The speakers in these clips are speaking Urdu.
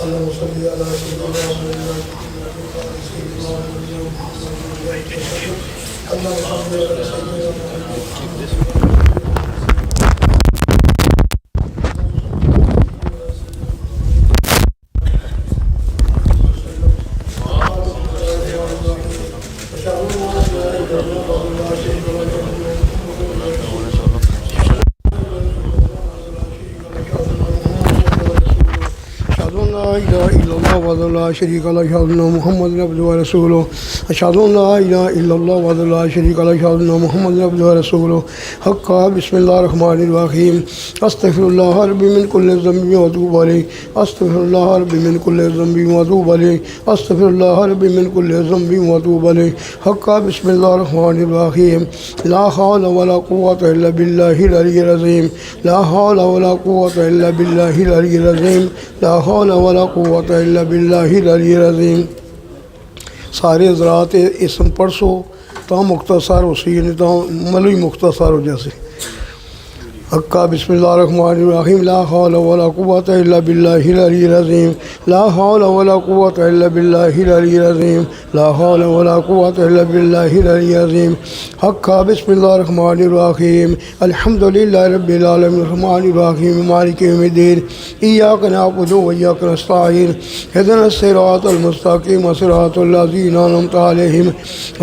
اللهم صل على سيدنا محمد لا إله إلا الله وحده لا شريك له أشهد أن محمدا عبده ورسوله أشهد أن لا إله إلا الله وحده لا شريك له أشهد أن محمدا عبده ورسوله حقا بسم الله الرحمن الرحيم أستغفر الله ربي من كل ذنب وأتوب إليه أستغفر الله ربي من كل ذنب وأتوب إليه أستغفر الله ربي من كل ذنب وأتوب إليه حقا بسم الله الرحمن الرحيم لا حول ولا قوة إلا بالله العلي العظيم لا حول ولا قوة إلا بالله العلي العظيم لا حول ولا قوة إلا بالله العلي العظيم. سارے حضرات اسم پڑھو تو مختصر حسین تو ملوی مختصر ہو جیسے حقا بسم اللہ الرحمن الرحیم لا حول ولا قوة الا باللہ العلی العظیم لا حول ولا قوة الا باللہ العلی العظیم لا حول ولا قوة الا باللہ العلی العظیم حقا بسم اللہ الرحمن الرحیم الحمد للہ رب العالمین الرحمن الرحیم مالک یوم الدین ایاک نعبد و ایاک نستعین اهدنا الصراط المستقیم صراط الذین انعمت علیہم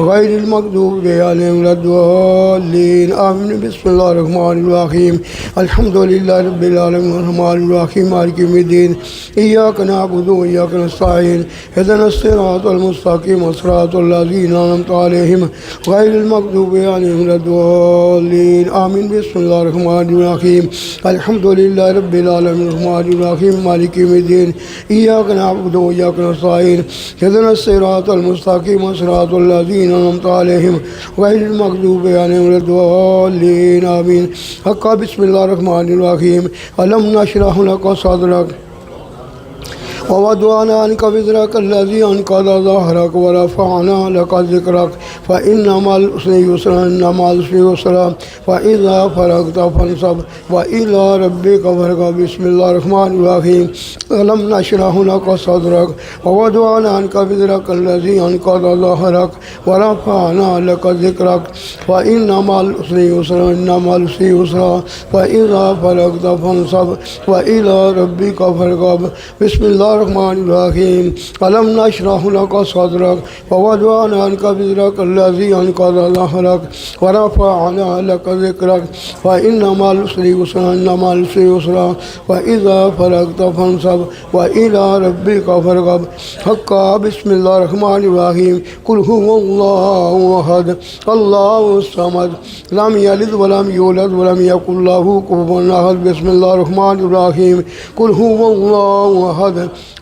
غیر المغضوب علیہم ولا الضالین آمین. بسم اللہ الرحمن الرحیم الحمد للہ رب العالمین الرحمن الرحیم مالک یوم الدین ایاک نعبد و ایاک نستعین اهدنا الصراط المستقیم صراط الذین انعمت علیہم غیر المغضوب علیہم ولا الضالین آمین. بسم اللہ الرحمن الرحیم الحمد للہ رب العالمین الرحمن الرحیم مالک یوم الدین ایاک نعبد و ایاک نستعین اهدنا الصراط المستقیم صراط الذین انعمت علیہم غیر المغضوب علیہم ولا الضالین آمین. حقا بسم اللہ الرحمن الرحیم الم نشرح لک صدرک ووضعنا عنك وزرك الذي أنقض ظهرك ورفعنا لك ذكرك فإن مع العسر يسرا إن مع العسر يسرا فإذا فرغت فانصب وإلى ربك فارغب. بسم الله الرحمن الرحيم ألم نشرح لك صدرك ووضعنا عنك وزرك الذي أنقض ظهرك ورفعنا لك ذكرك فإن مع العسر يسرا إن مع العسر يسرا فإذا فرغت فانصب وإلى ربك فارغب. بسم الله الرحمن الرحیم الم نشرح لک صدرک ووضعنا عنک وزرک الذی انقض ظهرک ورفعنا لک ذکرک فإن مع العسر یسرا إن مع العسر یسرا فإذا فرغت فانصب وإلى ربک فارغب. حقا بسم اللہ الرحمن الرحیم قل هو اللہ احد اللہ الصمد لم یلد ولم یولد ولم یکن له کفوا احد. بسم اللہ الرحمن الرحیم قل هو اللہ احد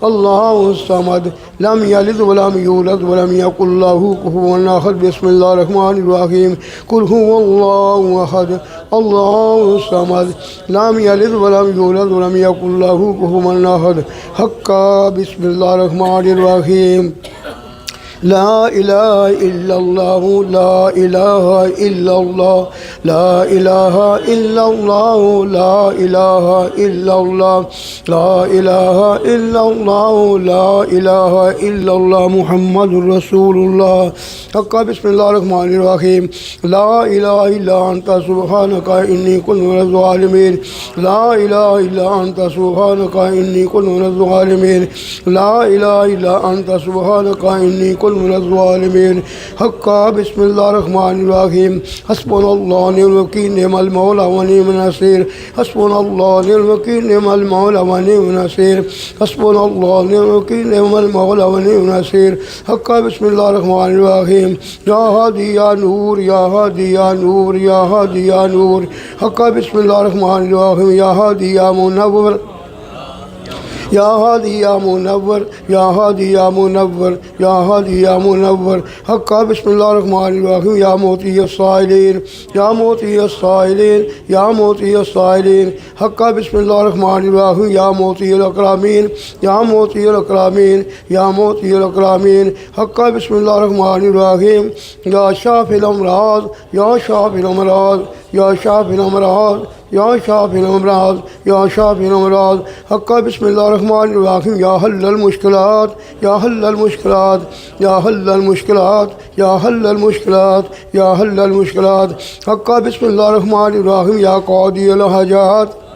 اللہ الصمد لم یلد ولم یولد ولم یکن له کفوا احد. بسم اللہ الرحمن الرحیم قل هو اللہ احد اللہ الصمد لم یلد ولم یولد ولم یکن له کفوا احد. حقا بسم اللہ الرحمن الرحیم لا الہ الا اللہ لا الہ الا اللہ لا الہ الا اللہ لا الہ الا اللہ لا الہ الا اللہ لا الہ الا اللہ محمد رسول اللہ. حقا بسم اللہ الرحمن الرحیم لا الہ الا انت سبحانک انی کنت من الظالمین لا الہ الا انت سبحانک انی کنت من الظالمین لا الہ الا انت سبحانک انی کنت من الظالمین. حقا بسم اللہ الرحمن الرحیم حسبنا اللہ ونعم الوکیل نعم المولا ونعم النصیر حسبنا اللہ ونعم الوکیل نعم المولا ونعم النصیر حسبنا اللہ ونعم الوکیل نعم المولا ونعم النصیر. حقا بسم اللہ الرحمن الرحیم یا ہادی یا نور یا ہادی یا نور یا ہادی یا نور. حقا بسم اللہ الرحمن الرحیم یا ہادی یا منور یا ہادی یا منور یا ہادی یا منور یا ہادی یا منور. حقا بسم اللہ الرحمن الرحیم یا موتی السائلین یا موتی السائلین یا موتی السائلین. حقا بسم اللہ الرحمن الرحیم یا موتی الاکرامین یا موتی الاکرامین یا موتی الاکرامین. حقا بسم اللہ الرحمن الرحیم یا شافی الامراض یا شافی الامراض یا شافی الامراض یا شافی الامراض یا شافی الامراض حق بسم اللہ الرحمن الرحیم یا حل المشکلات یا حل المشکلات یا حل المشکلات یا حل المشکلات یا حل المشکلات حق بسم اللہ الرحمن الرحیم یا قاضی الحاجات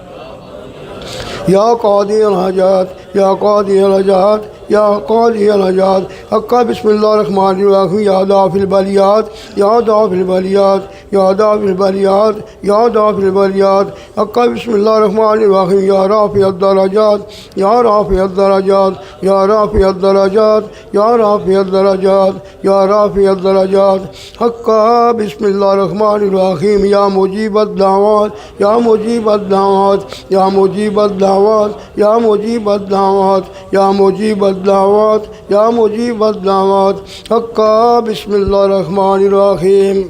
یا قاضی الحاجات یا قاضی الحاجات یا قاضی الحاجات حق بسم اللہ الرحمن الرحیم یا دافع البلیات یا دافع البلیات یا دافع البلیات یا دافع البلیات حق بسم اللہ الرحمن الرحیم یا رافع الدرجات یا رافع الدرجات یا رافع الدرجات یا رافع الدرجات یا رافع الدرجات حق بسم اللہ الرحمن الرحیم یا مجیب الدعوات یا مجیب الدعوات یا مجیب الدعوات یا مجیب الدعوات یا مجیب الدعوات یا مجیب الدعوات حق بسم اللہ الرحمن الرحیم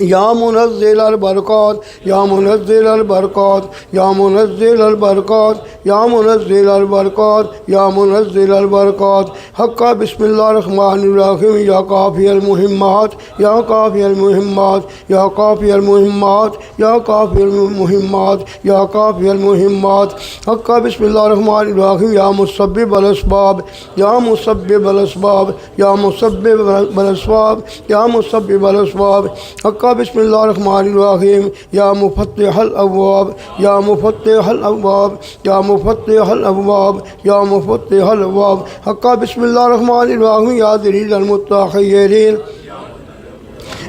یا منزل البرکات یا منزل البرکات یا منزل البرکات یا منزل البرکات یا منزل البرکات حق بسم اللہ الرحمن الرحیم یا کافی المہمات یا کافی المہمات یا کافی المہمات یا کافی المہمات یا کافی المہمات حق بسم اللہ الرحمن الرحیم یا مسبب الاسباب یا مسبب الاسباب یا مسبب الاسباب یا مسبب الاسباب حق بسم اللہ الرحمن الرحیم یا مفتح الابواب یا مفتح الابواب یا مفتح الابواب یا مفتح الابواب حق بسم اللہ الرحمن الرحیم یا دلیل المتحیرین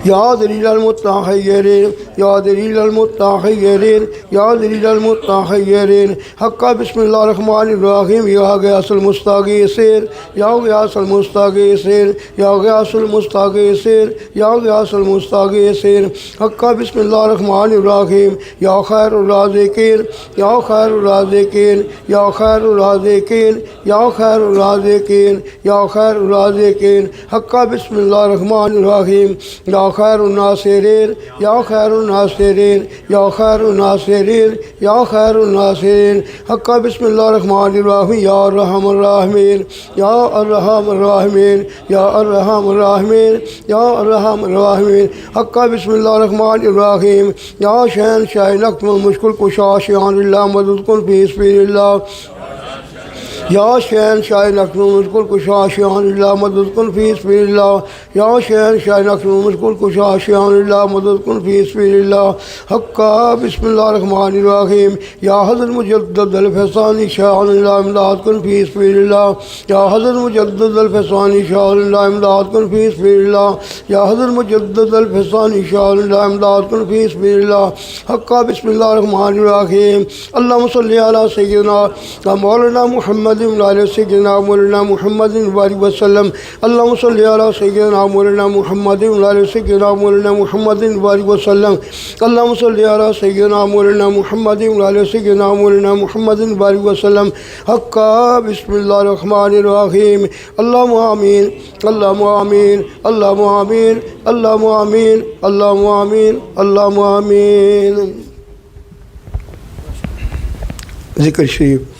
یا دلیل المتحیرین یا دلیل المتحیرین یا دلیل المتحیرین حق بسم اللہ الرحمن الرحیم یا غیاث المستغیثین یا غیاث المستغیثین یا غیاث المستغیثین یا غیاث المستغیثین حق بسم اللہ الرحمن الرحیم یا خیر الرازقین یا خیر الرازقین یا خیر الرازقین یا خیر الرازقین یا خیر الرازقین حق بسم اللہ الرحمن الرحیم یا خیر الناصرین یا خیر الناصرین یا خیر الناصرین یا خیر الناصرین حق بسم اللہ الرحمن الرحیم یا ارحم الراحمین یا ارحم الراحمین یا ارحم الراحمین یا ارحم الراحمین حق بسم اللہ الرحمن الرحیم یا شہن شاہ نقم المشکل کشا شیان اللہ مدد کن فی سبیل اللہ یا شہن شاہ نقم المشکل کشا شیان اللہ مدد کن فی سبیل اللہ یا شہن شاہ نقم المشکل کشا شیان اللہ مدد کن فی سبیل اللہ حق بسم اللہ الرحمن الرحیم یا حضرت مجدد الفسانی شاہ اللہ امداد کن فی سبیل اللہ یا حضرت مجدد الفسانی شاہ اللہ امداد کن فی سبیل اللہ یا حضرت مجدد الفسانی شاہ اللہ امداد کن فی سبیل اللہ حق بسم اللہ الرحمن الرحیم اللہم صلی علی سیدنا مولانا محمد علیہ سیدنا مولانا محمد وآلہ وسلم اللہم صلی علی سیدنا مولانا محمد علیہ سیدنا مولانا محمد وآلہ وسلم اللہم صلی علی سیدنا مولانا محمد علیہ سیدنا مولانا محمد وآلہ وسلم حق بسم اللہ الرحمن الرحیم اللہم آمین اللہم آمین اللہم آمین اللہم آمین اللہم آمین اللہم آمین ذکر شریف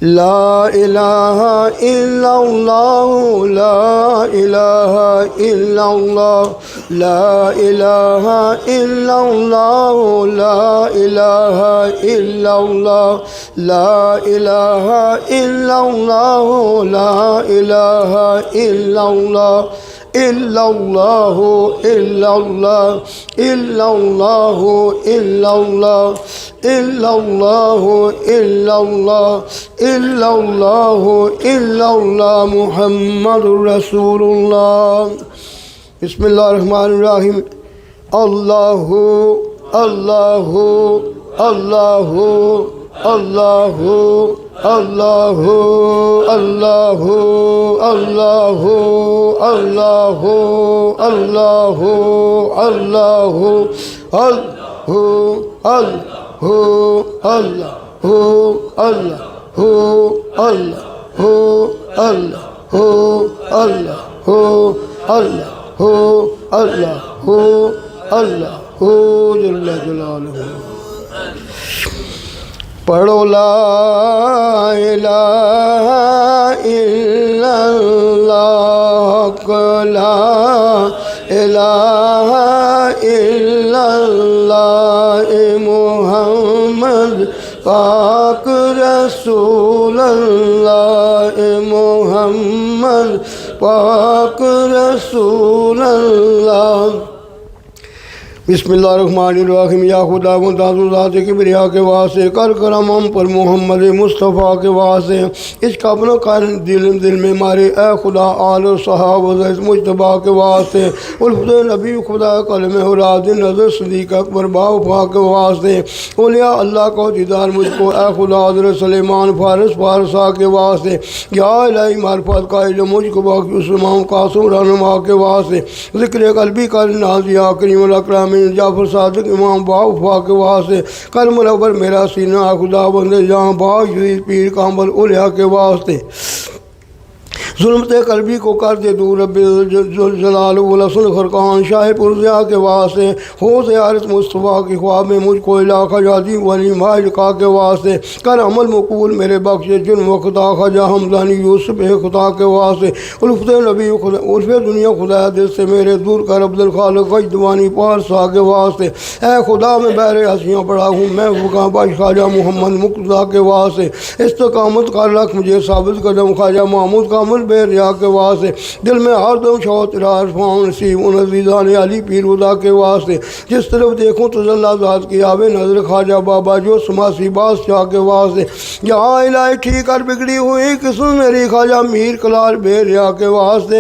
لا الہ الا اللہ لا الہ الا اللہ لا الہ الا اللہ لا الہ الا اللہ لا الہ الا اللہ لا الہ الا اللہ الا اللہ الا اللہ الا اللہ الا اللہ الا اللہ الا اللہ الا اللہ الا اللہ محمد رسول اللہ بسم اللہ الرحمن الرحیم اللہ اللہ اللہ اللہ اللہ اللہ اللہ اللہ اللہ اللہ پڑھو لا الہ الا اللہ لا الہ الا اللہ محمد پاک رسول اللہ محمد پاک رسول اللہ۔ بسم اللہ الرحمن الرحیم۔ یا خدا ممتاز ذات کبریا کے واسطے کر کرم ہم پر محمد مصطفیٰ کے واسطے، اس کا اپنا کار دل میں مارے اے خدا آل و صحابہ مجتبیٰ کے واسطے، الفت نبی خدا کلم اوراد نظر صدیق اکبر باوفا کے واسطے، اولیاء اللہ کو دیدار مجھ کو اے خدا حضرت سلیمان فارسہ کے واسطے، یا الہی معرفت کا علم مجھ کو بخش امام قاسم رہنما کے واسطے، ذکر قلبی کر نازیہ کریم الاکرام جعفر صادق امام باوفا کے واسطے، کر منور میرا سینہ خدا بندے جہاں باغ جدید پیر کامل اولیاء کے واسطے، ظلمت قلبی کو کر دے دور رب جلال ولسن خرقان شاہ پرزیا کے واسطے، ہو زیارت مصطفیٰ کی خواب میں مجھ کو علاقہ جادی ولی ماجکا کے واسطے، کر عمل مقبول میرے بخش جن و خدا خجا حمدانی یوسف خدا کے واسطے، الفت نبی خدا الف دنیا خدا دل سے میرے دور کر عبد الخالق غجدوانی پارسا کے واسطے، اے خدا میں بہر ہنسیاں پڑا ہوں میں فقہ باش خواجہ محمد مقتدیٰ کے واسطے، استقامت کر رکھ مجھے ثابت قدم خواجہ محمود کامل بے ریا کے واسطے، دل میں ہر دم شوق عرفان نصیب ان عزیزان علی پیر خدا کے واسطے، جس طرف دیکھوں تو اللہ ذات کی آب نظر خواجہ بابا جو سماسی بادشاہ کے واسطے، یہاں الہی ٹھیک کر بگڑی ہوئی قسم میری خواجہ میر کلال بے ریا کے واسطے،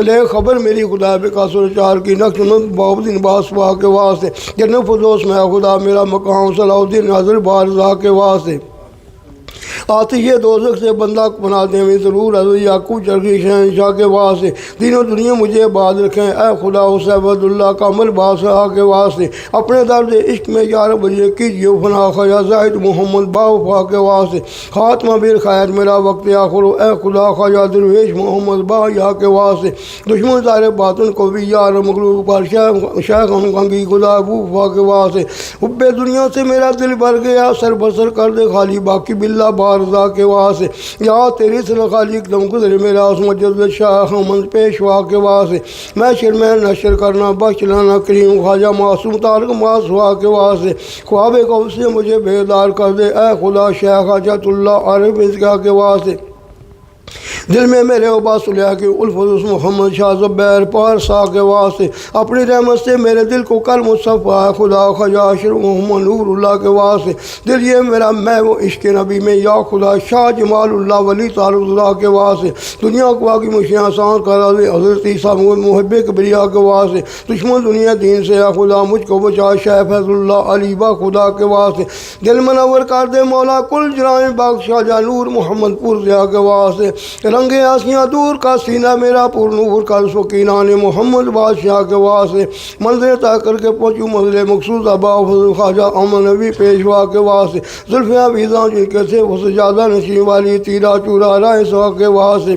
لے خبر میری خدا بے قصر چار کی نقشمند بابدین باسوا کے واسطے، جنت فردوس میں خدا میرا مقام صلاح الدین ناظر بارزہ کے واسطے، آتش دوزخ سے بندہ بنا دیں میں ضرور حضرت یعقوب چرخی شہنشاہ کے واسطے، دین و دنیا مجھے آباد رکھیں اے خدا حسین اللہ کامل بادشاہ کے واسطے، اپنے درد عشق میں یار بجے کیجیے فنا خواجہ زاہد محمد باوفا کے واسطے، خاتمہ بیر خیر میرا وقت آخر اے خدا خواجہ درویش محمد بایا کے واسطے، دشمن دار باطن کو بھی یار مغلوب پر شیخ کنگی خدا بوفا کے واسطے، حب دنیا سے میرا دل بھر گیا سر بسر کر دے خالی باقی باللہ بارزہ کے واسطے، یا تیری سے خالی دم گزر میرا عصمت جذب شاہ حمد پیشوا کے واسطے، میں شرمین نشر کرنا بخش لانا کریم خواجہ معصوم طارق ماسوا کے واسطے، خواب کو سے مجھے بیدار کر دے اے خدا شیخ حاجت اللہ عارف ازکا کے واسطے، دل میں میرے عباس صلیح کی الفت محمد شاہ زبیر پارسا کے واسطے، اپنی رحمت سے میرے دل کو کر مصطفیٰ خدا خواجہ اشرف محمد نور اللہ کے واسطے، دل یہ میرا میں وہ عشق نبی میں یا خدا شاہ جمال اللہ ولی تعلق اللہ کے واسطے، دنیا کو کی مشیاں آسان کرا دے حضرت عیسیٰ محب کبریا کے واسطے، دشمن دنیا دین سے یا خدا مجھ کو بچا شیخ فیض اللہ علی با خدا کے واسطے، دل منور کر دے مولا کل جرائم بخشا جا نور محمد پرزیا کے واسطے، رنگ آسیاں دور کا سینہ میرا پر نور کا سکینان محمد بادشاہ کے واسطے، منظر طے کر کے پہنچوں منزل مقصود ابا فضل خواجہ امن نبی پیشوا کے واسطے، زلفیاں بیضاں جن کے سے وہ سجادہ نشین والی تیرا چورا رائے سوا کے واسطے،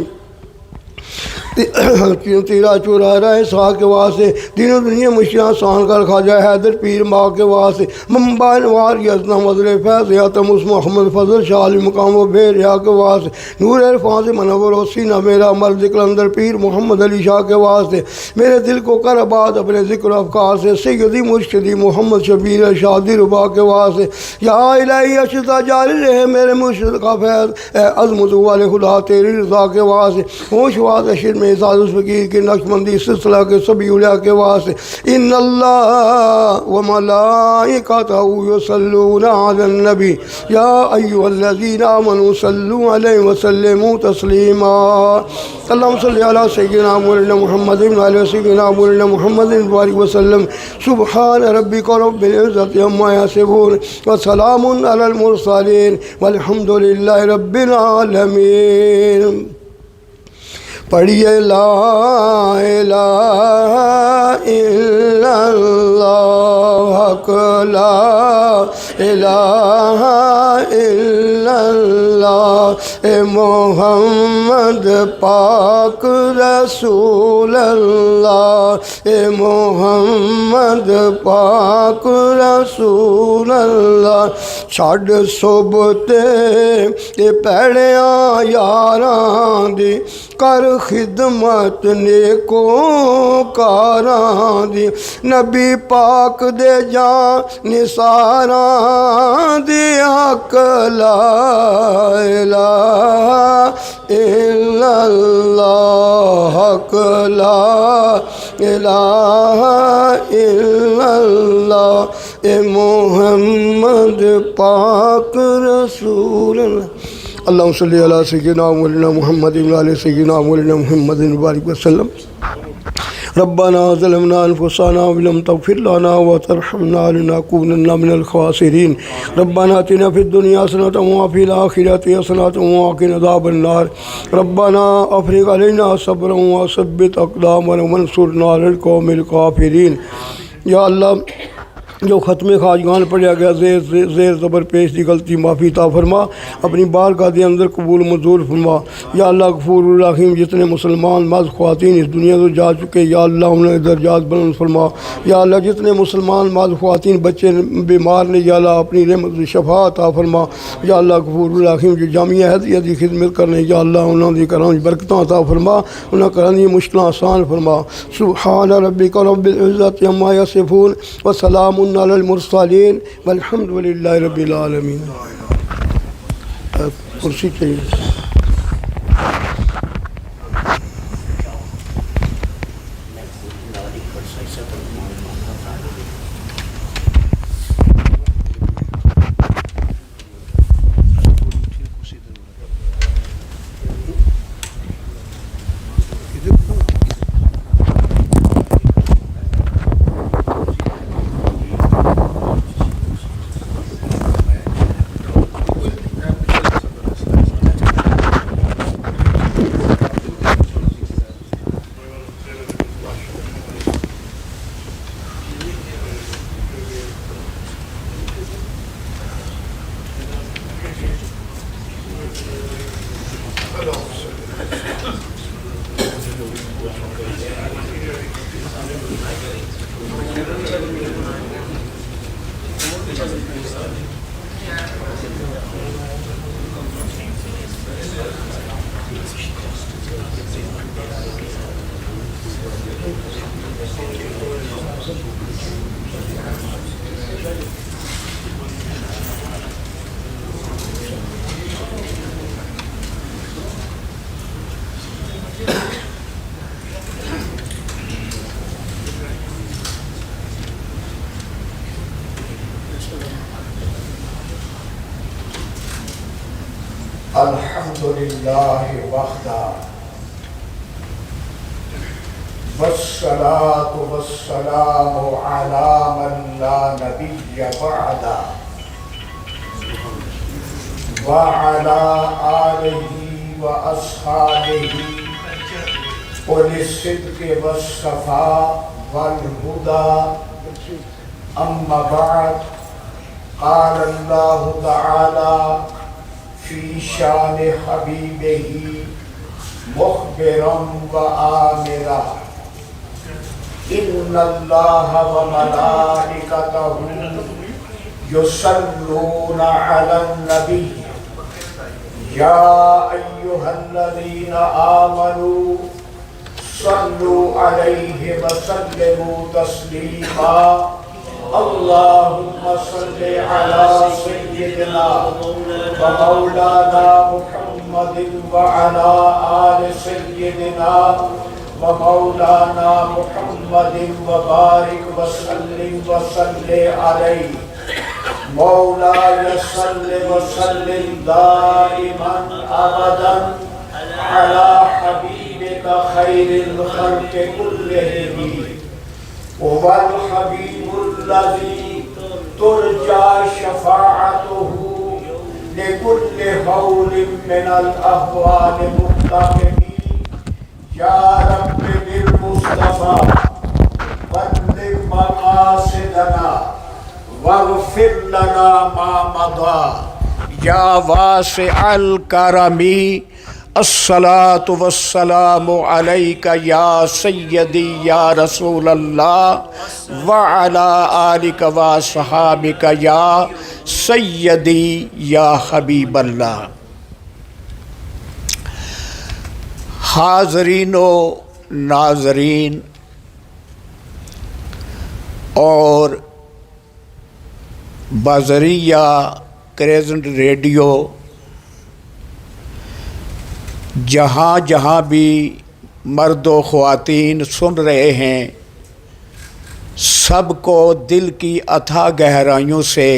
تیرا چورا رائے سا کے واسطے، دین و دنیا مشیاں آسان کر خواجہ حیدر پیر ماں کے واسطے، ممبا نوار یزنا مدر فیض یاتم اس محمد فضل شاہ علی مقام و بے ریا کے واسطے، نور عرفان سے منور و سینہ میرا مرد کلندر پیر محمد علی شاہ کے واسطے، میرے دل کو کر آباد اپنے ذکر افکار سے سیدی مرشدی محمد شبیر شادی ربا کے واسطے، یا الہی اشتا جاری رہے میرے مرشد کا فیض اے عظمت والے خدا تیری رضا کے واسطے، ہوش واز اشر میں اعزاز اس فقیر کی نقشبندی سلسلہ کے سبھی اولیاء کے واسطے، ان اللہ و ملائکتہ یصلون علی النبی یا ایھا الذین آمنوا صلوا علیہ وسلموا تسلیما، اللہم صلی علی سیدنا مولانا محمد وعلی سیدنا مولانا محمد وبارک وسلم، سبحان ربک رب العزۃ عما یصفون وسلام علی المرسلین والحمد للہ رب العالمین۔ پڑھیے لا الہ الا اللہ حق لا الہ الا اللہ اے محمد پاک رسول اللہ، اے محمد پاک رسول اللہ، چھڈ صحبتے اے پیڑیاں یاراں دی، کر خدمت نیکوں کاراں دی، نبی پاک دے جان نثاراں دی، حق لا الہ الا اللہ، حق لا الہ الا اللہ، اے محمد پاک رسول اللہ۔ اللہم صلی علی سیدنا مولانا محمد وعلی سیدنا مولانا محمد وبارک وسلم۔ ربنا ظلمنا انفسنا ولم تغفر لنا وترحمنا لنكونن من الخاسرين، ربنا آتنا في الدنيا حسنة وفي الآخرة حسنة وقنا عذاب النار، ربنا افرغ علينا صبرا وثبت اقدامنا وانصرنا على القوم الكافرين۔ یا اللہ جو ختم خواجگان پڑھیا گیا زیر زبر پیش دی غلطی معافی عطا فرما، اپنی بارگاہ دے اندر قبول منظور فرما۔ یا اللہ غفور الرحیم، جتنے مسلمان مرد خواتین اس دنیا سے جا چکے یا اللہ انہیں درجات بلند فرما۔ یا اللہ جتنے مسلمان مرد خواتین بچے بیمار نے یا اللہ اپنی رحمت شفا عطا فرما۔ یا اللہ غفور الرحیم، جو جامعہ احمدیہ دی خدمت کرنے یا اللہ انہوں دی کراں برکتاں عطا فرما، انہاں کراں دی مشکلاں آسان فرما۔ سبحان ربک رب العزت عما یصفون وسلام علی المرسلین والحمد للہ رب العالمین۔ کرسی چاہیے۔ الحمد للہ وحدہ والصلاة والسلام علی من لا نبی بعدہ وعلی آلہ واصحابہ اولی الصدق والصفاء والہدى، اما بعد، قال اللہ تعالی فی شان حبیبہ مخبرا وآمرا، ان اللہ وملائکتہ یصلون علی النبی یا ایہا الذین آمنوا صلوا علیہ وسلموا تسلیما، اللہم صل علی سیدنا ومولانا محمد وعلی آل سیدنا ومولانا محمد وبارک وسلم علیہ، مولاي صل وسلم دائما ابدا على حبيبك خير الخلق كلهم، هو الحبيب الذي ترجى شفاعته لكل هول من الأهوال مقتحمين. يا رب بالمصطفى بلغ مقاصدنا واغفر لنا ما مضى، یا واسع الکرمی الصلاۃ والسلام علیک یا سیدی یا رسول اللہ وعلی آلک و صحابک یا سیدی یا حبیب اللہ۔ حاضرین و ناظرین اور بذریعہ کریزنٹ ریڈیو جہاں جہاں بھی مرد و خواتین سن رہے ہیں، سب کو دل کی اتھاہ گہرائیوں سے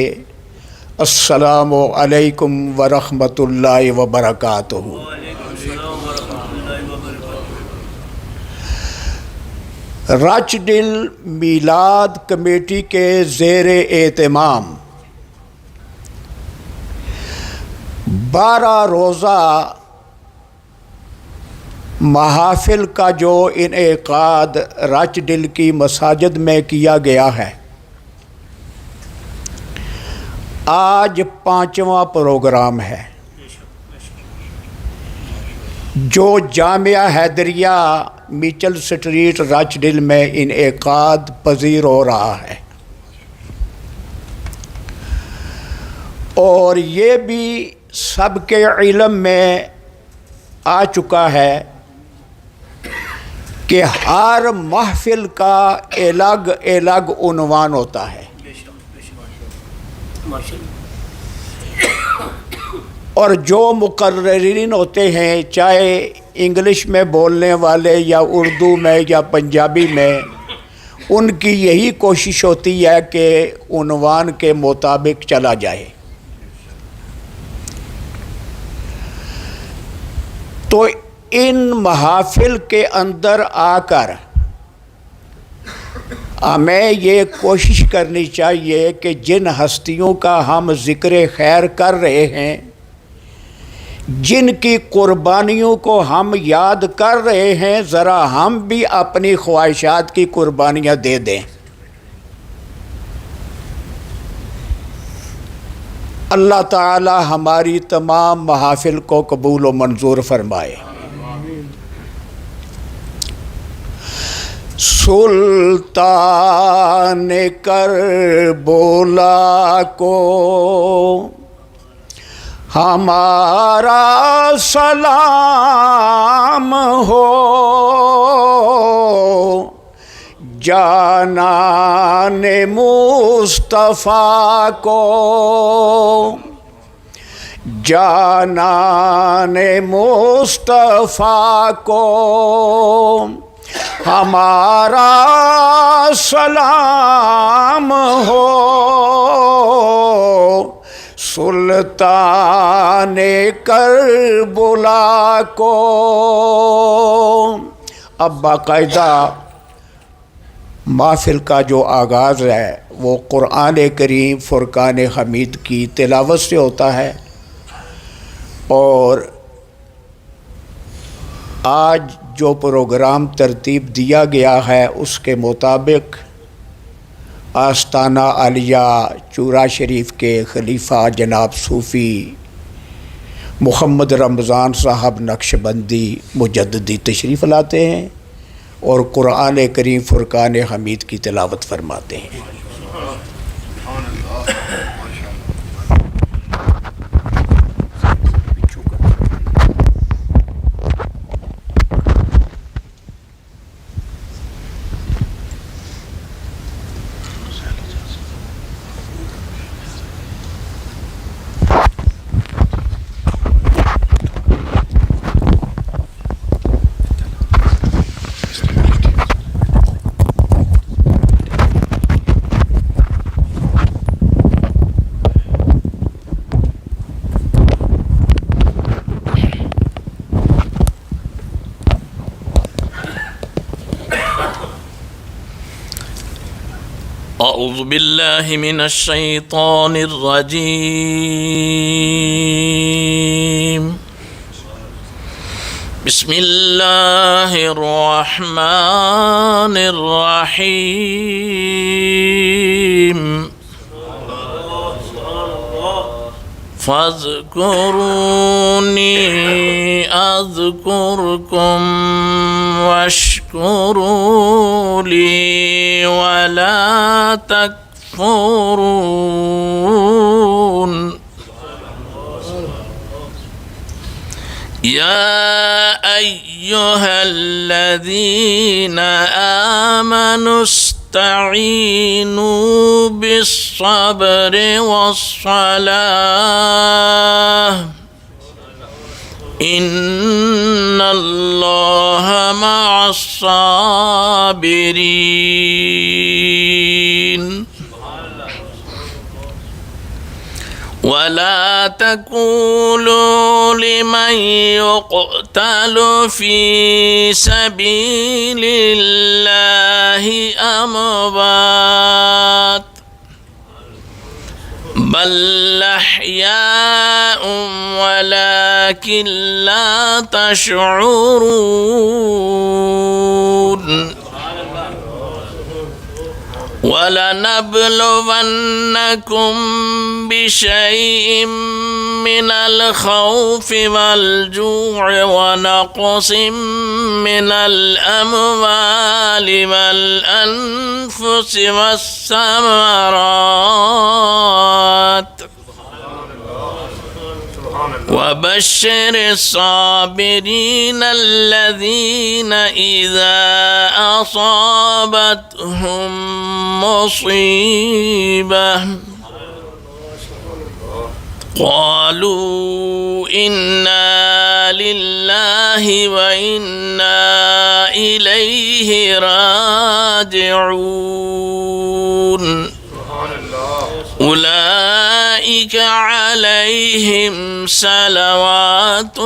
السلام علیکم ورحمۃ اللہ وبرکاتہ۔ راچڈیل میلاد کمیٹی کے زیر اہتمام 12 روزہ محافل کا جو انعقاد راچڈیل کی مساجد میں کیا گیا ہے، آج 5واں پروگرام ہے جو جامعہ حیدریہ میچل سٹریٹ راچڈیل میں انعقاد پذیر ہو رہا ہے، اور یہ بھی سب کے علم میں آ چکا ہے کہ ہر محفل کا الگ الگ عنوان ہوتا ہے، اور جو مقررین ہوتے ہیں چاہے انگلش میں بولنے والے یا اردو میں یا پنجابی میں، ان کی یہی کوشش ہوتی ہے کہ عنوان کے مطابق چلا جائے۔ تو ان محافل کے اندر آ کر ہمیں یہ کوشش کرنی چاہیے کہ جن ہستیوں کا ہم ذکر خیر کر رہے ہیں، جن کی قربانیوں کو ہم یاد کر رہے ہیں، ذرا ہم بھی اپنی خواہشات کی قربانیاں دے دیں۔ اللہ تعالی ہماری تمام محافل کو قبول و منظور فرمائے۔ سلطان کربلا کو ہمارا سلام ہو، جانان مصطفیٰ کو، جانان مصطفیٰ کو ہمارا سلام ہو، سلطان کربلا کو۔ اب باقاعدہ محفل کا جو آغاز ہے وہ قرآن کریم فرقان حمید کی تلاوت سے ہوتا ہے، اور آج جو پروگرام ترتیب دیا گیا ہے اس کے مطابق آستانہ عالیہ چورا شریف کے خلیفہ جناب صوفی محمد رمضان صاحب نقشبندی مجددی تشریف لاتے ہیں اور قرآن کریم فرقان حمید کی تلاوت فرماتے ہیں۔ اعوذ باللہ من الشیطان الرجیم، بسم اللہ الرحمن الرحیم، فاذكروني أذكركم واشكروا لي ولا تكفرون. يا أيها الذين آمنوا استعينوا بالصبر والصلاة إن الله مع الصابرين. ولا تقولوا لمن يقتل في سبيل الله أموات بل أحياء ولكن لا تشعرون. ولنبلونكم بشيء من الخوف والجوع ونقص من الأموال والأنفس والثمرات وبشر الصابرين الذين إذا أصابتهم مصيبة قالوا إنا لله وإنا إليه راجعون. أولئك عليهم صلوات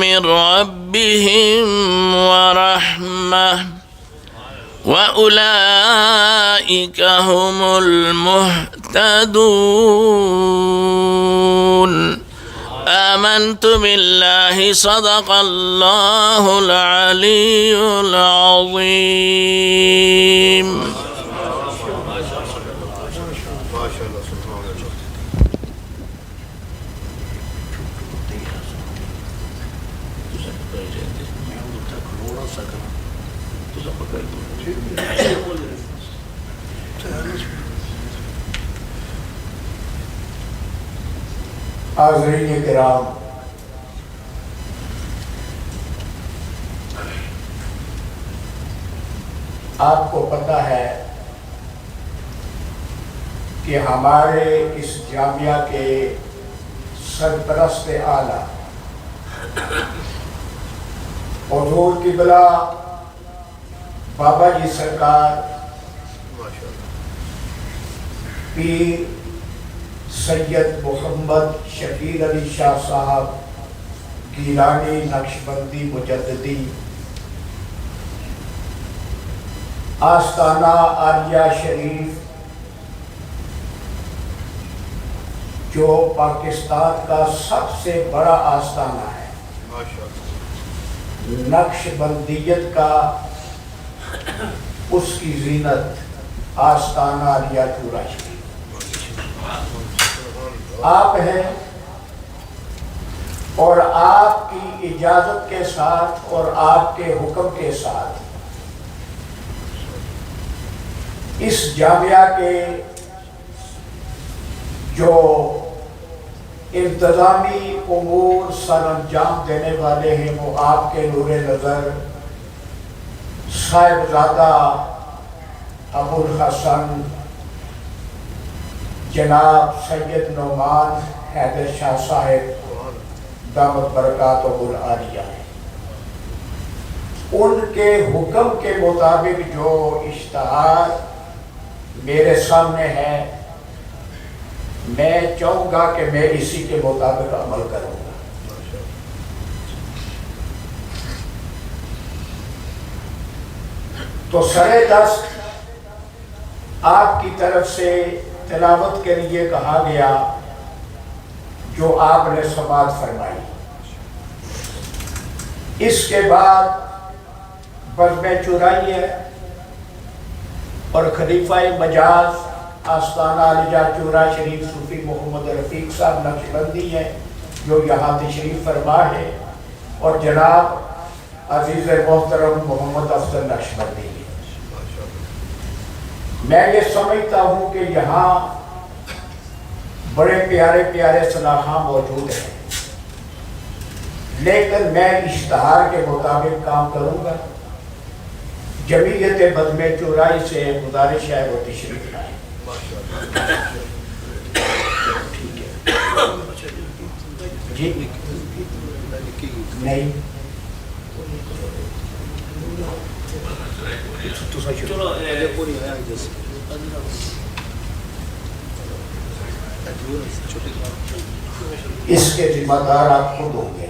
من ربهم ورحمة وأولئك هم المهتدون. آمنت بالله صدق الله العلي العظيم. حاضرین کرام، آپ کو پتہ ہے کہ ہمارے اس جامعہ کے سرپرست اعلیٰ حضور قبلہ بابا جی سرکار پیر سید محمد شفیع علی شاہ صاحب گیلانی نقشبندی مجددی آستانہ عالیہ شریف جو پاکستان کا سب سے بڑا آستانہ ہے، نقشبندیت کا اس کی زینت آستانہ عالیہ چورا شریف آپ ہیں، اور آپ کی اجازت کے ساتھ اور آپ کے حکم کے ساتھ اس جامعہ کے جو انتظامی امور سر انجام دینے والے ہیں وہ آپ کے نور نظر صاحبزادہ ابو الحسن جناب سید نعمان حیدر شاہ صاحب دامت برکاتہ العالیہ ہیں۔ ان کے حکم کے مطابق جو اشتہار میرے سامنے ہے، میں چاہوں گا کہ میں اسی کے مطابق عمل کروں گا۔ تو سر دست آپ کی طرف سے تلاوت کے لیے کہا گیا جو آپ نے سماعت فرمائی۔ اس کے بعد بزم چورائی ہے اور خلیفہ مجاز آستانہ علیہ چورا شریف صوفی محمد رفیق صاحب نقشبندی ہیں جو یہاں تشریف فرما ہے، اور جناب عزیز محترم محمد افضل نقشبندی ہیں۔ میں یہ سمجھتا ہوں کہ یہاں بڑے پیارے پیارے صلاحاں موجود ہیں، لیکن میں اشتہار کے مطابق کام کروں گا۔ جمعیت بزم چورائی سے گزارش ہے وہ تشریف لائیں۔ جی نہیں اس کے ذمہ دار آپ خود ہوں گے۔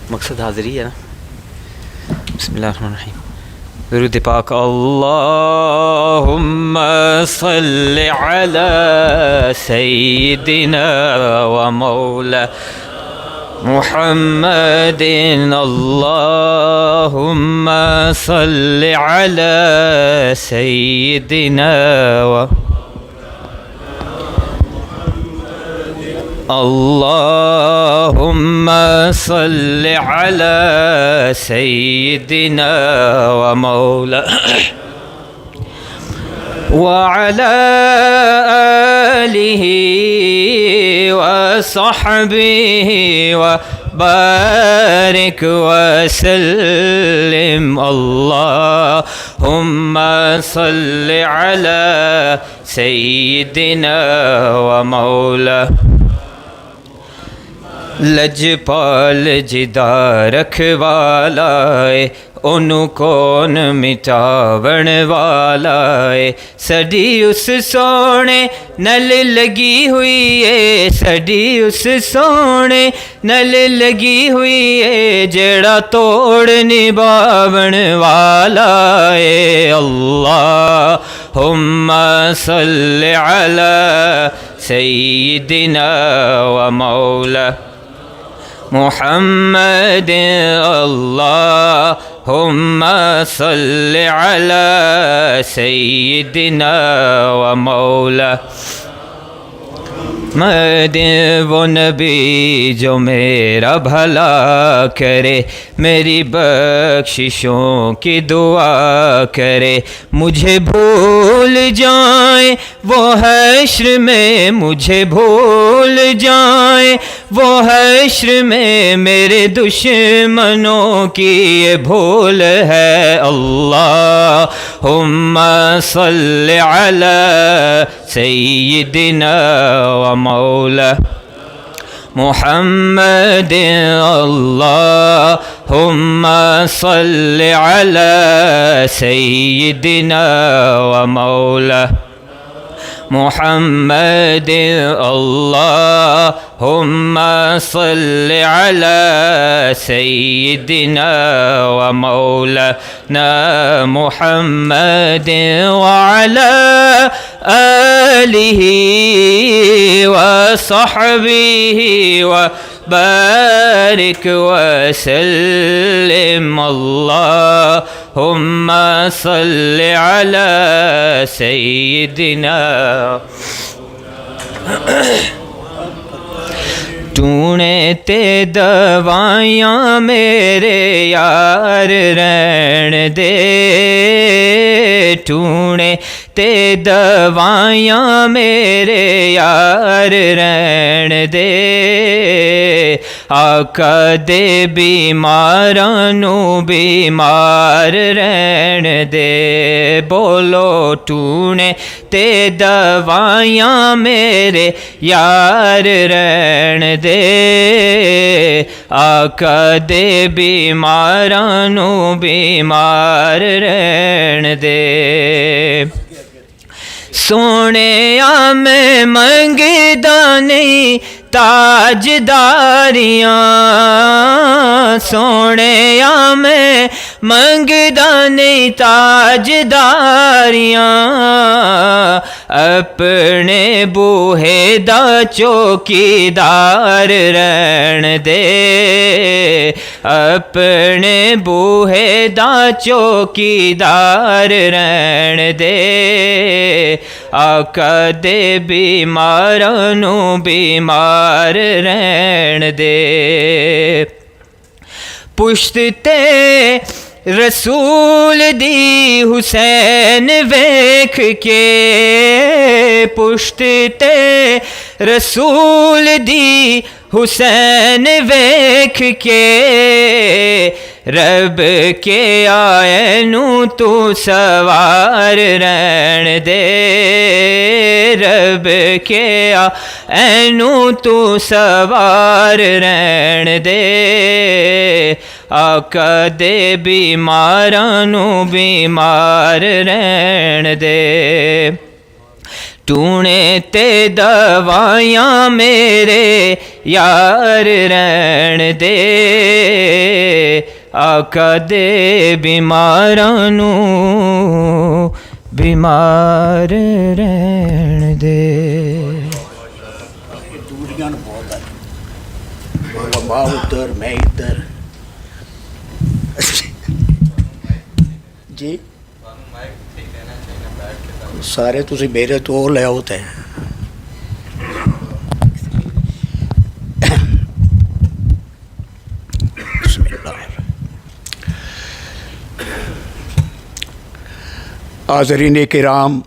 مقصد حاضری ہے نا۔ بسم اللہ الرحمن الرحیم۔ درود پاک۔ اللہم صل علی سیدنا و مولا محمد، اللہم صل علی سیدنا و اللہم صل علی سیدنا و مولا وعلی آلہ وصحبہ وبارک وسلم۔ اللہم صل علی سیدنا و مولا لجپال جدا رکھوالائے، انہوں کون مٹاون والائے، سڈی اس سونے نل لگی ہوئی ہے، سڈی اس سونے نل لگی ہوئی ہے، جڑا توڑ نباون والا ہے۔ اللہم صل علی سیدنا و مولا محمد، اللہم صل علی سیدنا و مولا محمد، وہ نبی جو میرا بھلا کرے، میری بخششوں کی دعا کرے، مجھے بھول جائیں وہ حشر میں، مجھے بھول جائیں وہ حشر میں، میرے دشمنوں کی یہ بھول ہے۔ اللہم صل علی سیدنا و مولا محمد، اللہم صل علی سیدنا و مولا محمد، اللہم صل علی سیدنا و مولانا محمد وعلی آلہ وصحبہ وبارک وسلم۔ اللہم صل علی سیدنا۔ ٹونے تے دوائیاں میرے یار رہن دے، ٹونے تے دوائیاں میرے یار رہن دے، آقا دے بیماراں نو بیمار رہن دے، بولو ٹونے تے دوائیاں میرے یار رہن دے، آقا دے بیماراں نو بیمار رہن دے۔ سونے میں منگدا نہیں تاجداریاں، سونے میں منگدا نہیں تاجداریاں اپنے بوہے دا چوکیدار رہن دے اپنے بوہے دا چوکیدار رہن دے آقا دے بیماراں نو بیمار رہن دے پشت تے رسول دی حسین ویکھ کے پشت تے رسول دی حسین ویکھ کے رب کے آئے نو تو سوار رہن دے رب کے آئے نو تو سوار رہن دے آقا دے بیماراں نو بیمار رہن دے ٹونے تے دوائیاں میرے یار رہن دے آقا دے بیماراں نو بیمار رہن دے دوریاں بہت ہیں ماں ادھر میں ادھر جی سارے تسی میرے تو لے ہوتے ہیں بسم اللہ حاضرین کرام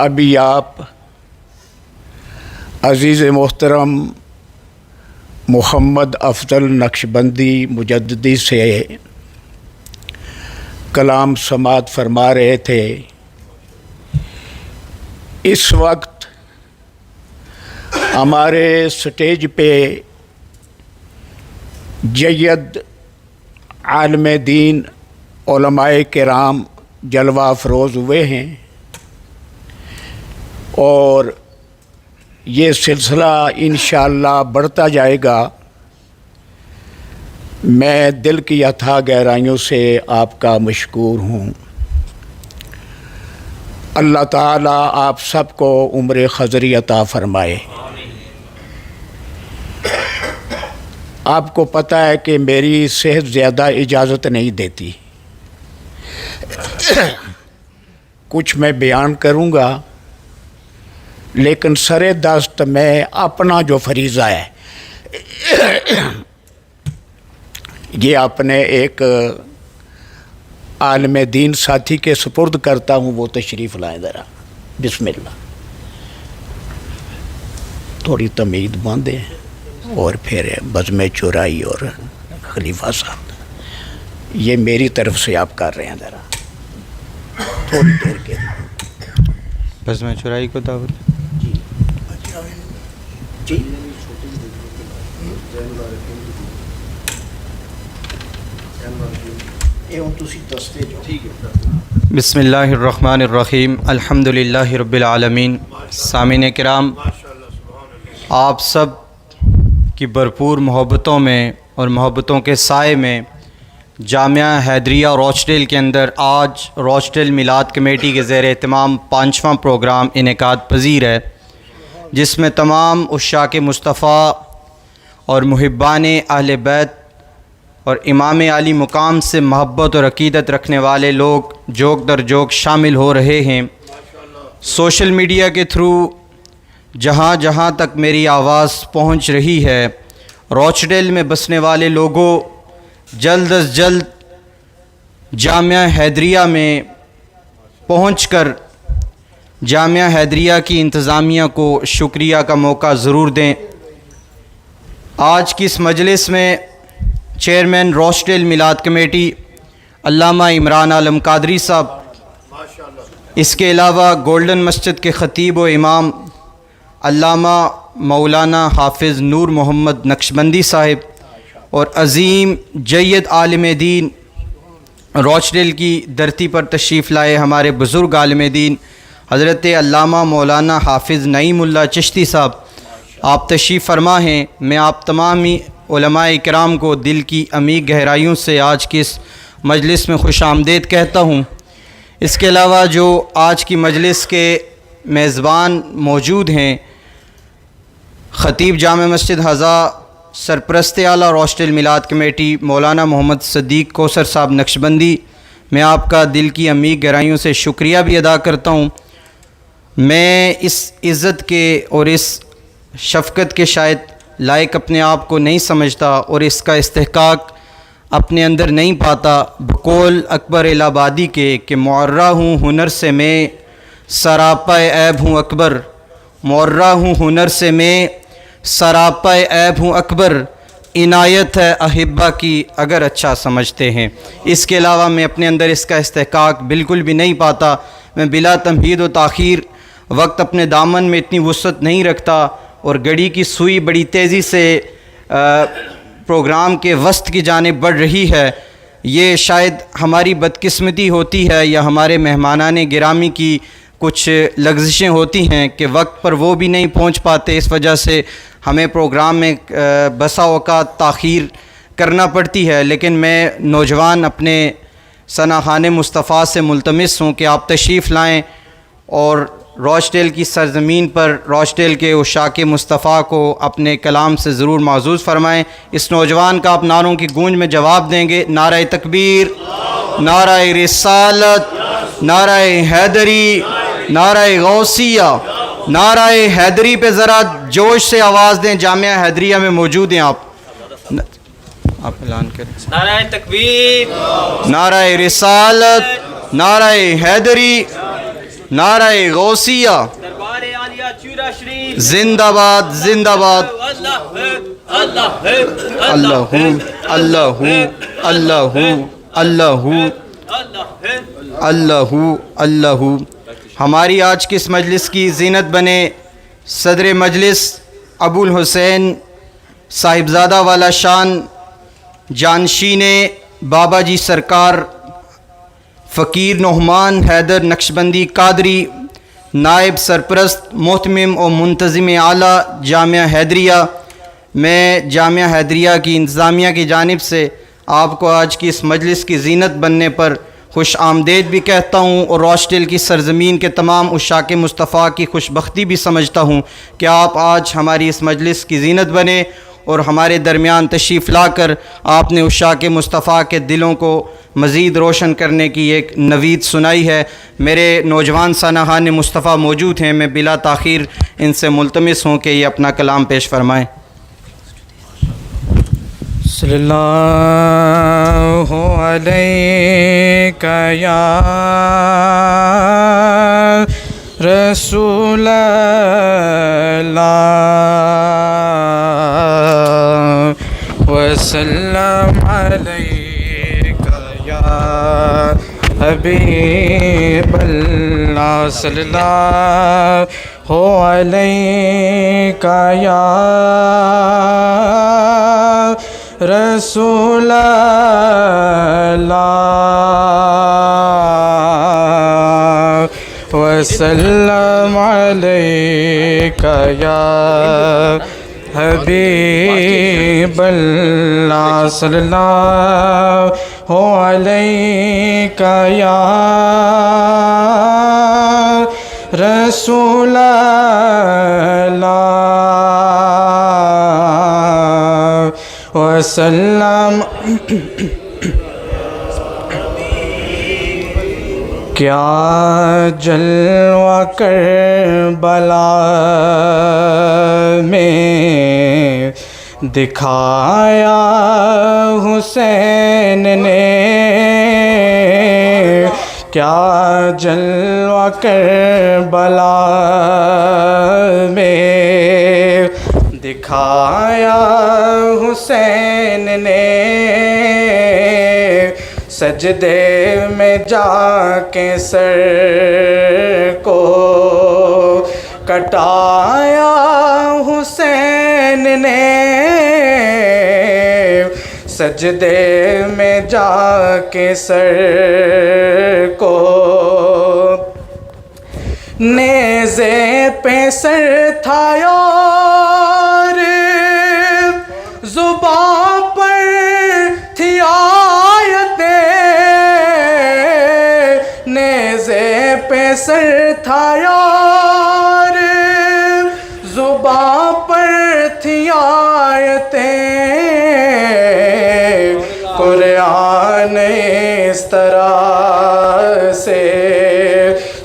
ابھی آپ عزیز محترم محمد افضل نقشبندی مجددی سے کلام سماعت فرما رہے تھے اس وقت ہمارے سٹیج پہ جید عالم دین علماء کرام جلوہ افروز ہوئے ہیں اور یہ سلسلہ انشاءاللہ بڑھتا جائے گا میں دل کی اتھاہ گہرائیوں سے آپ کا مشکور ہوں اللہ تعالیٰ آپ سب کو عمر خضری عطا فرمائے آپ کو پتہ ہے کہ میری صحت زیادہ اجازت نہیں دیتی کچھ میں بیان کروں گا لیکن سر دست میں اپنا جو فریضہ ہے یہ اپنے ایک عالم دین ساتھی کے سپرد کرتا ہوں وہ تشریف لائیں ذرا بسم اللہ تھوڑی تمید باندھیں اور پھر بزم چورائی اور خلیفہ صاحب یہ میری طرف سے آپ کر رہے ہیں ذرا تھوڑی دیر کے بزم چورائی کو دعوت جی بسم اللہ الرحمن الرحیم الحمدللہ رب العالمین سامعین کرام آپ سب کی بھرپور محبتوں میں اور محبتوں کے سائے میں جامعہ حیدریہ روچڈیل کے اندر آج روچڈیل میلاد کمیٹی کے زیر اہتمام 5واں پروگرام انعقاد پذیر ہے جس میں تمام عشاق مصطفیٰ اور محبان اہل بیت اور امام عالی مقام سے محبت اور عقیدت رکھنے والے لوگ جوک در جوک شامل ہو رہے ہیں سوشل میڈیا کے تھرو جہاں جہاں تک میری آواز پہنچ رہی ہے روچڈیل میں بسنے والے لوگوں جلد از جلد جامعہ حیدریہ میں پہنچ کر جامعہ حیدریہ کی انتظامیہ کو شکریہ کا موقع ضرور دیں آج کی اس مجلس میں چیئرمین روچڈیل میلاد کمیٹی علامہ عمران عالم قادری صاحب اس کے علاوہ گولڈن مسجد کے خطیب و امام علامہ مولانا حافظ نور محمد نقشبندی صاحب اور عظیم جید عالم دین روچڈیل کی دھرتی پر تشریف لائے ہمارے بزرگ عالم دین حضرت علامہ مولانا حافظ نعیم اللہ چشتی صاحب آپ تشریف فرما ہیں میں آپ تمامی علماء کرام کو دل کی عمیق گہرائیوں سے آج کی اس مجلس میں خوش آمدید کہتا ہوں۔ اس کے علاوہ جو آج کی مجلس کے میزبان موجود ہیں، خطیب جامع مسجد ہزا، سرپرست اعلیٰ روشڈیل میلاد کمیٹی مولانا محمد صدیق کوثر صاحب نقشبندی، میں آپ کا دل کی عمیق گہرائیوں سے شکریہ بھی ادا کرتا ہوں۔ میں اس عزت کے اور اس شفقت کے شاید لائق اپنے آپ کو نہیں سمجھتا اور اس کا استحقاق اپنے اندر نہیں پاتا، بقول اکبر الہآبادی کے کہ معرّہ ہوں ہنر سے میں، سراپا عیب ہوں اکبر، معرّہ ہوں ہنر سے میں، سراپا عیب ہوں اکبر، عنایت ہے احبہ کی اگر اچھا سمجھتے ہیں۔ اس کے علاوہ میں اپنے اندر اس کا استحقاق بالکل بھی نہیں پاتا۔ میں بلا تمہید و تاخیر، وقت اپنے دامن میں اتنی وسعت نہیں رکھتا اور گھڑی کی سوئی بڑی تیزی سے پروگرام کے وسط کی جانب بڑھ رہی ہے۔ یہ شاید ہماری بدقسمتی ہوتی ہے یا ہمارے مہمانان گرامی کی کچھ لغزشیں ہوتی ہیں کہ وقت پر وہ بھی نہیں پہنچ پاتے، اس وجہ سے ہمیں پروگرام میں بسا اوقات تاخیر کرنا پڑتی ہے۔ لیکن میں نوجوان اپنے ثناخان مصطفیٰ سے ملتمس ہوں کہ آپ تشریف لائیں اور روچڈیل کی سرزمین پر روچڈیل کے عشاق مصطفیٰ کو اپنے کلام سے ضرور معزوز فرمائیں۔ اس نوجوان کا آپ نعروں کی گونج میں جواب دیں گے۔ نعرہ تکبیر، نعرہ رسالت، نعرہ حیدری، نعرہ غوثیہ، نعرہ حیدری پہ ذرا جوش سے آواز دیں۔ جامعہ حیدریہ میں موجود ہیں آپ اعلان کریں۔ نعرہ تکبیر، نعرہ رسالت، نعرہ حیدری، نعرہ غوثیہ، دربار عالیہ چورا شریف، زندہ باد زندہ باد۔ اللہ ہے، اللہ ہے، اللہ اللہ اللہ اللہ اللہ اللہ۔ ہماری آج کی اس مجلس کی زینت بنے صدر مجلس ابو الحسین صاحبزادہ والا شان جانشین بابا جی سرکار فقیر نعمان حیدر نقشبندی قادری، نائب سرپرست محتمم و منتظم اعلیٰ جامعہ حیدریہ، میں جامعہ حیدریہ کی انتظامیہ کی جانب سے آپ کو آج کی اس مجلس کی زینت بننے پر خوش آمدید بھی کہتا ہوں اور روچڈیل کی سرزمین کے تمام عشاق مصطفیٰ کی خوش بختی بھی سمجھتا ہوں کہ آپ آج ہماری اس مجلس کی زینت بنے اور ہمارے درمیان تشریف لا کر آپ نے عشاق مصطفیٰ کے دلوں کو مزید روشن کرنے کی ایک نوید سنائی ہے۔ میرے نوجوان سانحان مصطفیٰ موجود ہیں، میں بلا تاخیر ان سے ملتمس ہوں کہ یہ اپنا کلام پیش فرمائیں۔ صلی اللہ علیہ یا رسول اللہ وسلم علیک یا حبیب اللہ، صلی اللہ علیک یا رسول اللہ وسلم علیک یا حبیب اللہ، صلی اللہ علیک یا رسول اللہ وسلم۔ کیا جلوہ کربلا میں دکھایا حسین نے، کیا جلوہ کربلا میں دکھایا حسین نے، سجدے میں جا کے سر کو کٹایا حسین نے، سجدے میں جا کے سر کو نیزے پہ سر تھا اور زبان قیصر تھا یار زباں پر تھی آیتیں قرآن اس طرح سے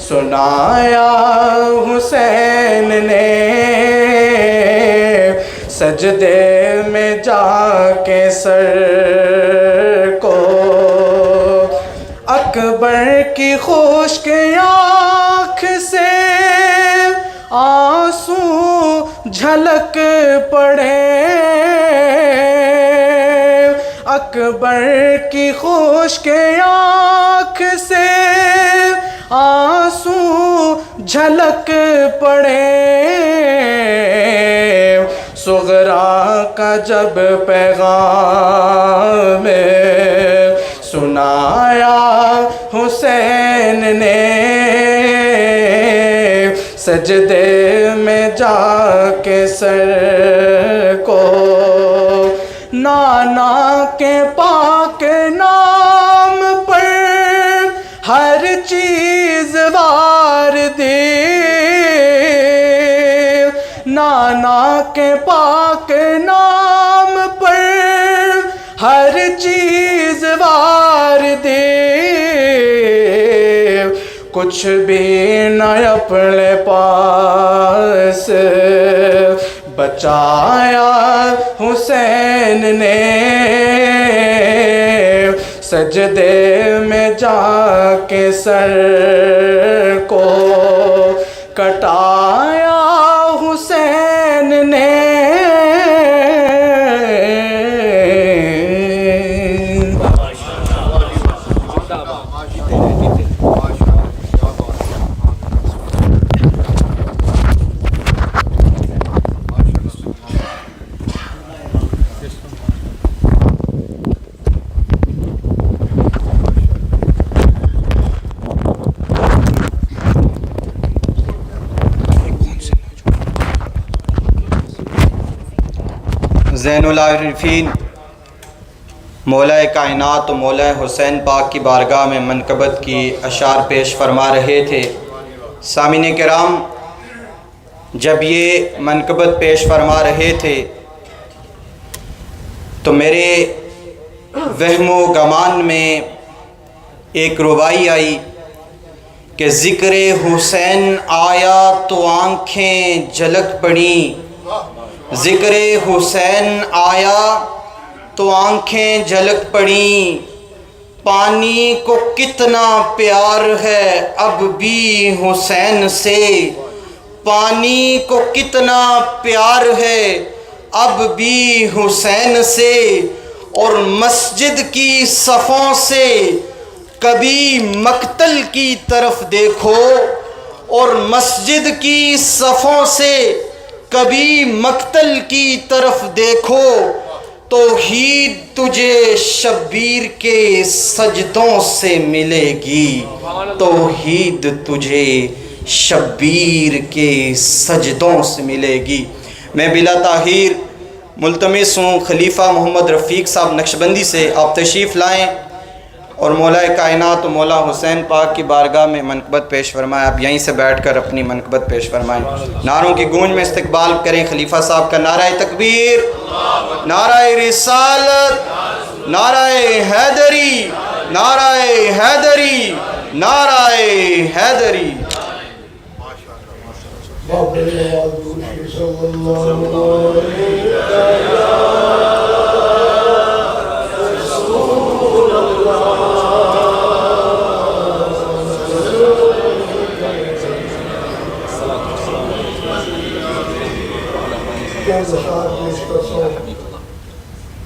سنایا حسین نے سجدے میں جا کے سر کو اکبر کی خشک آنکھ سے آنسو جھلک پڑے اکبر کی خشک آنکھ سے آنسو جھلک پڑے صغرا کا جب پیغام سنایا حسین نے سجدے میں جا کے سر کو نانا کے پاک نام پر ہر چیز وار دی نانا کے پاک نام پر ہر چیز وار دے کچھ بھی نہ اپنے پاس بچایا حسین نے سجدے میں جا کے سر کو کٹایا حسین نے زین العارفین مولا کائنات و مولا حسین پاک کی بارگاہ میں منقبت کی اشعار پیش فرما رہے تھے۔ سامعین کرام، جب یہ منقبت پیش فرما رہے تھے تو میرے وہم و گمان میں ایک ربائی آئی کہ ذکر حسین آیا تو آنکھیں جھلک پڑیں، ذکر حسین آیا تو آنکھیں جھلک پڑیں، پانی کو کتنا پیار ہے اب بھی حسین سے، پانی کو کتنا پیار ہے اب بھی حسین سے، اور مسجد کی صفوں سے کبھی مقتل کی طرف دیکھو، اور مسجد کی صفوں سے کبھی مقتل کی طرف دیکھو، توحید تجھے شبیر کے سجدوں سے ملے گی، توحید تجھے شبیر کے سجدوں سے ملے گی۔ میں بلا تاخیر ملتمس ہوں خلیفہ محمد رفیق صاحب نقشبندی سے آپ تشریف لائیں اور مولا کائنات و مولا حسین پاک کی بارگاہ میں منقبت پیش فرمائیں۔ آپ یہیں سے بیٹھ کر اپنی منقبت پیش فرمائیں۔ نعروں کی گونج میں استقبال کریں خلیفہ صاحب کا۔ نعرہ تکبیر، نعرہ رسالت، نعرہ حیدری، نعرہ حیدری، نعرہ حیدری۔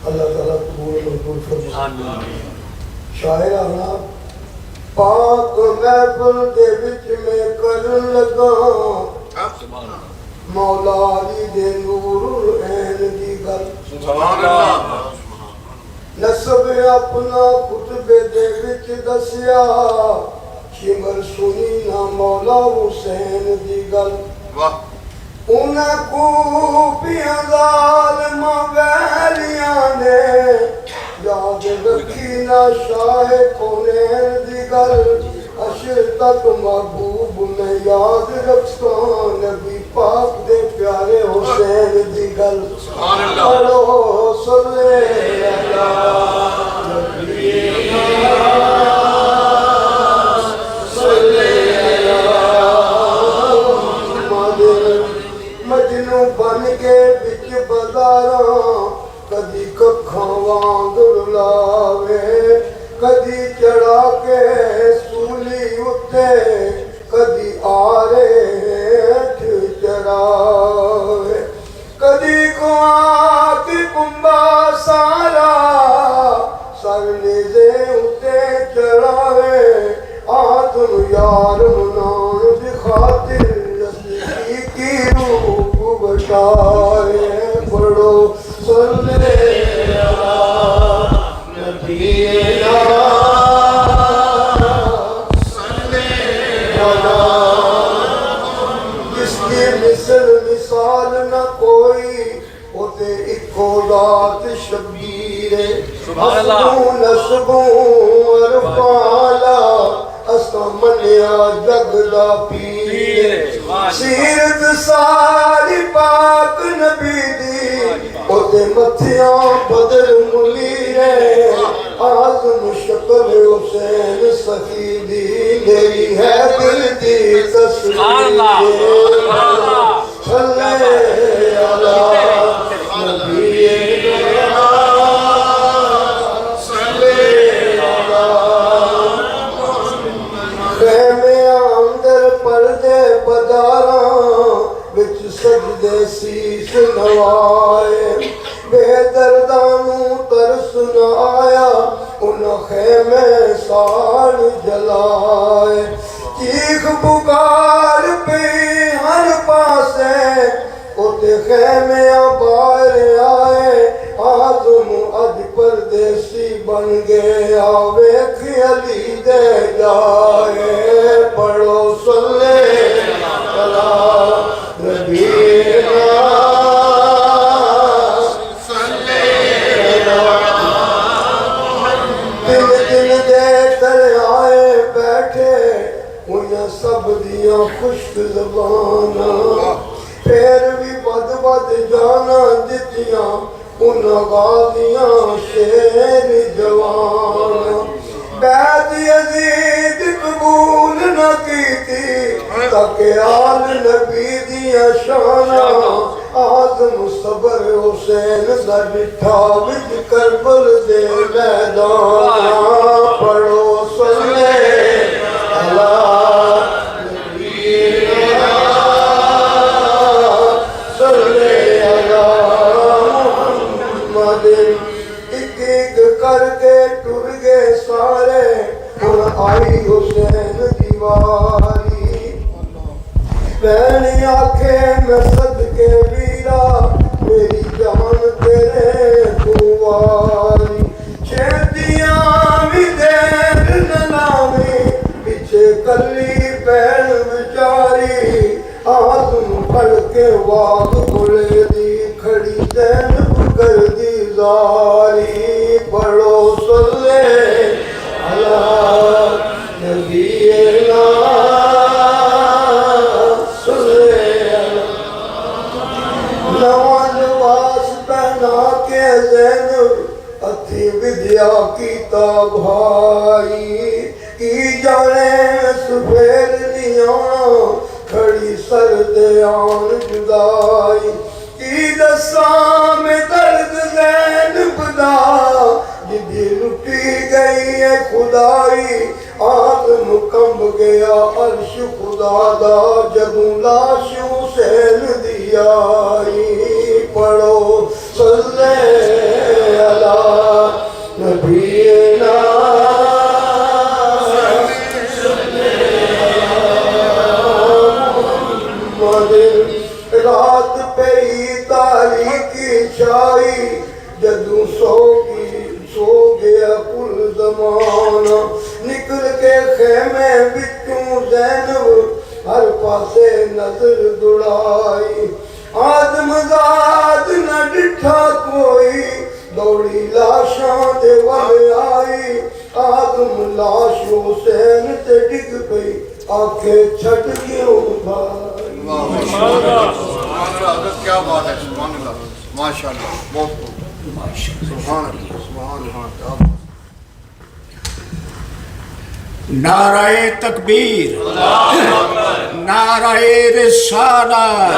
اللہ تعالیٰ قبول منظور فرمائے۔ شاعر آنا پاک محفل دے وچ میں کرن لگا مولا علی دے نور العین دی گل، نسب اپنا خطبے دے وچ دسیا شمر سنی نہ مولا حسین دی گل، انہاں کو پیاں ظالماں ویلیاں نے یاد رکھی نہ شاہ کونین دی گل، تک محبوب میں یاد رکھتا نبی پاک دے پیارے حسین دی گل پڑھو صلی اللہ نبی مجنو بن کے بچ بازاراں کدی ککھاں وانگ رلاوے کدی چڑھا کے سولی اتے کدی آرے چڑھاوے کدی کوات کمبا سارا سر نیزے اتے چڑھاوے آدم یار منان دی خاطر کی روح بچائے پڑھو صلی اللہ نبی جس کی مثال نہ کوئی ہوتے اکو ذات شبیر حسنوں نسبوں عرفالا اسا منیا جگ دا پیر سیرت ساری پاک نبی دی اوتے متھیاں بدر منیرے آزم شکل حسین سخی دی میری ہے دل دی تصویر صلی اللہ نبی سجدے سیس نوائے بے دردانوں ترس نہ آیا ان خیمے سال جلائے چیخ پکار پہ ہر پاسے اتے خیمے باہر آئے آزم اج پردیسی بن گیا ویکھ علی دے جائے پڑھو صلی اللہ نبی دن دن دے دریائے بیٹھے انہیں سب دیاں خشک زباناں پھر بھی بد بد جانا دتیاں ان غازیاں شیر جوان بیعت یزید قبول نہ کی تھی تاکہ آل نبی دیا شانہ آزم صبر حسین دا ڈٹھا وچ کربل دے میدان پڑھو صلی اللہ نبی صلی اللہ محمد ایک ایک کر کے ٹر گئے سارے اور آئی حسین دیواری پہنی آنکھیں میں صدقے ویرا میری جان تیرے دواری چھیتیاں بھی دیر نلامی پیچھے کلی پہن بچاری آزم پڑھ کے واغ کھلے دی کھڑی زینب کر دی زاری پڑھو صلی اللہ نبی ودیا کیتا بھائی کی جانے سفیر لیانا کھڑی سر دیان جدائی کی دساں میں درد زینب دا جدی لٹی گئی ہے خدائی آدم کمب گیا عرش خدا دا جدوں لاش حسین دی آئی پڑھو صلی اللہ نبینا محمد رات پہ ہی تاریکی چھائی جدوں سو گیا کل زمانہ نکل کے خیمے بچوں زینب ہر پاسے نظر دوڑائی آدم زاد نہ ڈٹھا کوئی دوڑی لاشاں دے والے آئی آدم لاش حسین تے ڈگ پہ آنکھیں چھٹ کیوں بھائی. کیا بات ہے. سبحان اللہ ماشاء اللہ بہت خوب. سبحان اللہ سبحان اللہ. نعرہ تکبیر, نعرہ رسالت,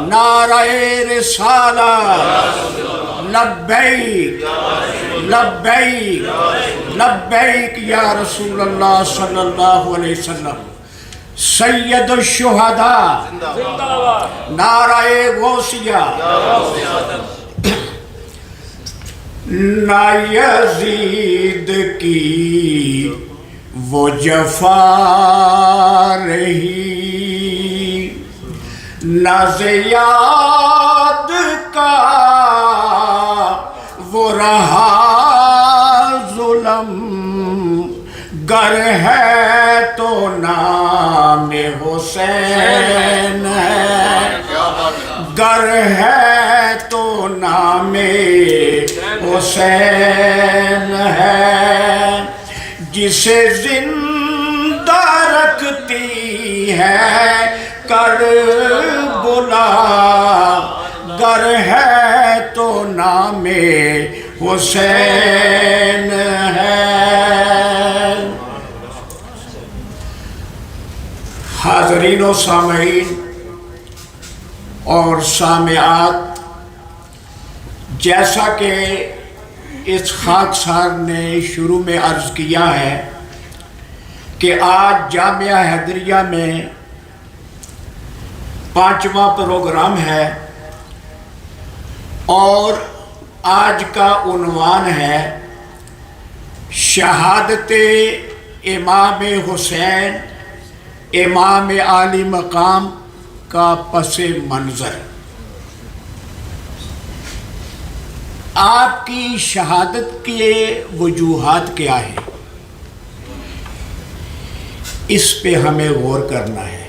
نعرہ رسالت, لبیک لبیک لبیک یا رسول اللہ صلی اللہ علیہ وسلم. سید الشہداء, نعرہ غوثیہ. نہ یزید کی وہ جفا رہی, نہ زیاد کا وہ رہا ظلم. گر ہے تو نام حسین ہے, گر ہے تو نام حسین ہے. جسے زندہ رکھتی ہے کربلا, گر ہے تو نام حسین ہے. حاضرین و سامعین اور سامعات, جیسا کہ اس خاکسار نے شروع میں عرض کیا ہے کہ آج جامعہ حیدریہ میں 5واں پروگرام ہے اور آج کا عنوان ہے شہادت امام حسین امام عالی مقام کا پس منظر. آپ کی شہادت کے وجوہات کیا ہیں, اس پہ ہمیں غور کرنا ہے.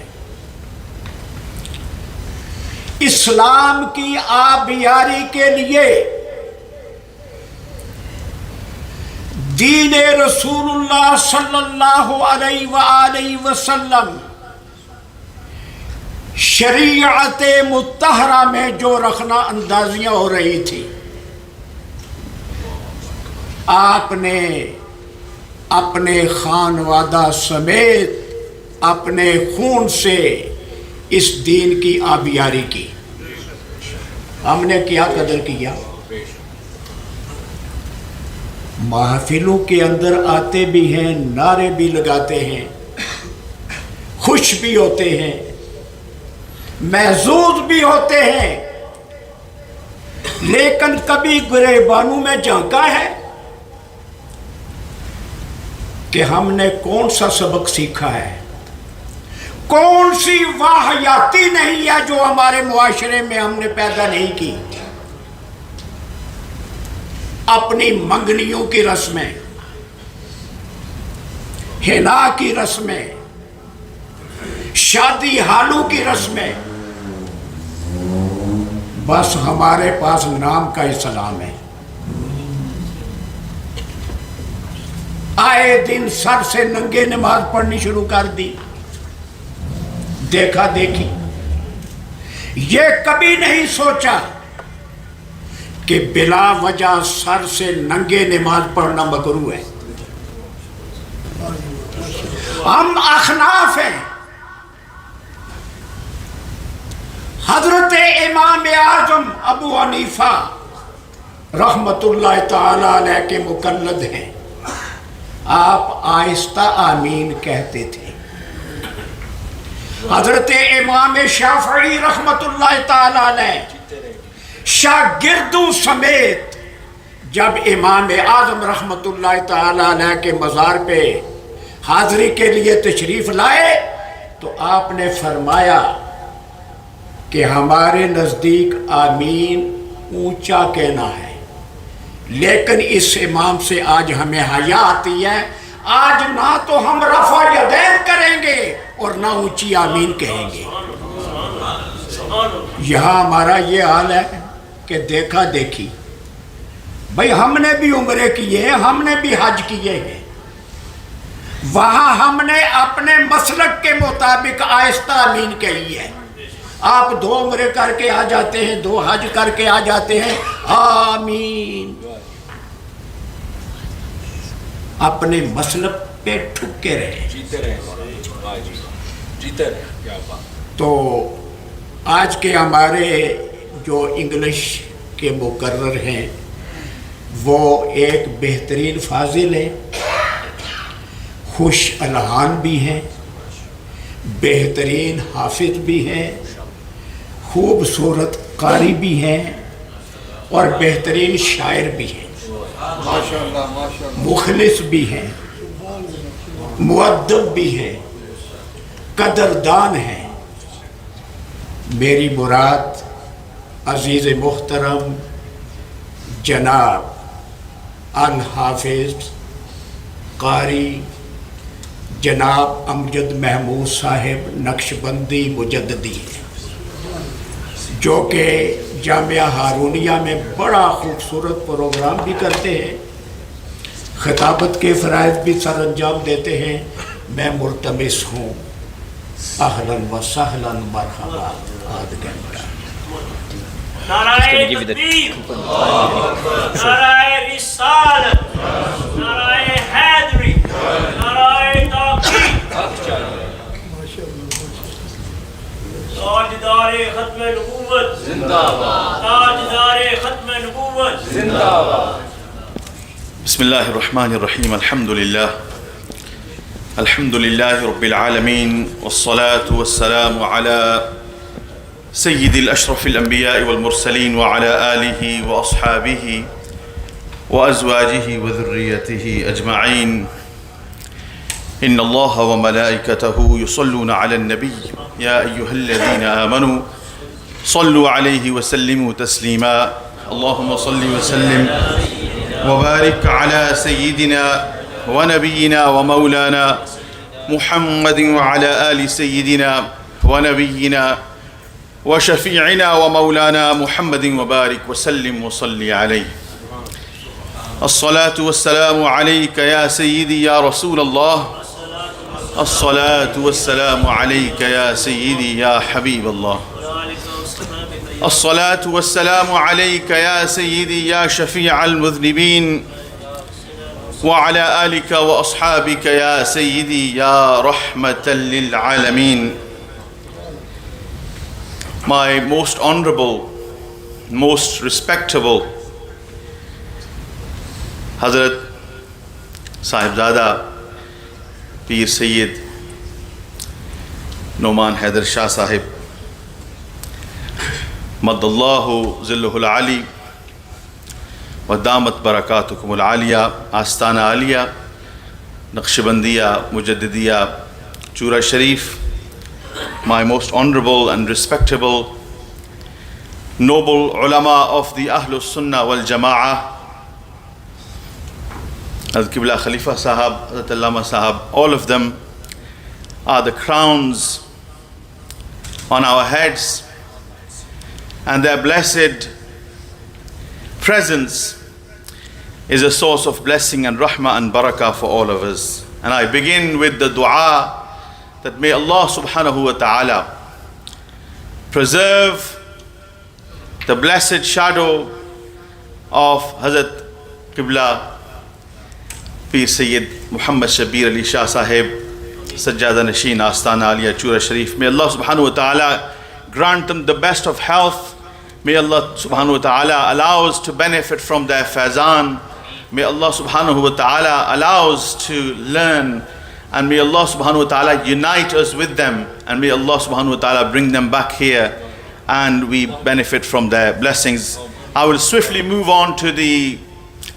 اسلام کی آبیاری کے لیے دین رسول اللہ صلی اللہ علیہ وآلہ وسلم شریعت مطہرہ میں جو رخنہ اندازیاں ہو رہی تھی, آپ نے اپنے خانوادہ سمیت اپنے خون سے اس دین کی آبیاری کی. ہم نے کیا قدر کیا, محفلوں کے اندر آتے بھی ہیں, نعرے بھی لگاتے ہیں, خوش بھی ہوتے ہیں, محظوظ بھی ہوتے ہیں, لیکن کبھی گریبانوں میں جھانکا ہے کہ ہم نے کون سا سبق سیکھا ہے, کون سی واحیاتی نہیں ہے جو ہمارے معاشرے میں ہم نے پیدا نہیں کی. اپنی منگنیوں کی رسمیں, حنا کی رسمیں, شادی حالوں کی رسمیں, بس ہمارے پاس نام کا اسلام ہے. آئے دن سر سے ننگے نماز پڑھنی شروع کر دی, دیکھا دیکھی. یہ کبھی نہیں سوچا کہ بلا وجہ سر سے ننگے نماز پڑھنا مکروہ ہے. ہم احناف ہیں. حضرت امام اعظم ابو حنیفہ رحمت اللہ تعالی علیہ کے مقلد ہیں. آپ آہستہ آمین کہتے تھے. حضرت امام شافعی رحمت اللہ تعالی علیہ شاگردوں سمیت جب امام اعظم رحمت اللہ تعالی علیہ کے مزار پہ حاضری کے لیے تشریف لائے تو آپ نے فرمایا کہ ہمارے نزدیک آمین اونچا کہنا ہے, لیکن اس امام سے آج ہمیں حیا آتی ہے. آج نہ تو ہم رفع یدین کریں گے اور نہ اونچی آمین کہیں گے. یہاں ہمارا یہ حال ہے کہ دیکھا دیکھی. بھئی ہم نے بھی عمرے کیے ہیں, ہم نے بھی حج کیے ہیں, وہاں ہم نے اپنے مسلک کے مطابق آہستہ آمین کہی ہے. آپ 2 عمرے کر کے آ جاتے ہیں, 2 حج کر کے آ جاتے ہیں, آمین. اپنے مسلک پہ ٹھکے رہے, جیتے رہے. کیا بات. تو آج کے ہمارے جو انگلش کے مقرر ہیں وہ ایک بہترین فاضل ہیں, خوش الحان بھی ہیں, بہترین حافظ بھی ہیں, خوبصورت قاری بھی ہیں اور بہترین شاعر بھی ہیں, ماشاءاللہ ماشاءاللہ. مخلص بھی ہیں, مؤدب بھی ہیں, قدردان ہیں. میری مراد عزیز محترم جناب الحافظ قاری جناب امجد محمود صاحب نقشبندی مجددی ہے, جو کہ جامعہ ہارونیہ میں بڑا خوبصورت پروگرام بھی کرتے ہیں, خطابت کے فرائض بھی سر انجام دیتے ہیں. میں ملتمس ہوں اہلاً و سہلاً مرحبا آدھ گھنٹہ. نعرہ تکبیر, نعرہ رسالت, نعرہ حیدری, نعرہ تحقیق. تاجدار ختم نبوت زندہ باد, تاجدار ختم نبوت زندہ باد. بسم الله الرحمن الرحيم. الحمد لله رب العالمين, والصلاة والسلام على سيد الأشرف الأنبياء والمرسلين وعلى آله وأصحابه وأزواجه وذريته أجمعين. إن الله وملائكته يصلون على النبي يا أيها الذين آمنوا صلوا عليه وسلموا تسليما. اللهم صل وسلم وبارك على سيدنا ونبينا ومولانا محمد وعلى آل سيدنا ونبينا وشفيعنا ومولانا محمد وبارك وسلم وصل عليه. الصلاة والسلام عليك يا سيدي يا رسول الله, الصلاة والسلام عليك يا سيدي يا حبيب الله, الصلاة والسلام عليك يا سيدي يا شفيع المذنبين, وعلى آلك وأصحابك يا سيدي يا رحمة للعالمين. My most honorable, most respectable Hazrat Sahibzada Peer Sayyid Noman Haider Shah Sahib Maddallahu Zilluhul Ali wa Damat Barakatukumul Aliya, Astana Aliya, Naqshbandiya, Mujaddidiya, Chura Sharif, my most honorable and respectable noble ulama of the Ahlus Sunnah wal Jama'ah, Hazrat Qibla Khalifa Sahab, Hazrat Allama Sahab, all of them are the crowns on our heads, and their blessed presence is a source of blessing and rahmah and barakah for all of us. And I begin with the dua that may Allah subhanahu wa ta'ala preserve the blessed shadow of Hazrat Qibla Peer Sayyid Muhammad Shabir Ali Shah Sahib, Sajjada Nasheen Astana Aliya Chura Sharif. May Allah subhanahu wa ta'ala grant them the best of health. May Allah subhanahu wa ta'ala allow us to benefit from their faizan. May Allah subhanahu wa ta'ala allow us to learn, and may Allah subhanahu wa ta'ala unite us with them, and may Allah subhanahu wa ta'ala bring them back here and we benefit from their blessings. I will swiftly move on to the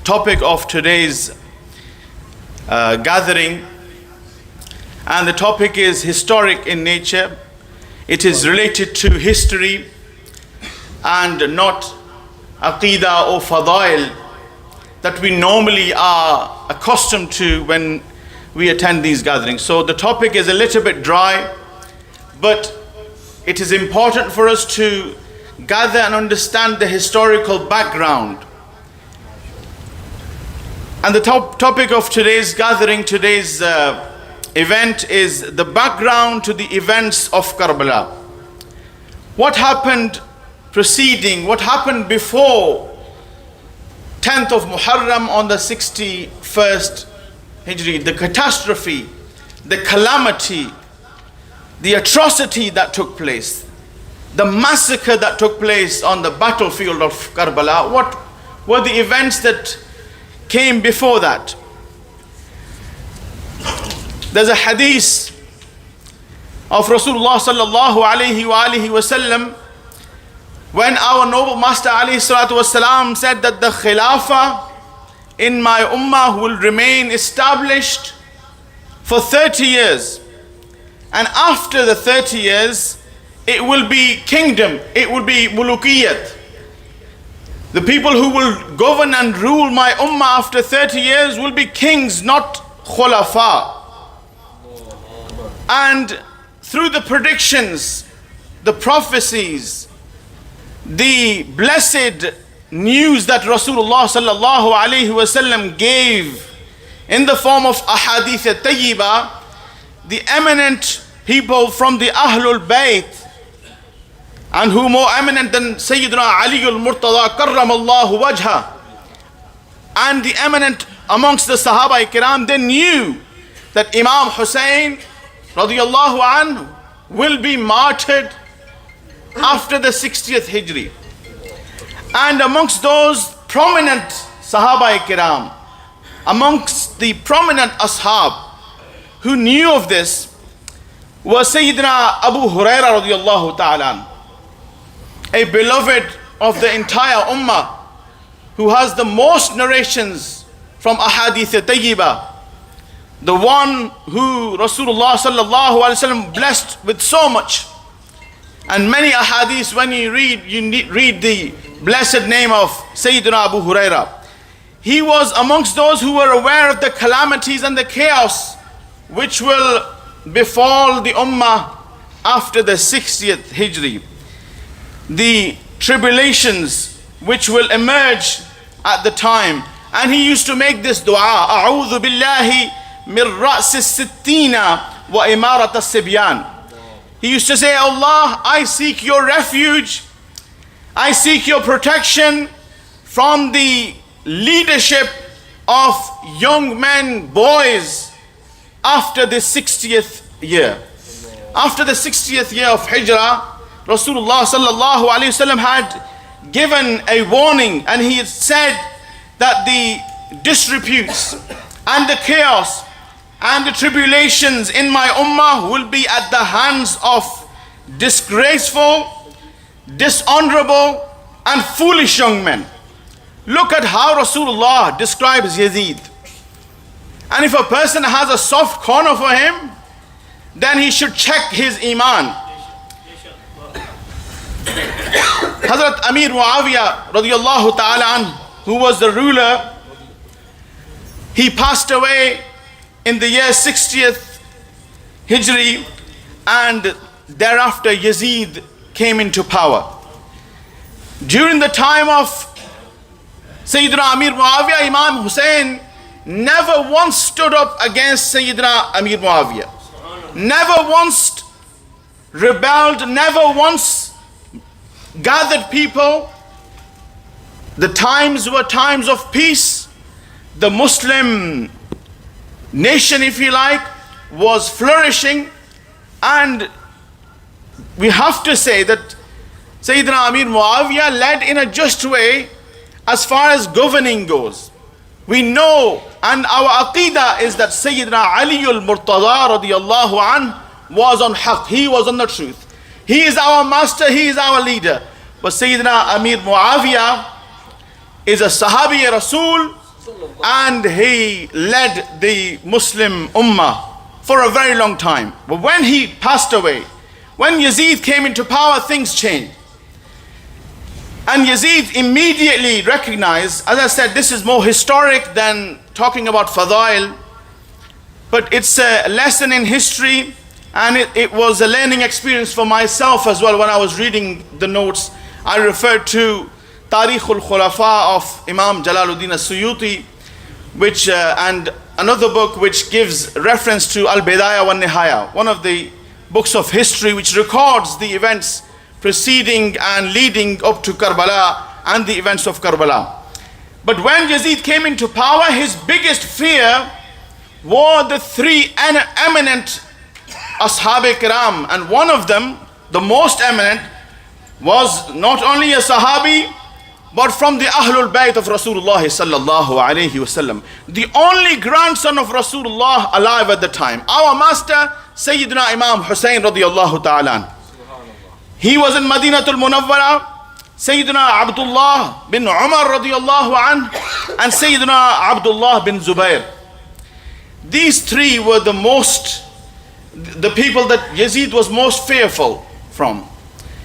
topic of today's gathering, and the topic is historic in nature. It is related to history and not aqidah or fadail that we normally are accustomed to when we attend these gatherings. So the topic is a little bit dry, but it is important for us to gather and understand the historical background. And the topic of today's gathering, today's event is the background to the events of Karbala. What happened preceding, what happened before 10th of Muharram on the 61st Hijri, the catastrophe, the calamity, the atrocity that took place, the massacre that took place on the battlefield of Karbala. What were the events that came before that? There's a hadith of Rasulullah sallallahu alaihi wasallam when our noble master alayhi salatu wasalam said that the khilafah in my ummah will remain established for 30 years, and after the 30 years it will be kingdom, it will be mulukiyat. The people who will govern and rule my ummah after 30 years will be kings, not khulafa. And through the predictions, the prophecies, the blessed news that Rasulullah sallallahu alaihi wasallam gave in the form of ahadith at-tayyiba, the eminent people from the Ahlul Bayt, and who more eminent than Sayyidina Ali al-Murtada karramallahu wajha, and the eminent amongst the Sahaba Kiram, they knew that Imam Hussain radiyallahu anhu will be martyred after the 60th Hijri. And amongst those prominent Sahaba Kiram, amongst the prominent Ashab who knew of this, was Sayyidina Abu Huraira radiyallahu ta'ala, a beloved of the entire ummah, who has the most narrations from ahadith tayyiba, the one who Rasulullah sallallahu alaihi wasallam blessed with so much. And many ahadith, when you read the blessed name of Sayyidina Abu Huraira. He was amongst those who were aware of the calamities and the chaos which will befall the ummah after the 60th Hijri. The tribulations which will emerge at the time. And he used to make this dua, A'udhu billahi min ra's as-sittina wa imarat as-sibyan. He used to say, Allah, I seek your refuge, I seek your protection from the leadership of young men, boys, after the 60th year. After the 60th year of Hijrah, Rasulullah sallallahu alayhi wasallam had given a warning, and he had said that the disreputes and the chaos and the tribulations in my ummah will be at the hands of disgraceful, dishonorable and foolish young men. Look at how Rasulullah describes Yazid. And if a person has a soft corner for him, then he should check his iman. Hazrat Amir Muawiyah radiyallahu ta'ala anhu, who was the ruler, he passed away in the year 60th Hijri, and thereafter Yazid came into power. During the time of Sayyidina Amir Muawiyah, Imam Hussain never once stood up against Sayyidina Amir Muawiyah. Never once rebelled, never once gathered people. The times were times of peace. The Muslim nation, if you like, was flourishing, and we have to say that Sayyidina Amir Muawiyah led in a just way as far as governing goes. We know, and our aqidah is that Sayyidina Ali al-Murtada radiyallahu anh was on haqq, he was on the truth. He is our master, he is our leader. But Sayyidina Amir Muawiyah is a Sahabi Rasul, and he led the Muslim Ummah for a very long time. But when he passed away, when Yazid came into power, things changed. And Yazid immediately recognized, as I said, this is more historic than talking about Fadail, but it's a lesson in history, and it was a learning experience for myself as well. When I was reading the notes, I referred to Tariq al-Khulafa of Imam Jalaluddin as-Suyuti, which and another book which gives reference to Al-Bidayah wa Nihaya, one of the books of history which records the events preceding and leading up to Karbala and the events of Karbala. But when Yazid came into power, his biggest fear were the three eminent Ashab-e-Kiram, and one of them, the most eminent, was not only a Sahabi, but from the Ahlul Bayt of Rasulullah sallallahu alayhi wasallam, the only grandson of Rasulullah alive at the time, our master Sayyidina Imam Hussain radiyallahu ta'ala. He was in Madinatul Munawwara. Sayyidina Abdullah bin Umar radiyallahu anh and Sayyidina Abdullah bin Zubair. These three were the people that Yazid was most fearful from.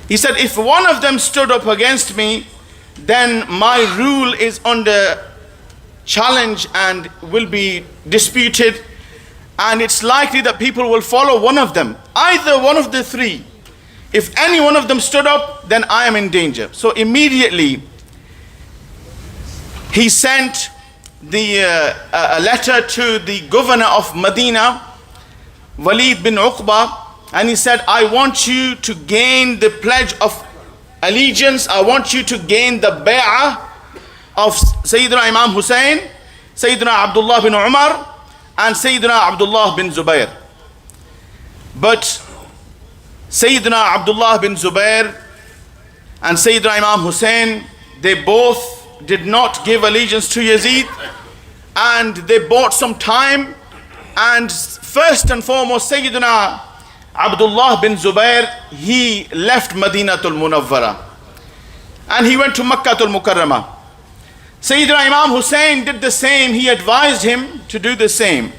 He said, if one of them stood up against me, then my rule is under challenge and will be disputed, and it's likely that people will follow one of them, either one of the three. If any one of them stood up, then I am in danger. So immediately he sent a letter to the governor of Medina, Walid bin Uqba, and he said, I want you to gain the pledge of allegiance, I want you to gain the bay'ah of Sayyidina Imam Hussain, Sayyidina Abdullah bin Umar, and Sayyidina Abdullah bin Zubair. But Sayyidina Abdullah bin Zubair and Sayyidina Imam Hussain, they both did not give allegiance to Yazid, and they bought some time. And first and foremost, Sayyidina Abdullah bin Zubair, he left Madinatul Munawwara and he went to Makkatul Mukarramah. Sayyidina Imam Hussain did the same. He advised him to do the same.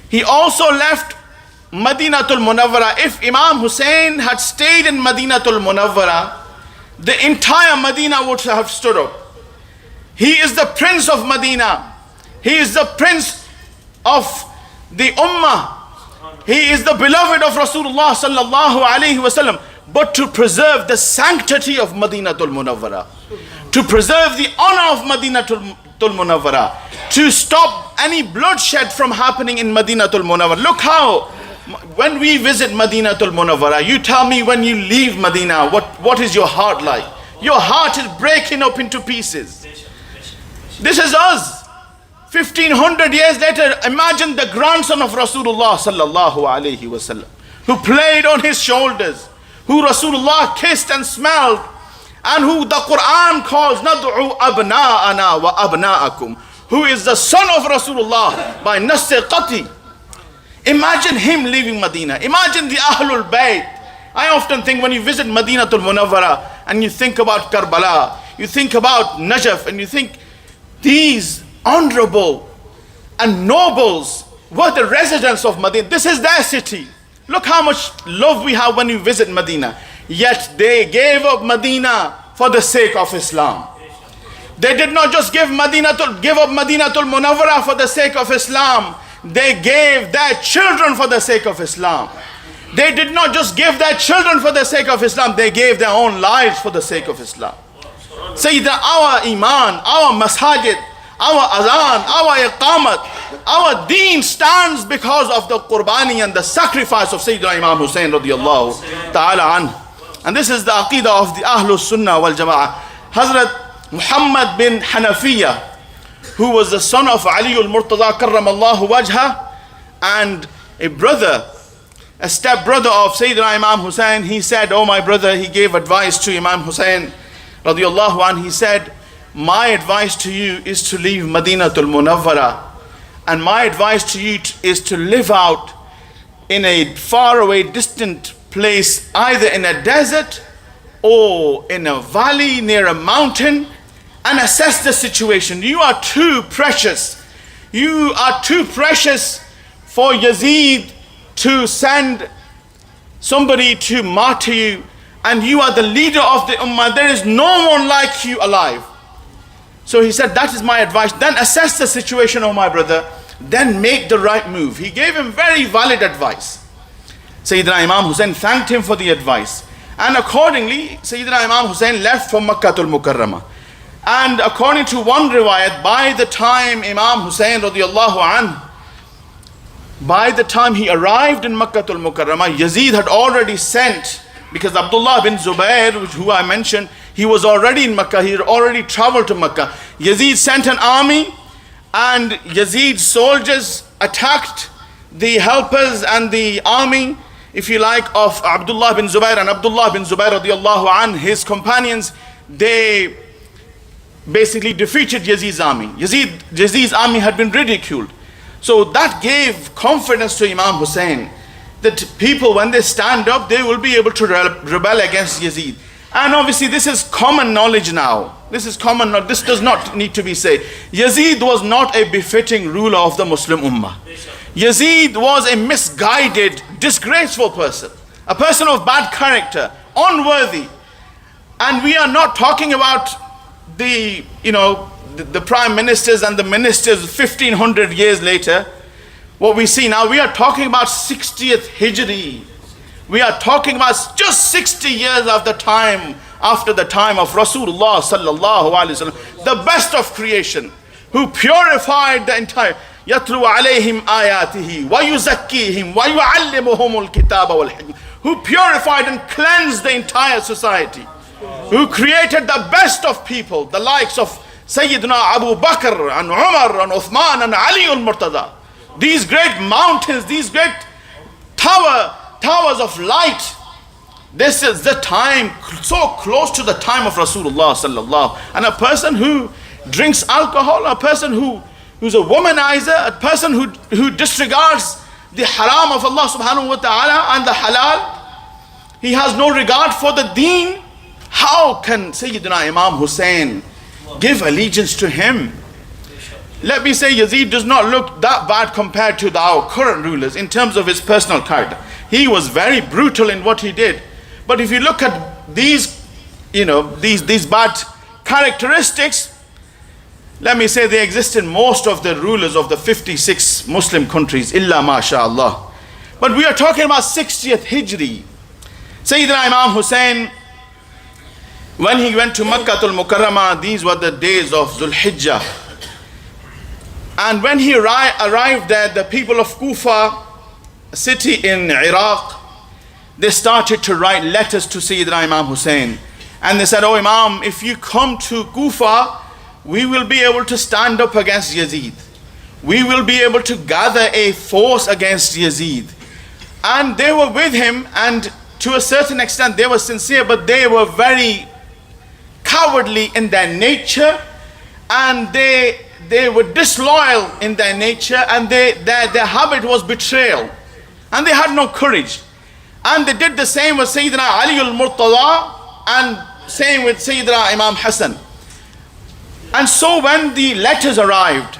He also left Madinatul Munawwara. If Imam Hussain had stayed in Madinatul Munawwara, the entire Medina would have stood up. He is the prince of Medina. He is the prince of the Ummah. He is the beloved of Rasulullah sallallahu alaihi wasallam. But to preserve the sanctity of Madinatul Munawwara, to preserve the honor of Madinatul Munawwara, to stop any bloodshed from happening in Madinatul Munawwara. Look how, when we visit Madinatul Munawwara, you tell me when you leave Medina, what is your heart like? Your heart is breaking up into pieces. This is us. 1500 years later, imagine the grandson of Rasulullah sallallahu alaihi wasallam, who played on his shoulders, who Rasulullah kissed and smelled, and who the Quran calls Nad'u abna'ana wa abna'akum, who is the son of Rasulullah by Nasr Qati. Imagine him leaving Medina. Imagine the Ahlul Bayt. I often think when you visit Madinatul Munawwara and you think about Karbala, you think about Najaf, and you think these honorable and nobles were the residents of Medina. This is their city. Look how much love we have when we visit Medina. Yet they gave up Medina for the sake of Islam. They did not just give up Madinatul Munawwara for the sake of Islam. They gave their children for the sake of Islam. They did not just give their children for the sake of Islam. They gave their own lives for the sake of Islam. Sayyidina, our iman, our masajid, our azan, our iqamat, our deen stands because of the qurbani and the sacrifice of Sayyidina Imam Hussain radiyallahu ta'ala anhu. And this is the aqidah of the Ahlul Sunnah wal Jama'ah. Hazrat Muhammad bin Hanafiya, who was the son of Ali al-Murtada karramallahu wajha, and a step brother of Sayyidina Imam Hussain, he said, oh my brother, he gave advice to Imam Hussain radiyallahu anhu. He said, my advice to you is to leave Madinatul Munawwara, and my advice to you is to live out in a faraway, distant place, either in a desert or in a valley near a mountain, and assess the situation. You are too precious. You are too precious for Yazid to send somebody to martyr you, and you are the leader of the Ummah. There is no one like you alive. So he said, that is my advice. Then assess the situation, oh my brother. Then make the right move. He gave him very valid advice. Sayyidina Imam Hussain thanked him for the advice. And accordingly, Sayyidina Imam Hussain left for Makkatul Mukarramah. And according to one riwayat, by the time Imam Hussain radiallahu anhu, by the time he arrived in Makkah al-Mukarramah, Yazid had already sent, because Abdullah bin Zubair, who I mentioned, he was already in Makkah, he had already traveled to Makkah. Yazid sent an army, and Yazid's soldiers attacked the helpers and the army, if you like, of Abdullah bin Zubair. And Abdullah bin Zubair radiallahu anhu, his companions, they basically defeated Yazid's army. Yazid's army had been ridiculed. So that gave confidence to Imam Hussain that people, when they stand up, they will be able to rebel against Yazid. And obviously this is common knowledge now. This is common knowledge. This does not need to be said. Yazid was not a befitting ruler of the Muslim Ummah. Yazid was a misguided, disgraceful person. A person of bad character, unworthy. And we are not talking about the prime ministers and the ministers 1500 years later. What we see now, we are talking about 60th Hijri. We are talking about just 60 years after the time of Rasulullah sallallahu alaihi wasallam, the best of creation, who purified the entire, yatlu alayhim ayatihi wa yuzakkihim wa yuallimuhum alkitaba wal hikmah, who purified and cleansed the entire society, who created the best of people, the likes of Sayyidina Abu Bakr and Umar and Uthman and Ali al-Murtada. These great mountains, these great towers of light. This is the time, so close to the time of Rasulullah sallallahu. And a person who drinks alcohol, a person who's a womanizer, a person who disregards the haram of Allah subhanahu wa ta'ala and the halal, he has no regard for the deen. How can Sayyidina Imam Hussain give allegiance to him? Let me say, Yazid does not look that bad compared to our current rulers in terms of his personal character. He was very brutal in what he did. But if you look at these bad characteristics, let me say they exist in most of the rulers of the 56 Muslim countries, illa masha'Allah. But we are talking about 60th Hijri. Sayyidina Imam Hussain, when he went to Makkah al-Mukarramah, these were the days of Dhul Hijjah. And when he arrived there, the people of Kufa, a city in Iraq, they started to write letters to Sayyidina Imam Hussain. And they said, "Oh Imam, if you come to Kufa, we will be able to stand up against Yazid. We will be able to gather a force against Yazid." And they were with him, and to a certain extent they were sincere, but they were very cowardly in their nature, and they were disloyal in their nature, and their habit was betrayal, and they had no courage. And they did the same with Sayyidina Ali al-Murtada, and same with Sayyidina Imam Hussain. And so when the letters arrived,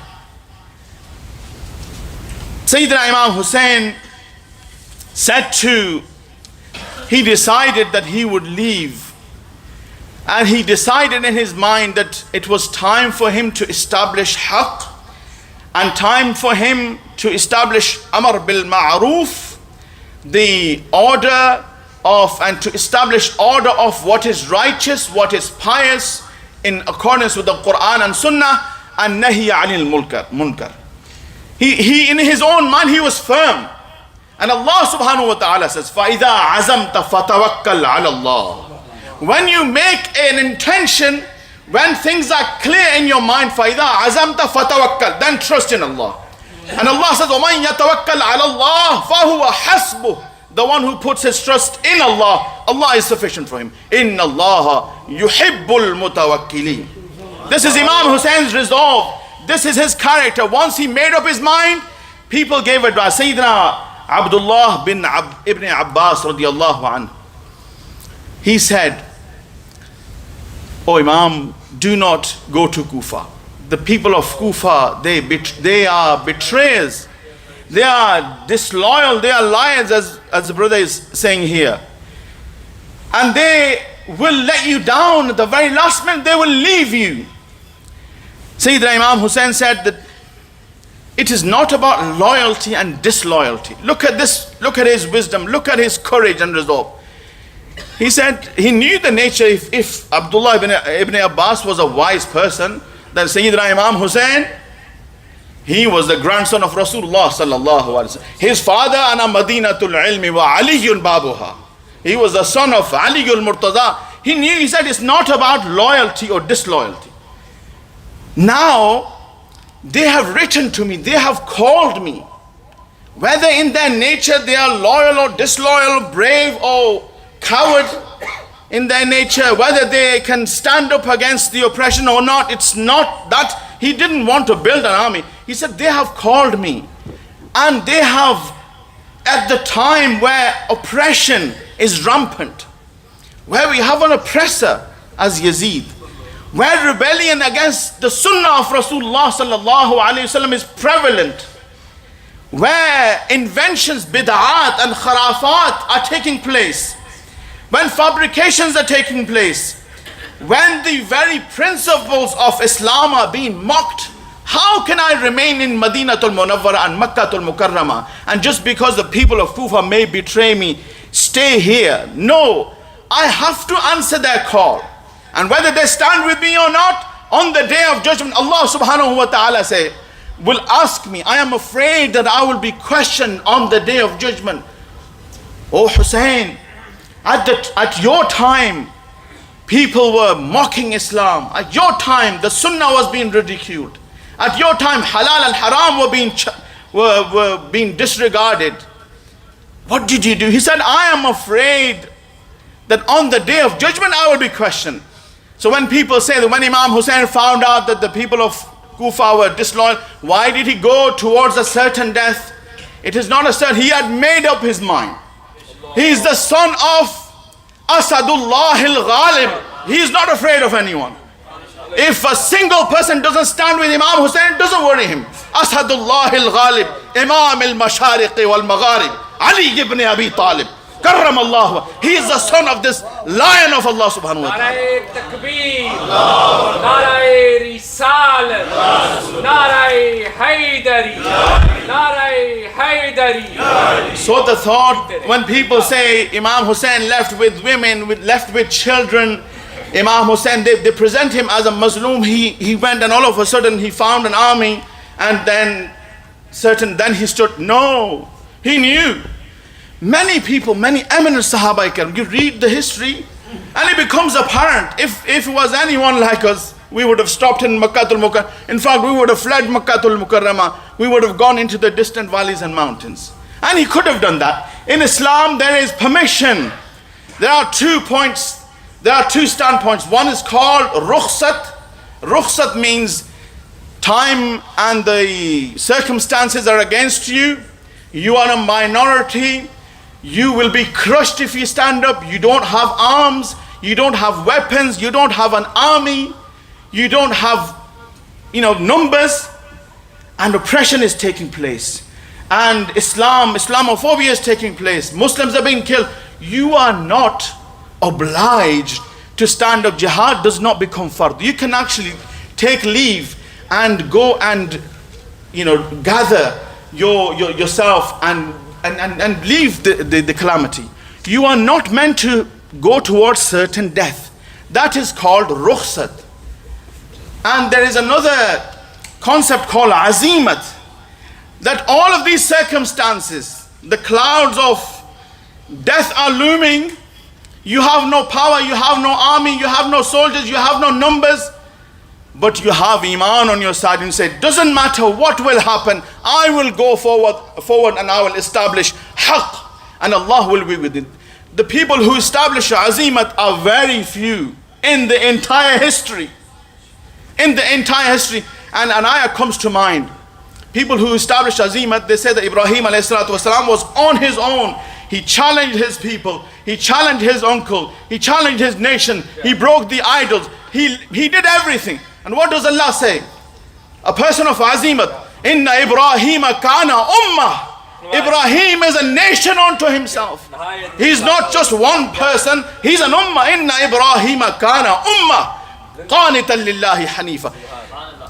Sayyidina Imam Hussain he decided that he would leave. And he decided in his mind that it was time for him to establish haqq, and time for him to establish amr bil ma'ruf, the order of, and to establish order of what is righteous, what is pious, in accordance with the Quran and Sunnah, and nahi anil munkar. He in his own mind, he was firm. And Allah subhanahu wa ta'ala says, فَإِذَا عَزَمْتَ فَتَوَكَّلْ عَلَى اللَّهِ. When you make an intention, when things are clear in your mind, فَإِذَا عَزَمْتَ فَتَوَكَّلْ, then trust in Allah. And Allah says, وَمَنْ يَتَوَكَّلْ عَلَى اللَّهِ فَهُوَ حَسْبُهُ. The one who puts his trust in Allah, Allah is sufficient for him. إِنَّ اللَّهَ يُحِبُّ الْمُتَوَكِّلِينَ. This is Imam Hussein's resolve. This is his character. Once he made up his mind, people gave advice. Sayyidina Abdullah bin Ibn Abbas radiallahu anhu, he said, "Oh Imam, do not go to Kufa. The people of Kufa, they are betrayers. They are disloyal. They are liars," as the brother is saying here. "And they will let you down at the very last minute. They will leave you." Sayyidina Imam Hussain said that it is not about loyalty and disloyalty. Look at this, look at his wisdom, look at his courage and resolve. He said he knew the nature. If Abdullah ibn Abbas was a wise person, then Sayyidina Imam Hussain, he was the grandson of Rasulullah sallallahu alaihi wasallam. His father, ana Madinatul ilmi wa Aliyun babuha. He was the son of Aliyul Murtaza. He knew, he said, it's not about loyalty or disloyalty. Now, they have written to me, they have called me. Whether in their nature they are loyal or disloyal, brave or coward in their nature, whether they can stand up against the oppression or not, it's not that. He didn't want to build an army. He said, they have called me. And they have, at the time where oppression is rampant, where we have an oppressor as Yazid, where rebellion against the sunnah of Rasulullah sallallahu alaihi wasallam is prevalent, where inventions, bid'at and kharafat are taking place, when fabrications are taking place, when the very principles of Islam are being mocked, how can I remain in Madinatul Munawwara and Makkatul Mukarramah and just because the people of Kufa may betray me, stay here? No, I have to answer their call. And whether they stand with me or not, on the day of judgment, Allah subhanahu wa ta'ala will ask me. I am afraid that I will be questioned on the day of judgment. Oh Hussein, at your time, people were mocking Islam. At your time, the sunnah was being ridiculed. At your time, halal and haram were being disregarded. What did you do? He said, I am afraid that on the day of judgment, I will be questioned. So when people say that when Imam Hussain found out that the people of Kufa were disloyal, why did he go towards a certain death? It is not a certain, he had made up his mind. He is the son of Asadullah al-Ghalib. He is not afraid of anyone. If a single person doesn't stand with Imam Hussain, it doesn't worry him. Asadullah al-Ghalib, Imam al-Mashariq wal-Magharib, Ali ibn Abi Talib, Karram Allah. He is the son of this lion of Allah subhanahu wa ta'ala. Narae Takbir, Narae Risalat, Narae Haydari, Narae Haydari. So the thought, when people say Imam Hussain left with women, left with children, Imam Hussain, they present him as a Muslim. He went and all of a sudden he found an army and then he stood. No, he knew. Many people, many eminent Sahaba Ikram, you read the history and it becomes apparent. If it was anyone like us, we would have stopped in Makkatul Mukarramah. In fact, we would have fled Makkatul Mukarramah. We would have gone into the distant valleys and mountains. And he could have done that. In Islam, there is permission. There are 2 points. There are 2 standpoints. One is called rukhsat. Rukhsat means time and the circumstances are against you. You are a minority. You will be crushed if you stand up. You don't have arms. You don't have weapons. You don't have an army. You don't have, numbers. And oppression is taking place. And Islamophobia is taking place. Muslims are being killed. You are not obliged to stand up. Jihad does not become fard. You can actually take leave and go and gather yourself and leave the calamity. You are not meant to go towards certain death. That is called rukhsat. And there is another concept called azimat, that all of these circumstances, the clouds of death are looming. You have no power, you have no army, you have no soldiers, you have no numbers, but you have iman on your side and you say, doesn't matter what will happen, I will go forward and I will establish haqq and Allah will be with it. The people who establish azimat are very few in the entire history. In the entire history. And an ayah comes to mind. People who establish azimat, they say that Ibrahim alayhi salatu wasalam was on his own. He challenged his people. He challenged his uncle. He challenged his nation. He broke the idols. He did everything. And what does Allah say? A person of azimat. Inna Ibrahim kana ummah. Ibrahim is a nation unto himself. He's not just one person. He's an ummah. Inna Ibrahim kana ummah. Qanitan lillahi hanifa.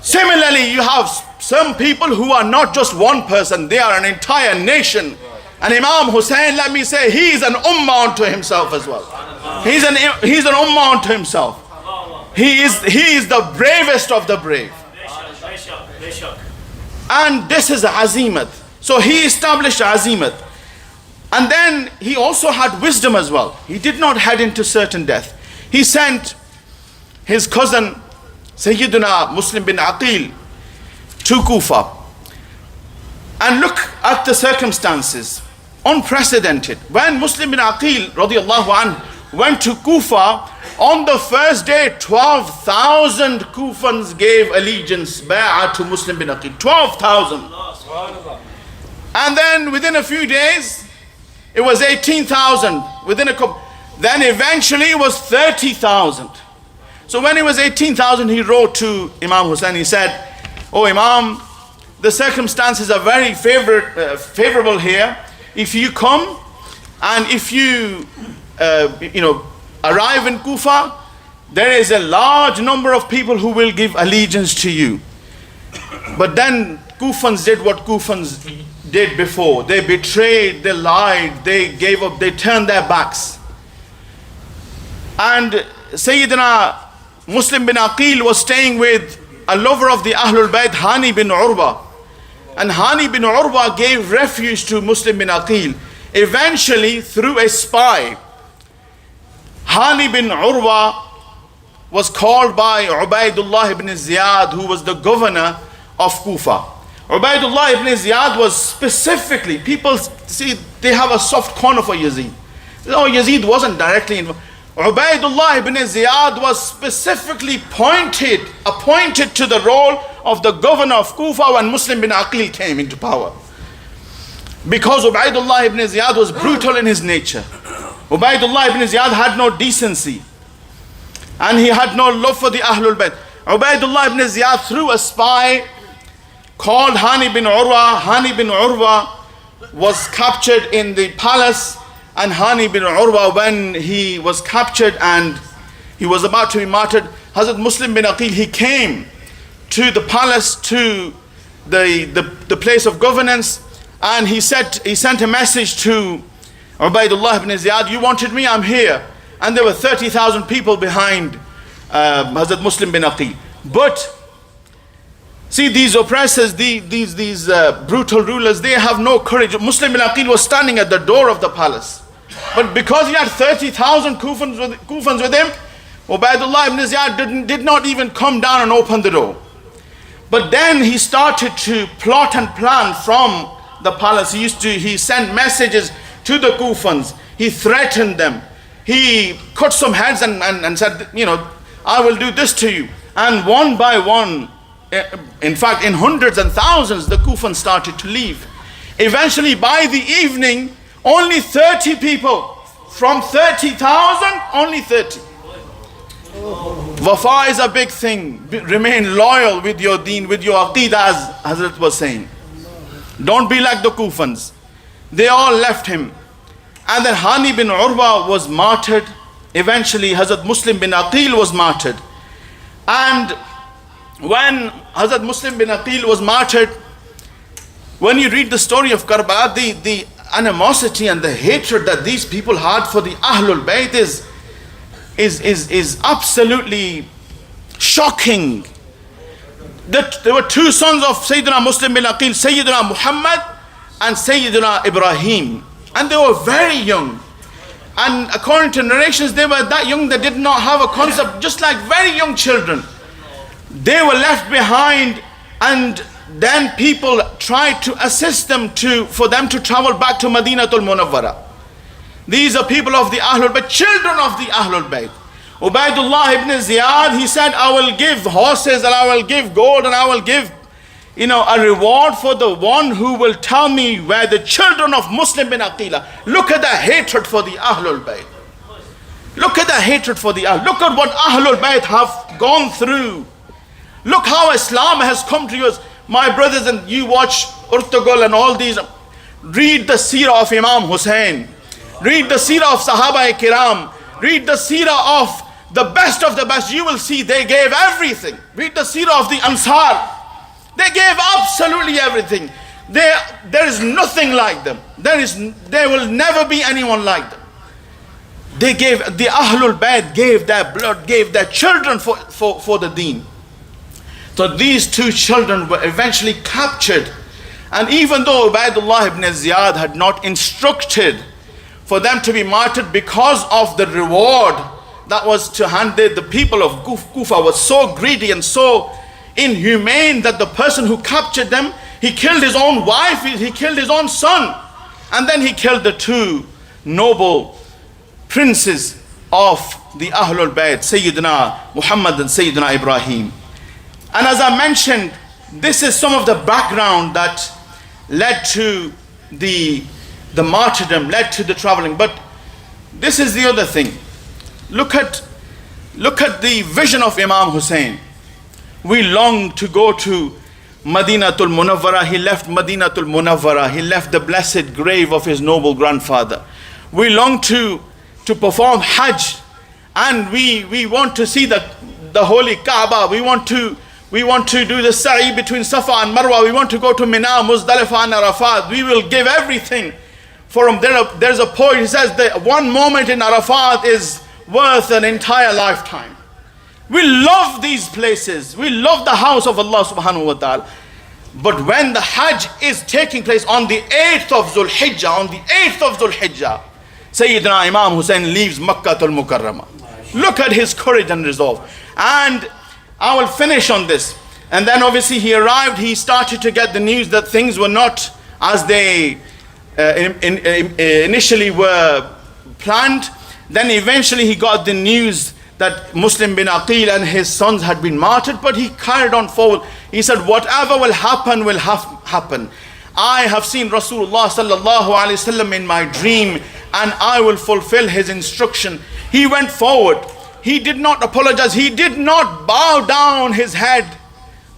Similarly, you have some people who are not just one person. They are an entire nation. And Imam Hussain, let me say, he is an ummah unto himself as well. He's an ummah unto himself. He is the bravest of the brave. And this is azimat. So he established azimat. And then he also had wisdom as well. He did not head into certain death. He sent his cousin Sayyidina Muslim bin Aqil to Kufa. And look at the circumstances. Unprecedented. When Muslim bin Aqil radiallahu anhu went to Kufa, on the first day 12,000 Kufans gave allegiance bay'ah to Muslim bin Aqil. 12,000. And then within a few days it was 18,000. Then eventually it was 30,000. So when it was 18,000, he wrote to Imam Hussain. He said, "Oh Imam, the circumstances are very favorable here. If you come and if you arrive in Kufa, there is a large number of people who will give allegiance to you." But then Kufans did what Kufans did before. They betrayed, they lied, they gave up, they turned their backs. And Sayyidina Muslim bin Aqil was staying with a lover of the Ahlul Bayt, Hani bin Urwa. And Hani bin Urwa gave refuge to Muslim bin Aqil. Eventually, through a spy, Hani bin Urwa was called by Ubaidullah ibn Ziyad, who was the governor of Kufa. Ubaidullah ibn Ziyad was specifically, people see, they have a soft corner for Yazid. No, Yazid wasn't directly involved. Ubaidullah ibn Ziyad was specifically appointed to the role of the governor of Kufa when Muslim bin Aqil came into power. Because Ubaidullah ibn Ziyad was brutal in his nature. Ubaidullah ibn Ziyad had no decency. And he had no love for the Ahlul Bayt. Ubaidullah ibn Ziyad, through a spy, called Hani bin Urwa. Hani bin Urwa was captured in the palace. And Hani bin Urwa, when he was captured and he was about to be martyred, Hazrat Muslim bin Aqil, he came to the palace, to the place of governance, and he sent a message to Ubaidullah ibn Ziyad, "You wanted me, I'm here." And there were 30,000 people behind Hazrat Muslim bin Aqil. But see, these oppressors, these brutal rulers, they have no courage. Muslim bin Aqil was standing at the door of the palace. But because he had 30,000 Kufans with him, Ubaidullah ibn Ziyad did not even come down and open the door. But then he started to plot and plan from the palace. He sent messages to the Kufans. He threatened them. He cut some heads and said, "I will do this to you." And one by one, in fact, in hundreds and thousands, the Kufans started to leave. Eventually, by the evening, only 30 people. From 30,000, only 30. Wafa is a big thing. Remain loyal with your deen, with your aqeedah, as Hazrat was saying. Don't be like the Kufans. They all left him. And then Hani bin Urwa was martyred. Eventually, Hazrat Muslim bin Aqil was martyred. And when Hazrat Muslim bin Aqil was martyred, when you read the story of Karbala, the animosity and the hatred that these people had for the Ahlul Bayt is absolutely shocking. There were two sons of Sayyidina Muslim bin Aqil, Sayyidina Muhammad and Sayyidina Ibrahim. And they were very young. And according to narrations, they were that young, they did not have a concept, just like very young children. They were left behind, and then people tried to assist them for them to travel back to Madinatul Munawwara. These are people of the Ahlul Bayt, children of the Ahlul Bayt. Ubaidullah ibn Ziyad, he said, "I will give horses and I will give gold and I will give a reward for the one who will tell me where the children of Muslim bin Aqil are." Look at the hatred for the Ahlul Bayt. Look at the hatred for the Ahlul. Look at what Ahlul Bayt have gone through. Look how Islam has come to us. My brothers, and you watch Urtugul and all these, read the seerah of Imam Hussain. Read the seerah of Sahaba Kiram. Read the seerah of the best of the best. You will see they gave everything. Read the seerah of the Ansar. They gave absolutely everything. There is nothing like them. There will never be anyone like them. They gave, the Ahlul Bayt gave their blood, gave their children for the deen. So these two children were eventually captured. And even though Ubaidullah ibn Ziyad had not instructed for them to be martyred because of the reward that was to hand, the people of Kufa was so greedy and so inhumane that the person who captured them, he killed his own wife, he killed his own son, and then he killed the two noble princes of the Ahlul Bayt, Sayyidina Muhammad and Sayyidina Ibrahim. And as I mentioned, this is some of the background that led to the martyrdom, led to the traveling. But this is the other thing. Look at the vision of Imam Hussain. We long to go to Madinatul Munawwara. He left Madinatul Munawwara. He left the blessed grave of his noble grandfather. We long to perform Hajj, and we want to see the holy Kaaba. We want to do the sa'i between Safa and Marwa. We want to go to Mina, Muzdalifah and Arafat. We will give everything for him. There's a poet, he says that one moment in Arafat is worth an entire lifetime. We love these places. We love the house of Allah subhanahu wa ta'ala. But when the Hajj is taking place on the 8th of Dhul Hijjah, Sayyidina Imam Hussain leaves Makkah al-Mukarramah. Look at his courage and resolve. And I will finish on this. And then obviously he arrived, he started to get the news that things were not as they initially were planned. Then eventually he got the news that Muslim bin Aqil and his sons had been martyred, but he carried on forward. He said, whatever will happen. I have seen Rasulullah sallallahu alaihi wasallam in my dream, and I will fulfill his instruction. He went forward. He did not apologize. He did not bow down his head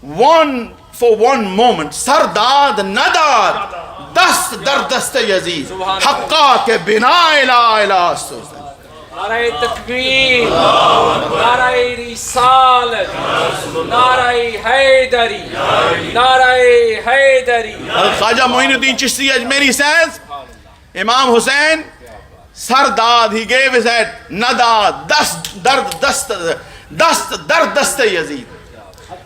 for one moment. Sardad nadar, dast dar dast Yazid, haqqa ke bina ila ila. Nare Takbir, Nare Risalat, Nare Haydari, Nare Haydari. Khaja Muinuddin Chishti Ajmeri says, Imam Hussain, Sardad, he gave his head, Nada, dast dar dast Yazid.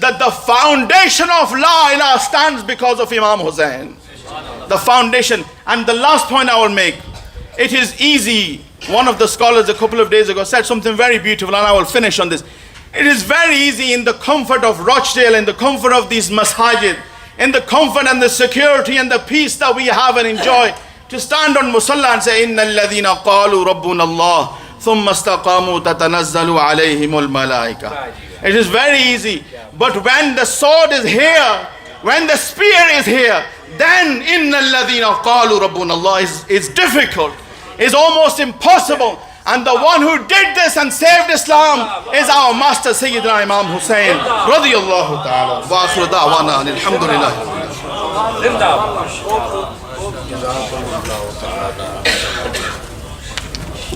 that the foundation of La ilaha stands because of Imam Hussain. The foundation. And the last point I will make, it is easy. One of the scholars a couple of days ago said something very beautiful, and I will finish on this. It is very easy in the comfort of Rochdale, in the comfort of these masajid, in the comfort and the security and the peace that we have and enjoy, to stand on musalla and say, Inna alladhina qalu rabbuna Allah thumma istaqamu tatanazzalu alayhimul malaika. It is very easy. But when the sword is here, when the spear is here, then Inna alladhina qalu rabbuna Allah is difficult, is almost impossible. And the one who did this and saved Islam is our master Sayyidina Imam Hussain radiyallahu ta'ala. Wa akhiru da'wana alhamdulillah.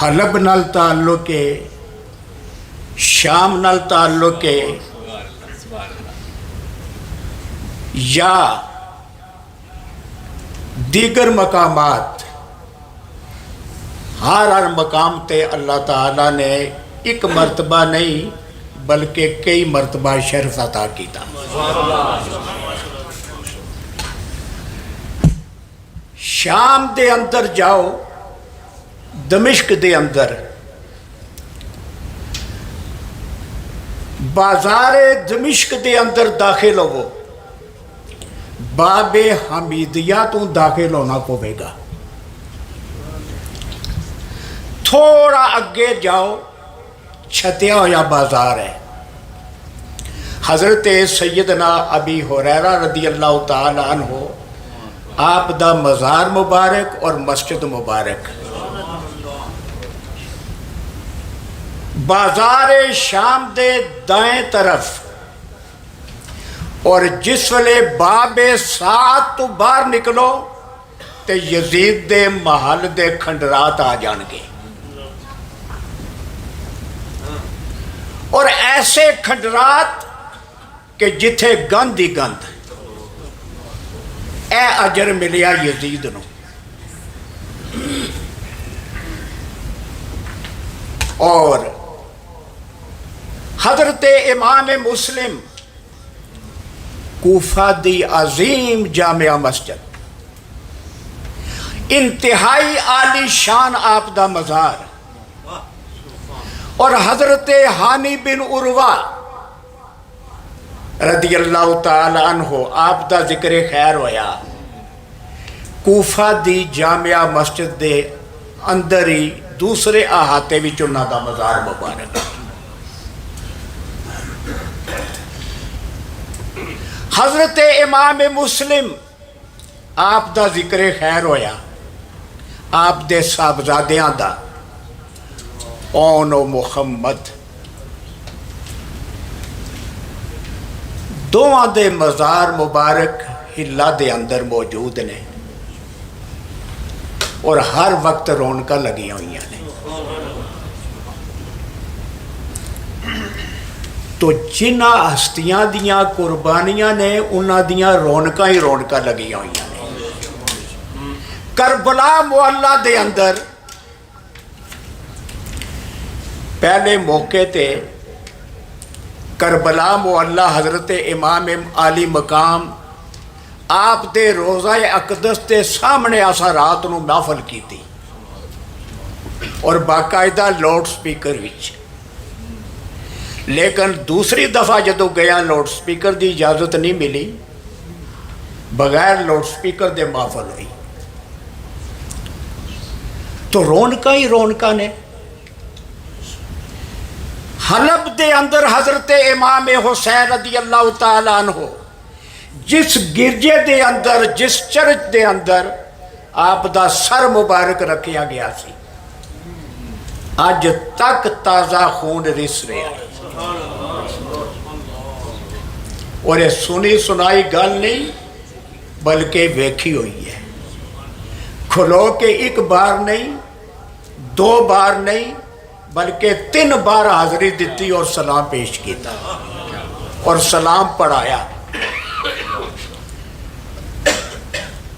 حلب نال تعلق ہے، شام نال تعلق ہے، یا دیگر مقامات، ہر مقام تے اللہ تعالیٰ نے ایک مرتبہ نہیں بلکہ کئی مرتبہ شرف عطا کیتا۔ شام دے اندر جاؤ، دمشق دے اندر بازار دمشق دے اندر داخل ہو، باب حمیدیہ تو داخل ہونا پوے گا۔ تھوڑا اگے جاؤ، چھتیا ہوا بازار ہے۔ حضرت سیدنا ابی ہریرہ رضی اللہ تعالیٰ عنہ آپ دا مزار مبارک اور مسجد مبارک بازار شام دے دائیں طرف، اور جس ویلے باب سات تو باہر نکلو تے یزید دے محل دے کھنڈرات آ جان گے، اور ایسے کھنڈرات کہ جتھے گند ہی گند، اے اجر ملیا یزید نو۔ اور حضرت امام مسلم کوفہ دی عظیم جامع مسجد، انتہائی عالی شان آپ دا مزار، اور حضرت ہانی بن عروہ رضی اللہ تعالی عنہ آپ دا ذکر خیر ہویا، کوفہ دی جامع مسجد دے اندر ہی دوسرے احاطے وچ انہاں دا مزار مبارک۔ حضرت امام مسلم آپ دا ذکر خیر ہویا، آپ دے صاحبزادیاں دا اون و محمد دوواں دے مزار مبارک ہلا دے اندر موجود نے، اور ہر وقت رونقاں لگی ہوئی نے۔ تو جنہ ہستیاں دیاں قربانیاں نے انہاں دیاں رونقاں ہی رونقاں لگی ہوئی نے۔ کربلا معلہ دے اندر پہلے موقع تے کربلا معلہ حضرت امام عالی مقام آپ دے روضہ اقدس تے سامنے آسا رات نو محفل کی تھی، اور باقاعدہ لاؤڈ سپیکر وچ۔ لیکن دوسری دفعہ جدو گیا لاؤڈ سپیکر دی اجازت نہیں ملی، بغیر لاؤڈ سپیکر دے محفل ہوئی، تو رونقاں ہی رونقاں نے۔ حلب دے اندر حضرت امام حسین رضی اللہ تعالیٰ عنہ جس گرجے دے اندر، جس چرچ دے اندر آپ دا سر مبارک رکھیا گیا سی، اج تک تازہ خون رس رہا ہے۔ اور یہ سنی سنائی گل نہیں بلکہ ویکھی ہوئی ہے، کھلو کے ایک بار نہیں، دو بار نہیں بلکہ 3 بار حاضری دیتی اور سلام پیش کیتا اور سلام پڑھایا۔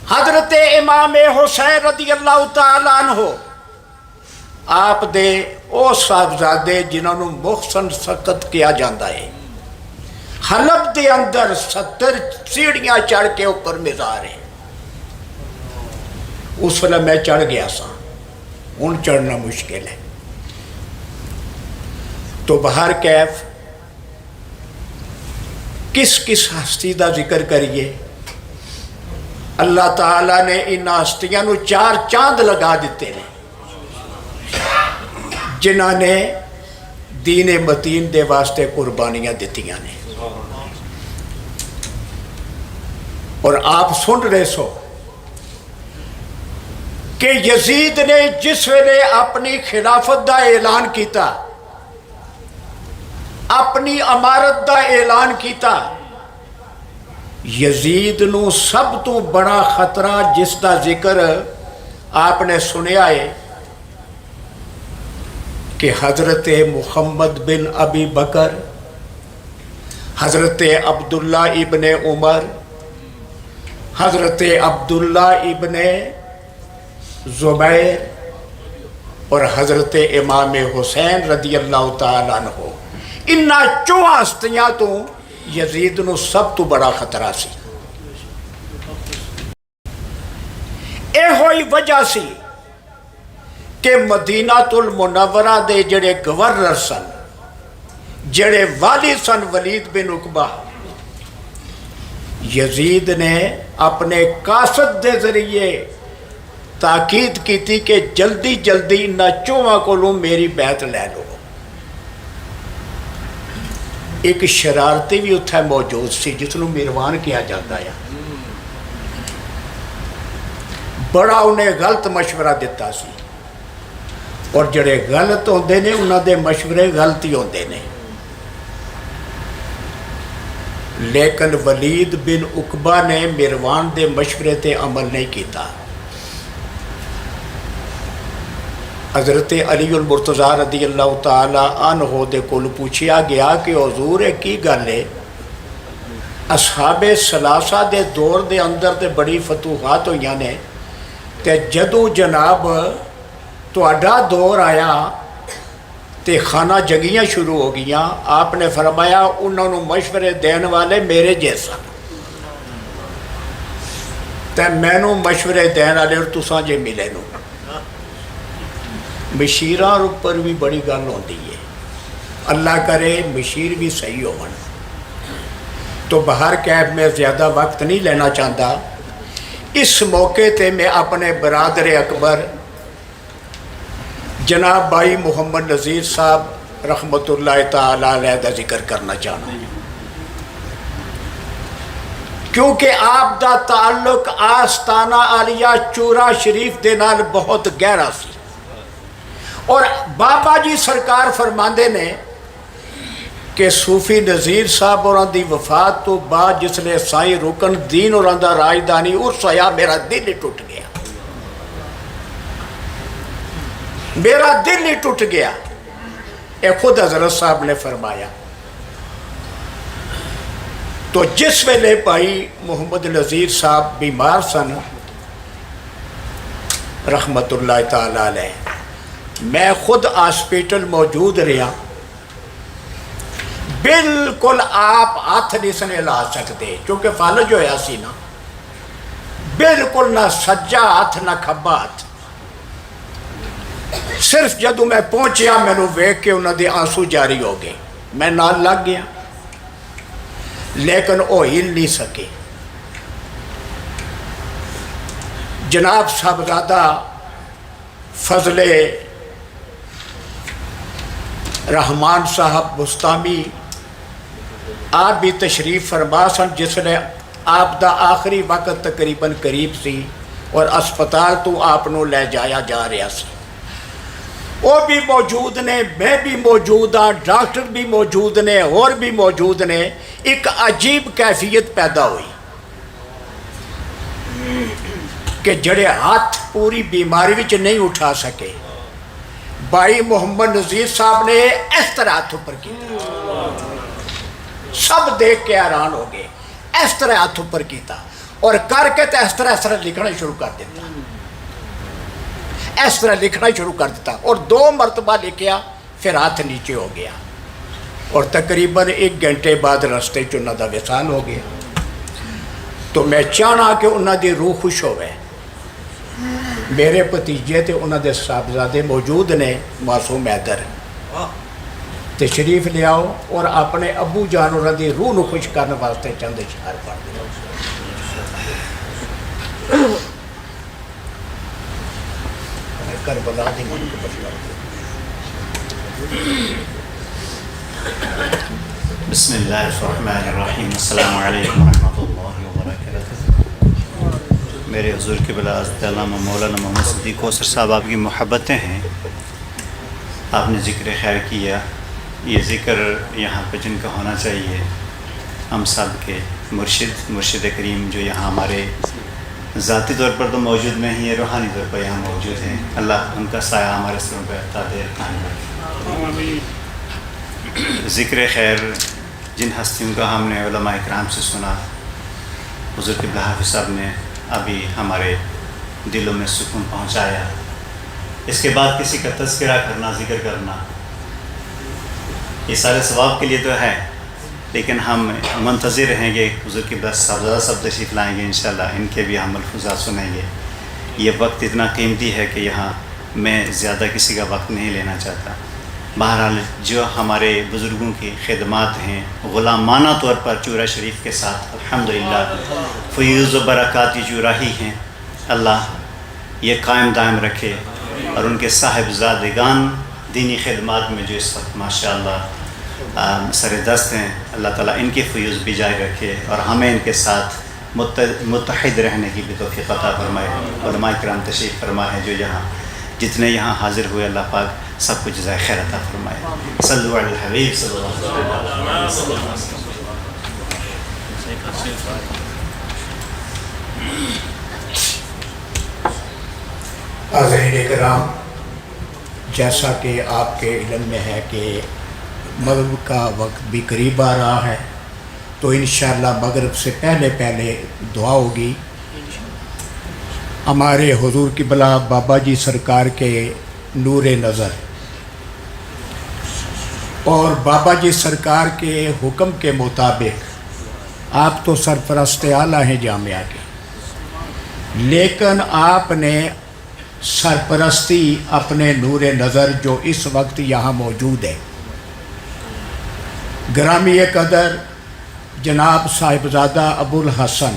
حضرت امام حسین رضی اللہ تعالیٰ عنہ آپ دے او صاحبزادے جنہوں محسن سقط کیا جاندہ ہے، حلب دے اندر 70 سیڑھیاں چڑھ کے اوپر مزار ہے۔ اس وقت میں چڑھ گیا سا، ان چڑھنا مشکل ہے۔ تو بہر کیف کس کس ہستی دا ذکر کریے؟ اللہ تعالیٰ نے ان ہستیاں نو 4 چاند لگا دیتے ہیں جنہاں نے دین متین دے واسطے قربانیاں دیتیاں نے۔ اور آپ سن رہے سو کہ یزید نے جس ویلے اپنی خلافت دا اعلان کیتا، اپنی امارت دا اعلان کیتا، یزید نو سب تو بڑا خطرہ جس دا ذکر آپ نے سنیا ہے کہ حضرت محمد بن ابی بکر، حضرت عبداللہ ابن عمر، حضرت عبداللہ ابن زبیر اور حضرت امام حسین رضی اللہ تعالیٰ عنہ، انہاں چوہاں ہستیاں تو یزید نو سب تو بڑا خطرہ سی۔ اے ہوئی وجہ سی کہ مدینہ المنورہ دے جڑے گورنر سن، جڑے والی سن ولید بن عقبہ، یزید نے اپنے قاصد دے ذریعے تاکید کی تھی کہ جلدی جلدی انہاں چوہاں کولوں میری بیعت لے لو۔ ایک شرارتی بھی اتھے موجود سی جس نو میروان کیا جاتا ہے، بڑا انہیں غلط مشورہ دیتا سی، اور جڑے غلط ہوندے نے انہاں دے مشورے غلط ہی ہوندے نے، لیکن ولید بن عقبہ نے میروان دے مشورے تے عمل نہیں کیتا۔ حضرت علی المرتضیٰ رضی اللہ تعالیٰ عنہ دے کول پوچھیا گیا کہ حضور کی گل ہے، اصحاب ثلاثہ دے دور دے اندر تے بڑی فتوحات ہوئیاں نے، تے جدو جناب تہاڈا دور آیا تے خانہ جنگیاں شروع ہو گئیاں، آپ نے فرمایا انہوں نے مشورے دین والے میرے جیسا، تے میں نو مشورے دین والے اور تساں جے ملے نو، مشیراں اوپر بھی بڑی گل ہوندی ہے، اللہ کرے مشیر بھی صحیح ہون۔ تو باہر کیب میں زیادہ وقت نہیں لینا چاہتا، اس موقع تے میں اپنے برادر اکبر جناب بھائی محمد نذیر صاحب رحمۃ اللہ تعالیٰ علیہ دا ذکر کرنا چاہنا ہوں، کیونکہ آپ دا تعلق آستانہ عالیہ چورا شریف دے نال بہت گہرا سی، اور بابا جی سرکار فرماندے نے کہ صوفی نذیر صاحب اور دی وفات تو بعد جس لئے سائیں رکن دین اور دا راجدانی عرس آیا، میرا دل ہی ٹوٹ گیا، میرا دل ہی ٹوٹ گیا۔ اے خود حضرت صاحب نے فرمایا۔ تو جس ویلے بھائی محمد نذیر صاحب بیمار سن رحمت اللہ تعالیٰ علیہ، میں خود ہاسپیٹل موجود رہا، بالکل آپ ہاتھ نہیں سنے لا سکتے کیونکہ فالج ہویا سی نا، بالکل نہ سجا ہاتھ نہ کھبا ہاتھ۔ صرف جدو میں پہنچیا میں نو ویکھ کے انہوں دے آنسو جاری ہو گئے، میں نال لگ گیا، لیکن وہ ہل نہیں سکے۔ جناب صاحبزادہ فضل رحمان صاحب بستامی آپ بھی تشریف فرما سن، جس نے آپ دا آخری وقت تقریباً قریب سی اور اسپتال تو آپ نو لے جایا جا رہا سی، وہ بھی موجود نے، میں بھی موجود ہاں، ڈاکٹر بھی موجود نے، اور بھی موجود نے۔ ایک عجیب کیفیت پیدا ہوئی کہ جڑے ہاتھ پوری بیماری وچ نہیں اٹھا سکے، بھائی محمد نذیر صاحب نے اس طرح ہاتھ اوپر کیا، سب دیکھ کے حیران ہو گئے، اس طرح ہاتھ اوپر کیتا اور کر کے تو اس طرح لکھنا شروع کر دیتا، اس طرح لکھنا شروع کر دیتا، اور 2 مرتبہ لکھیا، پھر ہاتھ نیچے ہو گیا، اور تقریباً 1 گھنٹے بعد رستے چ انہاں دا وصال ہو گیا۔ تو میں چاہنا کہ انہاں دی روح خوش ہوئے، میرے بھتیجے تے انہاں دے صاحبزادے موجود نے، معصوم حیدر، تشریف لے آؤ اور اپنے ابو جان اور دی روح نو خوش کرنے واسطے چند اشعار پڑھ دو۔ کربلا دی من کو بچا۔ بسم اللہ الرحمن الرحیم، السلام علیکم ورحمۃ اللہ وبرکاتہ۔ میرے حضور کے بلا حضرت علامہ مولانا محمد صدیق کوثر صاحب، آپ کی محبتیں ہیں، آپ نے ذکر خیر کیا، یہ ذکر یہاں پہ جن کا ہونا چاہیے، ہم سب کے مرشد کریم جو یہاں ہمارے ذاتی طور پر تو موجود نہیں ہے، روحانی طور پر یہاں موجود ہیں. اللہ ان کا سایہ ہمارے سروں پہ تا دیر قائم رکھے. ذکر خیر جن ہستیوں کا ہم نے علماء اکرام سے سنا، حضور قبلہ حافظ صاحب نے ابھی ہمارے دلوں میں سکون پہنچایا. اس کے بعد کسی کا تذکرہ کرنا، ذکر کرنا، یہ سارے ثواب کے لیے تو ہے، لیکن ہم منتظر رہیں گے حضور قبلہ صاحبزادہ سب تشریف لائیں گے انشاءاللہ، ان کے بھی ہم ملفوظات سنیں گے. یہ وقت اتنا قیمتی ہے کہ یہاں میں زیادہ کسی کا وقت نہیں لینا چاہتا. بہرحال جو ہمارے بزرگوں کی خدمات ہیں غلامانہ طور پر چورا شریف کے ساتھ الحمدللہ فیوز و برکاتی چورا ہی ہیں، اللہ یہ قائم دائم رکھے. اور ان کے صاحبزادگان دینی خدمات میں جو اس وقت ماشاءاللہ سر دست ہیں، اللہ تعالیٰ ان کی فیوز بھی جاری رکھے اور ہمیں ان کے ساتھ متحد رہنے کی بھی توفیق عطا فرمائے. علماء کرام تشریف فرما ہے جو یہاں جتنے یہاں حاضر ہوئے، اللہ پاک سب کچھ جزائے خیر عطا فرمائے. صلو علی الحبیب صلی اللہ علیہ وسلم. حاضرین کرام، جیسا کہ آپ کے علم میں ہے کہ مغرب کا وقت بھی قریب آ رہا ہے، تو انشاءاللہ مغرب سے پہلے دعا ہوگی. ہمارے حضور قبلہ بابا جی سرکار کے نور نظر اور بابا جی سرکار کے حکم کے مطابق آپ تو سرپرست اعلیٰ ہیں جامعہ کے، لیکن آپ نے سرپرستی اپنے نور نظر جو اس وقت یہاں موجود ہے، گرامی قدر جناب صاحبزادہ ابو الحسن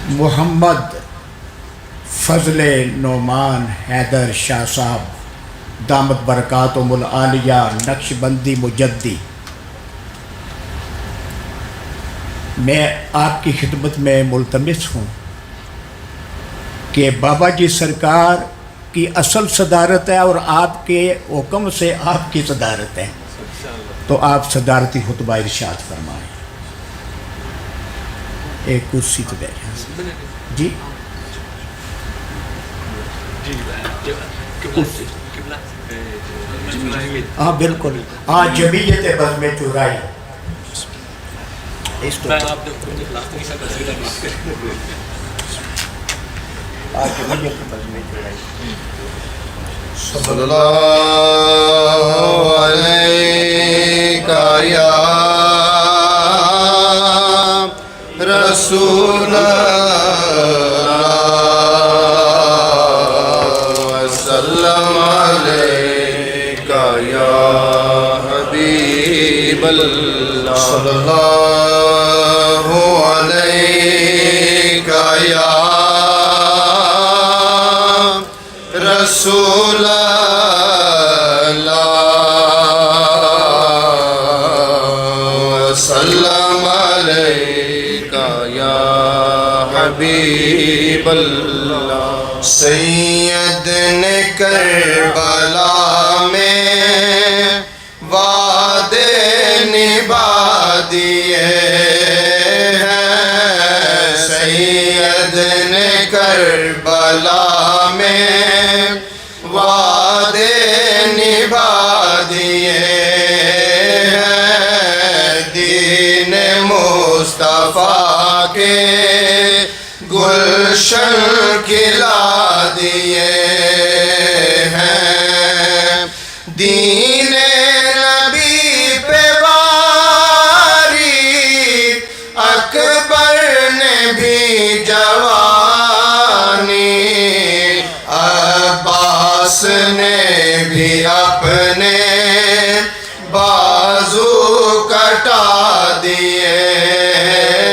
محمد فضل نعمان حیدر شاہ صاحب دامت برکاتہم العالیہ نقش بندی مجدی، میں آپ کی خدمت میں ملتمس ہوں کہ بابا جی سرکار کی اصل صدارت ہے اور آپ کے حکم سے آپ کی صدارت ہے، تو آپ صدارتی خطبہ ارشاد فرمائیں. ایک کرسی تو دے جی ہاں بالکل، ہاں جمعیت بزم چورائی صلی اللہ علیہ یا رسول وسلم علیکہ یا حبیب اللہ. صلی اللہ علیکہ یا رسول وسلم علیکہ یا حبیب اللہ. سید نے کربلا میں وعدے نبھا دیے ہیں، سید نے کربلا میں وعدے نبھا دیے ہیں، دین مصطفیٰ کے گلشن کھلا دیے ہیں، دین نبی پہ واری اکبر نے بھی جوانی، عباس نے بھی اپنے بازو کٹا دیے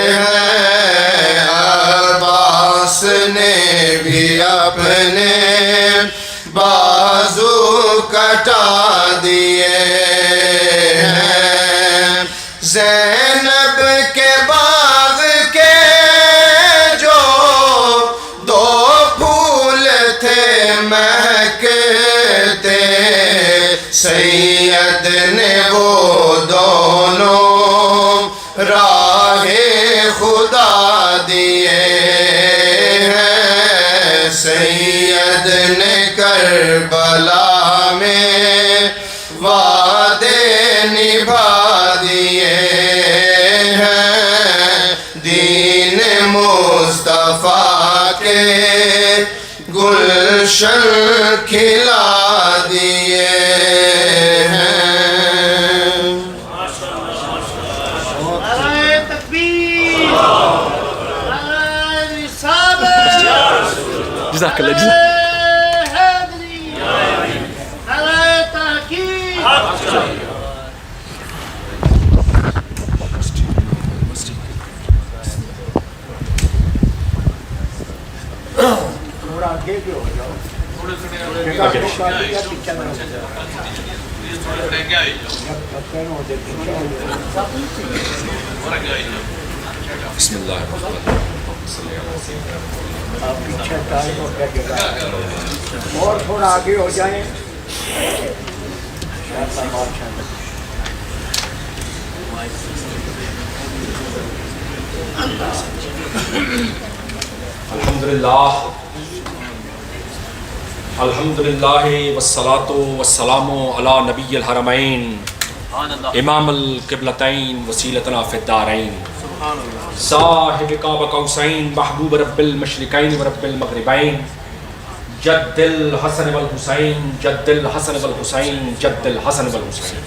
ہیں، عباس نے بھی اپنے بازو کٹا دیے ہیں، زینب کے باغ کے جو دو پھول تھے مہکتے، سید نے وہ دونوں راہ خدا دیے سید نے کربلا میں وعدے نبھا دیے ہیں، دین مصطفیٰ کے گلشن کھلا دیے ہیں۔ جزاک اللہ بسم اللہ الرحمن اور تھوڑا آگے ہو جائیں۔ الحمدللہ والصلاة والسلام علی نبی الحرمین امام القبلتین وسیلتنا فی الدارین صاحب قاب قوسین محبوب رب المشرقین و رب المغربین جد الحسن والحسین جد الحسن والحسین جد الحسن والحسین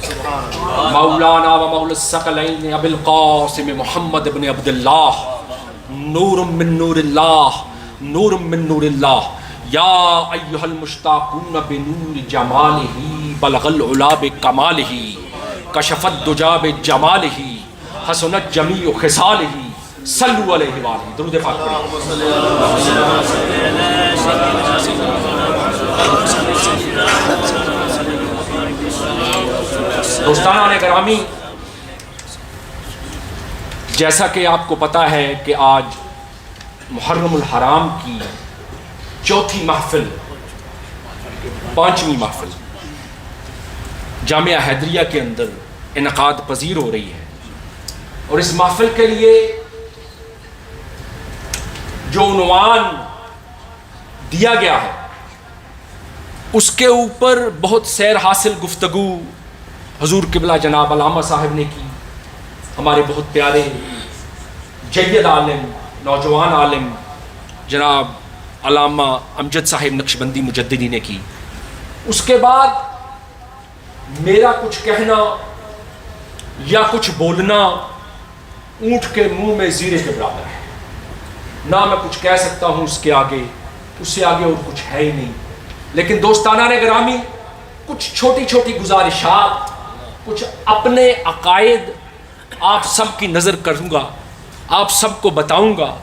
مولانا و مولا الثقلین ابی القاسم محمد بن عبداللہ نور من نور اللہ نور من نور اللہ یا ایہا المشتاقون بنور جمالہ بلغ العلا بکمالہ کشف الدجا بجمالہ حسنت جمیع خصالہ صلو علیہ وآلہ درود پاک پڑھیں۔ دوستانہ گرامی، جیسا کہ آپ کو پتا ہے کہ آج محرم الحرام کی چوتھی محفل، پانچویں محفل جامعہ حیدریہ کے اندر انعقاد پذیر ہو رہی ہے، اور اس محفل کے لیے جو عنوان دیا گیا ہے اس کے اوپر بہت سیر حاصل گفتگو حضور قبلہ جناب علامہ صاحب نے کی، ہمارے بہت پیارے جید عالم نوجوان عالم جناب علامہ امجد صاحب نقشبندی مجددی نے کی۔ اس کے بعد میرا کچھ کہنا یا کچھ بولنا اونٹ کے منہ میں زیرے کے برابر ہے، نہ میں کچھ کہہ سکتا ہوں اس کے آگے، اس سے آگے اور کچھ ہے ہی نہیں۔ لیکن دوستانہ گرامی، کچھ چھوٹی چھوٹی گزارشات، کچھ اپنے عقائد آپ سب کی نظر کروں گا، آپ سب کو بتاؤں گا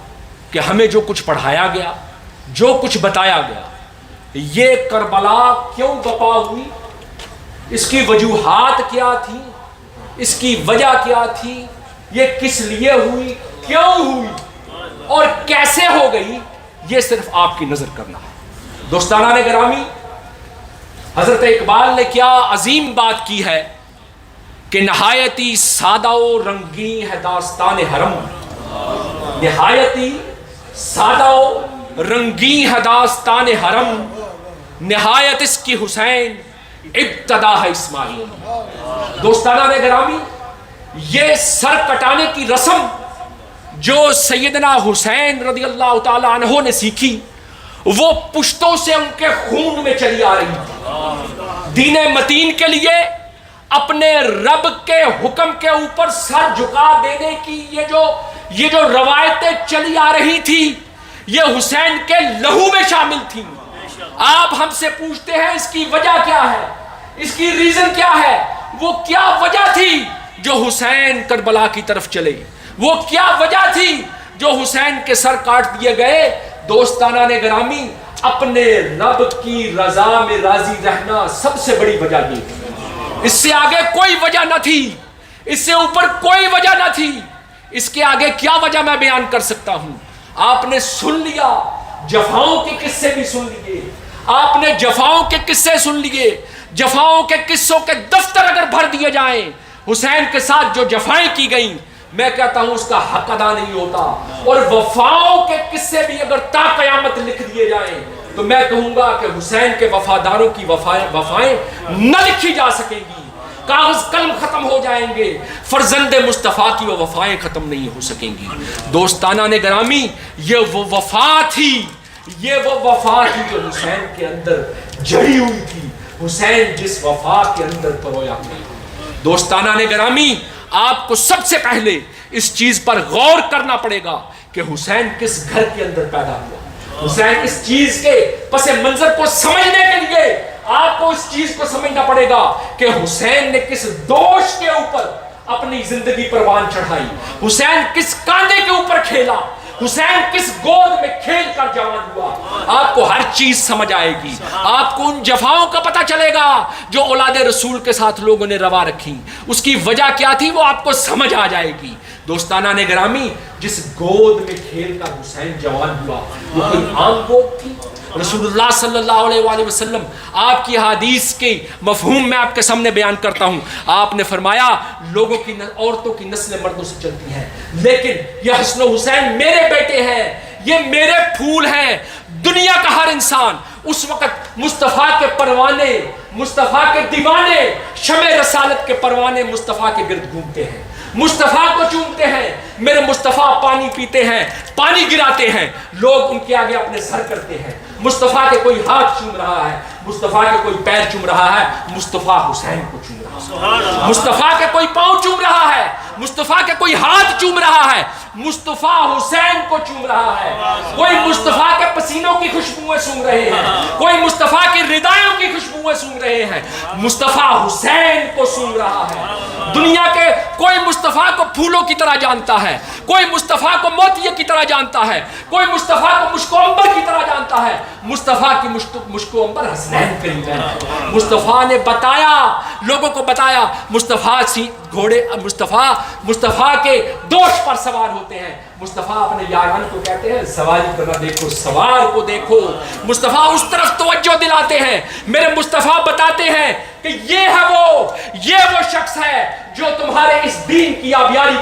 کہ ہمیں جو کچھ پڑھایا گیا، جو کچھ بتایا گیا، یہ کربلا کیوں بپا ہوئی، اس کی وجوہات کیا تھی، اس کی وجہ کیا تھی، یہ کس لیے ہوئی، کیوں ہوئی اور کیسے ہو گئی، یہ صرف آپ کی نظر کرنا ہے۔ دوستانہ گرامی، حضرت اقبال نے کیا عظیم بات کی ہے کہ نہایتی سادہ و رنگین ہے داستان حرم، نہایتی سادہ و رنگین ہے داستان حرم، نہایت اس کی حسین ابتدا ہے اسماعیل۔ دوستانہ گرامی، یہ سر کٹانے کی رسم جو سیدنا حسین رضی اللہ تعالی عنہ نے سیکھی، وہ پشتوں سے ان کے خون میں چلی آ رہی تھی۔ دین متین کے لیے اپنے رب کے حکم کے اوپر سر جھکا دینے کی یہ جو روایتیں چلی آ رہی تھی، یہ حسین کے لہو میں شامل تھی۔ آپ ہم سے پوچھتے ہیں اس کی وجہ کیا ہے، اس کی ریزن کیا ہے، وہ کیا وجہ تھی جو حسین کربلا کی طرف چلے، وہ کیا وجہ تھی جو حسین کے سر کاٹ دیے گئے۔ دوستانہ گرامی، اپنے رب کی رضا میں راضی رہنا سب سے بڑی وجہ یہ تھی، اس سے آگے کوئی وجہ نہ تھی، اس سے اوپر کوئی وجہ نہ تھی۔ اس کے آگے کیا وجہ میں بیان کر سکتا ہوں؟ آپ نے سن لیا، جفاؤں کے قصے بھی سن لیے، آپ نے جفاؤں کے قصے سن لیے، جفاؤں کے قصوں کے دفتر اگر بھر دیے جائیں، حسین کے ساتھ جو جفائیں کی گئیں، میں کہتا ہوں اس کا حق ادا نہیں ہوتا۔ اور وفاؤں کے قصے بھی اگر تا قیامت لکھ دیے جائیں، تو میں کہوں گا کہ حسین کے وفاداروں کی وفائیں نہ لکھی جا سکیں گی، کاغذ قلم ختم ہو جائیں گے، فرزند مصطفیٰ کی وہ وفائیں ختم نہیں ہو سکیں گی۔ دوستانہ نے گرامی، یہ وہ وفا تھی جو حسین کے اندر جڑی ہوئی تھی، حسین جس وفا کے اندر پرویا ہوئی۔ دوستانہ نے گرامی، آپ کو سب سے پہلے اس چیز پر غور کرنا پڑے گا کہ حسین کس گھر کے اندر پیدا ہوا۔ حسین اس چیز کے پس منظر کو سمجھنے کے لیے آپ کو اس چیز کو سمجھنا پڑے گا کہ حسین نے کس دوش کے اوپر اپنی زندگی پروان چڑھائی، حسین کس کاندھے کے اوپر کھیلا، حسین کس گود میں کھیل کر جوان ہوا۔ آپ کو ہر چیز سمجھ آئے گی، آپ کو ان جفاؤں کا پتہ چلے گا جو اولاد رسول کے ساتھ لوگوں نے روا رکھی، اس کی وجہ کیا تھی وہ آپ کو سمجھ آ جائے گی۔ دوستانہ نے گرامی، جس گود میں کھیل کر حسین جوان ہوا وہ کوئی عام گود تھی؟ رسول اللہ صلی اللہ علیہ وآلہ وسلم، آپ کی حدیث کے مفہوم میں آپ کے سامنے بیان کرتا ہوں، آپ نے فرمایا لوگوں کی عورتوں کی نسلیں مردوں سے چلتی ہیں، لیکن یہ حسن و حسین میرے بیٹے ہیں، یہ میرے پھول ہیں۔ دنیا کا ہر انسان اس وقت مصطفیٰ کے پروانے، مصطفیٰ کے دیوانے، شمع رسالت کے پروانے مصطفیٰ کے گرد گھومتے ہیں، مصطفیٰ کو چومتے ہیں۔ میرے مصطفیٰ پانی پیتے ہیں، پانی گراتے ہیں، لوگ ان کے آگے اپنے سر کرتے ہیں۔ مصطفیٰ کے کوئی ہاتھ چوم رہا ہے، مصطفیٰ کے کوئی پیر چوم رہا ہے، مصطفیٰ حسین کو چوم رہا ہے۔ مصطفیٰ کے کوئی پاؤں چوم رہا ہے، مصطفیٰ کے کوئی ہاتھ چوم رہا ہے، مصطفیٰ حسین کو چوم رہا ہے۔ کوئی مصطفیٰ کے پسینوں کی خوشبوئیں سونگ رہے ہیں، کوئی مصطفیٰ کی ردائیوں کی خوشبوئیں سونگ رہے ہیں، مصطفیٰ حسین کو سونگ رہا ہے۔ دنیا کے کوئی مصطفیٰ کو پھولوں کی طرح جانتا ہے، کوئی مصطفیٰ کو موتیے کی طرح جانتا ہے، کوئی مصطفیٰ کو مشک و عنبر کی طرح جانتا ہے۔ مصطفیٰ کی مشک و عنبر حسنین قریب ہے۔ مصطفیٰ نے بتایا، لوگوں کو بتایا، مصطفیٰ گھوڑے مصطفیٰ کے دوش پر سوار ہوتے ہیں۔ مصطفیٰ اپنے یاران کو کہتے ہیں سواری کرنا دیکھو، سوار کو دیکھو۔ مصطفیٰ اس طرف توجہ دلاتے ہیں۔ میرے مصطفیٰ بتاتے ہیں کہ یہ وہ شخص ہے جو تمہارے اس دین کی آبیاری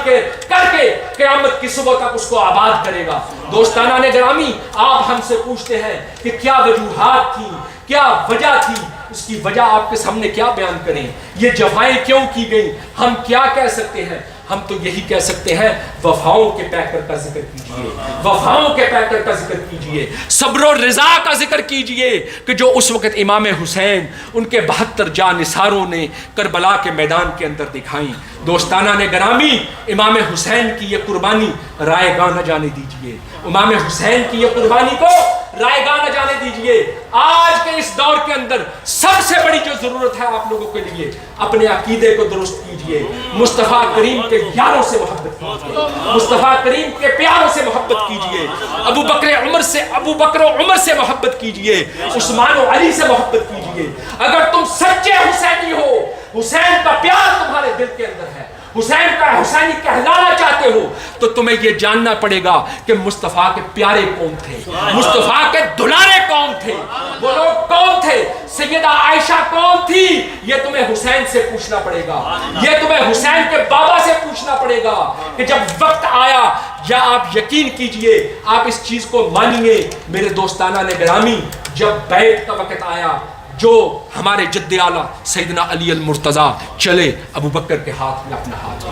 کر کے قیامت کی صبح تک اس کو آباد کرے گا۔ دوستانہ نے گرامی، آپ ہم سے پوچھتے ہیں کہ کیا وجوہات تھی، کیا وجہ تھی، اس کی وجہ آپ کے سامنے کیا بیان کریں؟ یہ جفائیں کیوں کی گئیں؟ ہم کیا کہہ سکتے ہیں؟ ہم تو یہی کہہ سکتے ہیں وفاؤں کے پیکر کا ذکر کیجئے، وفاؤں کے پیکر کا ذکر کیجئے، صبر و رضا کا ذکر کیجئے کہ جو اس وقت امام حسین ان کے 72 جانثاروں نے کربلا کے میدان کے اندر دکھائیں۔ دوستانہ نے گرامی، امام حسین کی یہ قربانی رائے گاہ نہ جانے دیجئے، امام حسین کی یہ قربانی کو رائے گاہ نہ جانے دیجئے۔ آج کے اس دور کے اندر سب سے بڑی جو ضرورت ہے آپ لوگوں کے لیے، اپنے عقیدے کو درست کیجئے، مصطفیٰ کریم کے یاروں سے محبت کیجئے، مصطفیٰ کریم کے پیاروں سے محبت کیجئے، ابو بکر و عمر سے محبت کیجئے، عثمان و علی سے محبت کیجئے۔ اگر تم سچے حسینی ہو، حسین کا پیار تمہارے دل کے اندر ہے، حسین کا حسینی کہلانا چاہتے ہو، تو تمہیں یہ جاننا پڑے گا کہ مصطفیٰ کے پیارے کون تھے، مصطفیٰ کے دلارے کون تھے، وہ لوگ کون تھے، سیدہ عائشہ کون تھی، یہ تمہیں حسین سے پوچھنا پڑے گا، یہ تمہیں حسین کے بابا سے پوچھنا پڑے گا کہ جب وقت آیا، یا آپ یقین کیجئے، آپ اس چیز کو مانیے میرے دوستانہ نے گرامی، جب بیعت کا وقت آیا، جو ہمارے جد اعلیٰ سیدنا علی المرتضیٰ چلے ابو بکر کے ہاتھ میں اپنا ہاتھ،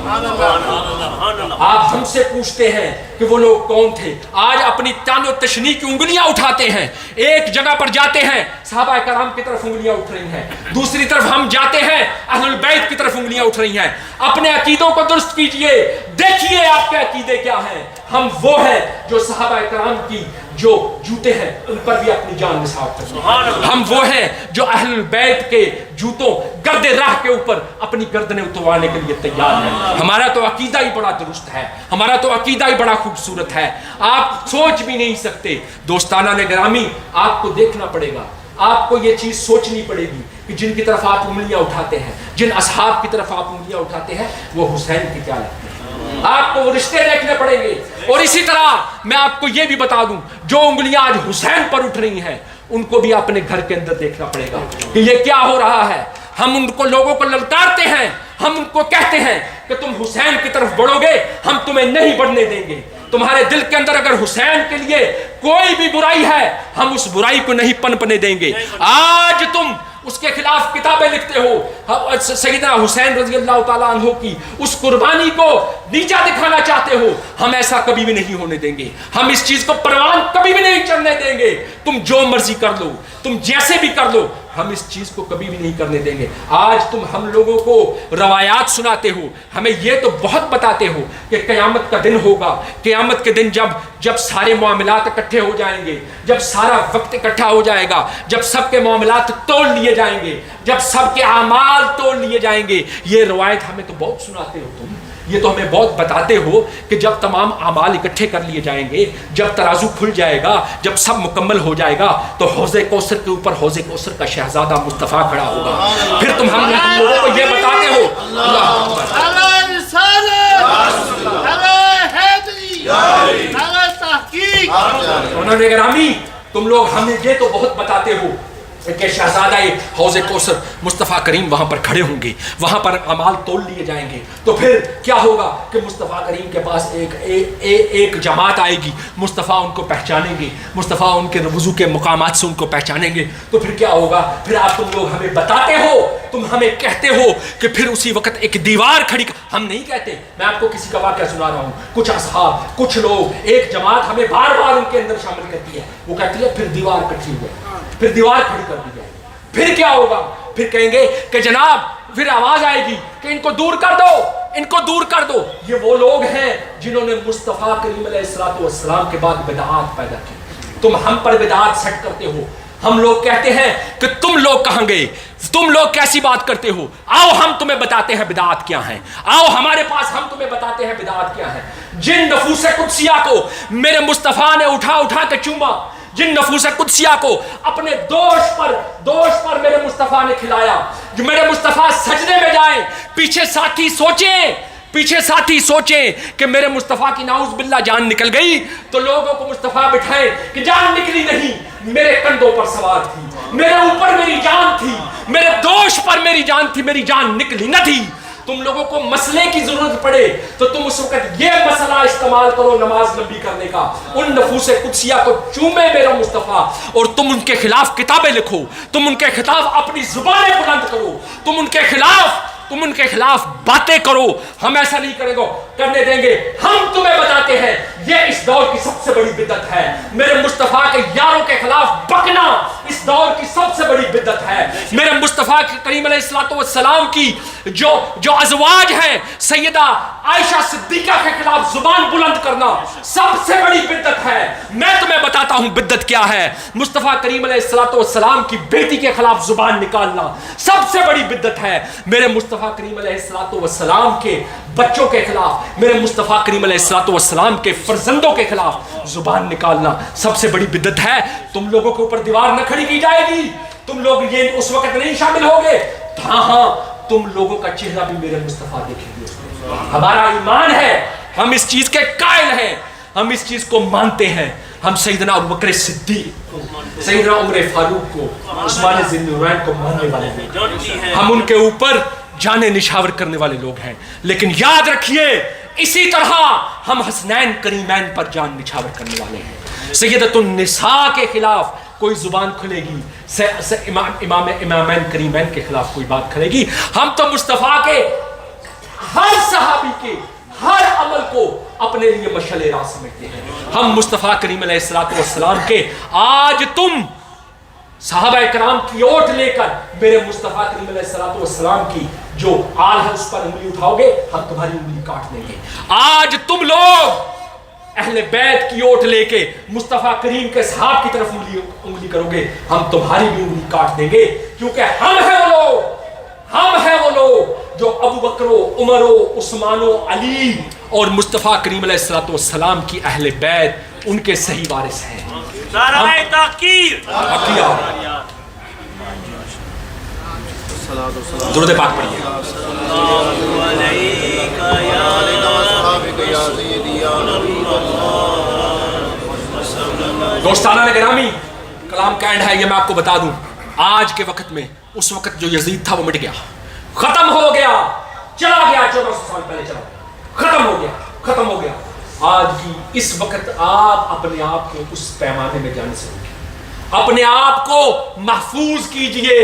آپ ہم سے پوچھتے ہیں کہ وہ لوگ کون تھے۔ آج اپنی تان و تشنیع کی انگلیاں اٹھاتے ہیں، ایک جگہ پر جاتے ہیں صحابہ کرام کی طرف انگلیاں اٹھ رہی ہیں، دوسری طرف ہم جاتے ہیں اہل البیت کی طرف انگلیاں اٹھ رہی ہیں۔ اپنے عقیدوں کو درست کیجئے، دیکھیے آپ کے عقیدے کیا ہیں۔ ہم وہ ہیں جو صحابہ کرام کی جو جوتے ہیں ان پر بھی اپنی جان نثار کرتے ہیں، ہم وہ ہیں جو اہل البیت کے جوتوں گرد راہ کے اوپر اپنی گردنیں اتروانے کے لیے تیار ہیں۔ ہمارا تو عقیدہ ہی بڑا درست ہے، ہمارا تو عقیدہ ہی بڑا خوبصورت ہے، آپ سوچ بھی نہیں سکتے۔ دوستانہ نے گرامی، آپ کو دیکھنا پڑے گا، آپ کو یہ چیز سوچنی پڑے گی کہ جن کی طرف آپ انگلیاں اٹھاتے ہیں، جن اصحاب کی طرف آپ انگلیاں اٹھاتے ہیں، وہ حسین کی کیا لگتی ہے؟ آپ کو وہ رشتے دیکھنے پڑیں گے۔ اور اسی طرح میں آپ کو یہ بھی بتا دوں، جو انگلیاں آج حسین پر اٹھ رہی ہیں ان کو بھی اپنے گھر کے اندر دیکھنا پڑے گا کہ یہ کیا ہو رہا ہے۔ ہم ان کو لوگوں کو للکارتے ہیں، ہم ان کو کہتے ہیں کہ تم حسین کی طرف بڑھو گے، ہم تمہیں نہیں بڑھنے دیں گے، تمہارے دل کے اندر اگر حسین کے لیے کوئی بھی برائی ہے ہم اس برائی کو نہیں پنپنے دیں گے. آج تم اس کے خلاف کتابیں لکھتے ہو, سیدنا حسین رضی اللہ تعالیٰ عنہ کی اس قربانی کو نیچا دکھانا چاہتے ہو, ہم ایسا کبھی بھی نہیں ہونے دیں گے. ہم اس چیز کو پروان کبھی بھی نہیں چڑھنے دیں گے. تم جو مرضی کر لو, تم جیسے بھی کر لو, ہم اس چیز کو کبھی بھی نہیں کرنے دیں گے. آج تم ہم لوگوں کو روایات سناتے ہو, ہمیں یہ تو بہت بتاتے ہو کہ قیامت کا دن ہوگا, قیامت کے دن جب سارے معاملات اکٹھے ہو جائیں گے, جب سارا وقت اکٹھا ہو جائے گا, جب سب کے معاملات توڑ لیے جائیں گے, جب سب کے اعمال توڑ لیے جائیں گے. یہ روایت ہمیں تو بہت سناتے ہو تم, یہ تو ہمیں بہت بتاتے ہو کہ جب تمام اعمال اکٹھے کر لیے جائیں گے, جب ترازو کھل جائے گا, جب سب مکمل ہو جائے گا تو حوض کوثر کے اوپر حوض کوثر کا شہزادہ مصطفیٰ کھڑا ہوگا. پھر تم ہم لوگوں کو یہ بتاتے ہو. انہوں نے گرامی تم لوگ ہمیں یہ تو بہت بتاتے ہو کہ شہزادہ حوض کوثر مصطفیٰ کریم وہاں پر کھڑے ہوں گے, وہاں پر اعمال تول لیے جائیں گے. تو پھر کیا ہوگا کہ مصطفیٰ کریم کے پاس ایک جماعت آئے گی, مصطفیٰ ان کو پہچانیں گے, مصطفیٰ ان کے وضو کے مقامات سے ان کو پہچانیں گے. تو پھر کیا ہوگا, پھر آپ تم لوگ ہمیں بتاتے ہو, تم ہمیں کہتے ہو کہ پھر اسی وقت ایک دیوار کھڑی. ہم نہیں کہتے, میں آپ کو کسی کا واقعہ سنا رہا ہوں. کچھ اصحاب, کچھ لوگ, ایک جماعت ہمیں بار بار ان کے اندر شامل کرتی ہے, وہ کہتی ہے پھر دیوار کٹھی ہوئی, پھر دیوار کھڑی کر دی جائے. پھر کیا ہوگا, پھر کہیں گے کہ جناب, پھر آواز آئے گی کہ ان کو دور کر دو, ان کو دور کر دو. یہ وہ لوگ ہیں جنہوں نے مصطفیٰ کریم علیہ السلام کے بعد بدعات پیدا کی. تم ہم پر بدعات سیٹ کرتے ہو. ہم لوگ کہتے ہیں کہ تم لوگ کہاں گئے, تم لوگ کیسی بات کرتے ہو, آؤ ہم تمہیں بتاتے ہیں بدعات کیا ہیں, آؤ ہمارے پاس, ہم تمہیں بتاتے ہیں بدعات کیا ہیں. جن نفوس قدسیہ کو میرے مصطفیٰ نے اٹھا کے چوما, جن نفوس قدسیہ کو اپنے دوش پر میرے مصطفیٰ نے کھلایا, جو میرے مصطفیٰ سجدے میں جائیں, پیچھے ساتھی سوچیں کہ میرے مصطفیٰ کی نعوذ باللہ جان نکل گئی, تو لوگوں کو مصطفیٰ بٹھائیں کہ جان نکلی نہیں, میرے کندھوں پر سوار تھی, میرے اوپر میری جان تھی, میرے دوش پر میری جان تھی, میری جان نکلی نہ تھی. تم لوگوں کو مسئلے کی ضرورت پڑے تو تم اس وقت یہ مسئلہ استعمال کرو نماز لمبی کرنے کا. ان نفوس قدسیہ کو چومے میرا مصطفیٰ, اور تم ان کے خلاف کتابیں لکھو, تم ان کے خلاف اپنی زبانیں بلند کرو, تم ان کے خلاف باتیں کرو. ہم ایسا نہیں کرنے دیں گے. ہم تمہیں بتاتے ہیں یہ اس دور کی سب سے بڑی بدعت ہے. میرے مصطفیٰ کے یاروں کے خلاف بکنا اس دور کی سب سے بڑی بدعت ہے. میرے مصطفیٰ کریم علیہ السلام کی جو ازواج ہیں, سیدہ عائشہ صدیقہ کے خلاف زبان بلند کرنا سب سے بڑی بدعت ہے. میں تمہیں بتاتا ہوں بدعت کیا ہے. مصطفیٰ کریم علیہ السلام کی بیٹی کے خلاف زبان نکالنا سب سے بڑی بدعت ہے. میرے مصطفیٰ کریم علیہ السلام کے بچوں کے خلاف, میرے مصطفیٰ کریم علیہ السلام کے فرزندوں کے خلاف زبان نکالنا سب سے بڑی بدعت ہے. تم لوگوں کے اوپر دیوار نہ کھڑی کی جائے گی, تم لوگ یہ اس وقت نہیں شامل ہوگے. ہاں تم لوگوں کا چہرہ بھی میرے مصطفیٰ دیکھیں گے. ہمارا ایمان ہے, ہم اس چیز کے قائل ہیں, ہم اس چیز کو مانتے ہیں. ہم سیدنا ابوبکر صدیق, سیدنا عمر فاروق کو, عثمان ذی النورین کو ماننے والے ہیں. ہم ان کے اوپر جانیں نشاور کرنے والے لوگ ہیں. لیکن یاد رکھیے اسی طرح ہم حسنین کریمین پر جان نشاور کرنے والے ہیں. سیدۃ النساء کے خلاف کوئی زبان کھلے گی, امامین کریمین کے خلاف کوئی بات کھلے گی. ہم تو مصطفیٰ کے ہر صحابی کے ہر عمل کو اپنے لیے مشعل راہ سمجھتے ہیں. ہم مصطفیٰ کریم علیہ السلام کے, آج تم صحابہ کرام کی اوٹ لے کر میرے مصطفیٰ کریم علیہ السلام کی جو آل ہے اس پر انگلی اٹھاؤ گے, ہم تمہاری انگلی کاٹ دیں گے. آج تم لوگ اہل بیت کی اوٹ لے کے مصطفیٰ کریم کے صحاب کی طرف انگلی کرو گے, ہم تمہاری بھی انگلی کاٹ دیں گے. کیونکہ ہم ہیں وہ لوگ جو ابو بکر و عمر و عثمان و علی اور مصطفیٰ کریم علیہ السلام کی اہل بیت ان کے صحیح وارث ہیں. درود پاک پڑھیے. دوستانہ گرامی, کلام کا اینڈ ہے, یہ میں آپ کو بتا دوں. آج کے وقت میں اس وقت جو یزید تھا وہ مٹ گیا, ختم ہو گیا, چلا گیا. 1400 سال پہلے چلا گیا, ختم ہو گیا. آج کی اس وقت آپ اپنے آپ کو اس پیمانے میں جانے سے روکیں، اپنے آپ کو محفوظ کیجئے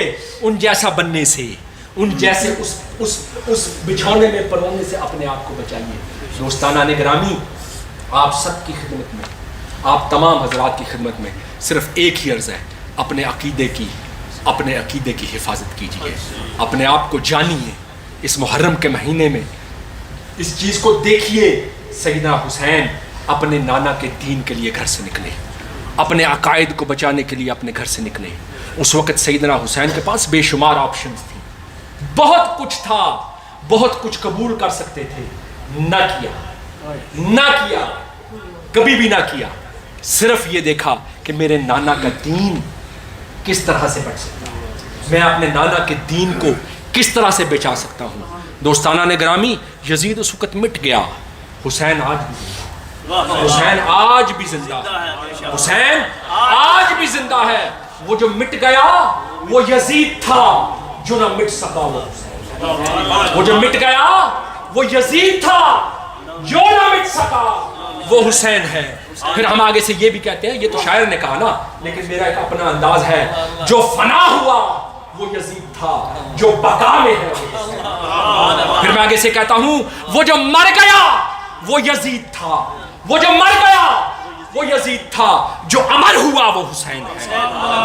ان جیسا بننے سے، ان جیسے اس بچھونے میں پرونے سے اپنے آپ کو بچائیے۔ دوستانہ گرامی، آپ سب کی خدمت میں، آپ تمام حضرات کی خدمت میں صرف ایک ہی عرض ہے، اپنے عقیدے کی حفاظت کیجئے، اپنے آپ کو جانیے۔ اس محرم کے مہینے میں اس چیز کو دیکھیے، سیدنا حسین اپنے نانا کے دین کے لیے گھر سے نکلے، اپنے عقائد کو بچانے کے لیے اپنے گھر سے نکلے۔ اس وقت سیدنا حسین کے پاس بے شمار آپشنز تھی، بہت کچھ تھا، بہت کچھ قبول کر سکتے تھے، نہ کیا، کبھی بھی نہ کیا۔ صرف یہ دیکھا کہ میرے نانا کا دین کس طرح سے بچ سکتا ہے، میں اپنے نانا کے دین کو کس طرح سے بچا سکتا ہوں۔ دوستانہ گرامی، یزید اس وقت مٹ گیا، حسین آج بھی زندہ ہے، حسین آج بھی زندہ ہے، حسین آج بھی زندہ ہے۔ وہ جو مٹ گیا وہ یزید تھا، جو نہ مٹ سکا وہ حسین۔ وہ جو مٹ گیا وہ یزید تھا، جو نہ مٹ سکا وہ حسین ہے۔ پھر ہم آگے سے یہ بھی کہتے ہیں، یہ تو شاعر نے کہا نا، لیکن میرا ایک اپنا انداز ہے، جو فنا ہوا وہ یزید تھا، جو بقا میں ہے وہ حسین۔ پھر میں آگے سے کہتا ہوں، وہ جو مر گیا وہ یزید تھا، وہ جو مر گیا وہ یزید تھا، جو امر ہوا وہ حسین ہے۔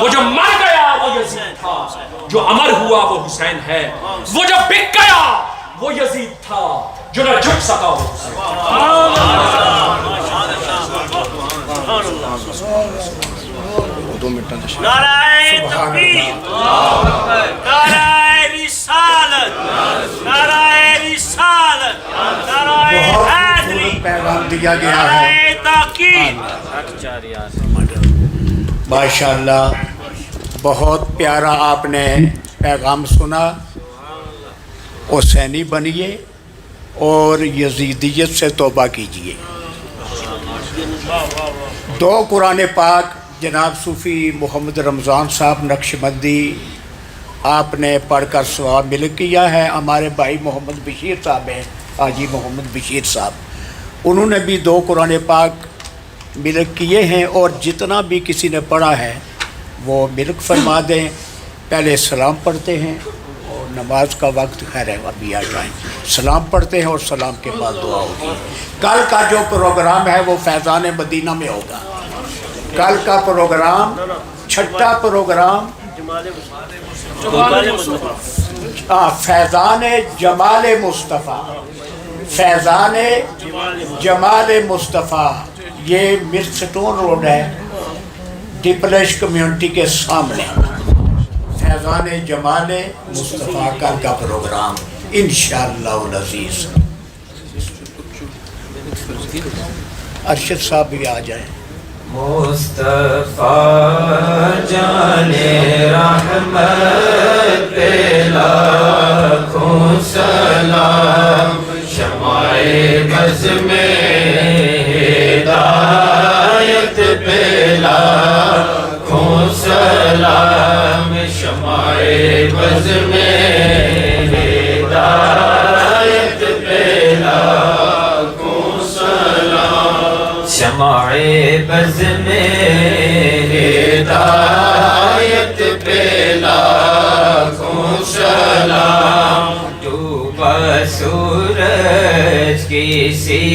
وہ جو مر گیا وہ یزید تھا، جو امر ہوا وہ حسین ہے۔ وہ جو بک گیا وہ یزید تھا، جو نہ جھک سکا وہ حسین۔ نعرہ تکبیر، نعرہ رسالت، نعرہ رسالت، نعرہ حیدری، پیغام دیا گیا نعرہ ہے۔ تحقیق۔ ماشاءاللہ، بہت پیارا آپ نے پیغام سنا۔ حسینی بنیے اور یزیدیت سے توبہ کیجیے۔ 2 قرآن پاک جناب صوفی محمد رمضان صاحب نقشبندی آپ نے پڑھ کر ثواب مل کیا ہے۔ ہمارے بھائی محمد بشیر صاحب ہیں، حاجی محمد بشیر صاحب، انہوں نے بھی 2 قرآن پاک ملک کیے ہیں، اور جتنا بھی کسی نے پڑھا ہے وہ ملک فرما دیں۔ پہلے سلام پڑھتے ہیں اور نماز کا وقت خیر ہے ابھی آ جائیں، سلام پڑھتے ہیں اور سلام کے بعد دعا ہوگی۔ کل کا جو پروگرام ہے وہ فیضان مدینہ میں ہوگا۔ کل کا پروگرام، چھٹا پروگرام فیضان جمال مصطفیٰ، فیضان جمال مصطفیٰ، یہ مرسٹون روڈ ہے، ڈپلش کمیونٹی کے سامنے، فیضان جمال مصطفیٰ کل کا پروگرام انشاءاللہ العزیز۔ ارشد صاحب بھی آ جائیں۔ مصطفیٰ جان رحمت پہ لاکھوں سلام، شمع بز میں ہدایت پہ لاکھوں سلام، شمع بز میں ہدایت پہ لاکھوں سلام، شمع بز میں ہدایت پہ لاکھوں سلام، ڈوبا سورج کسی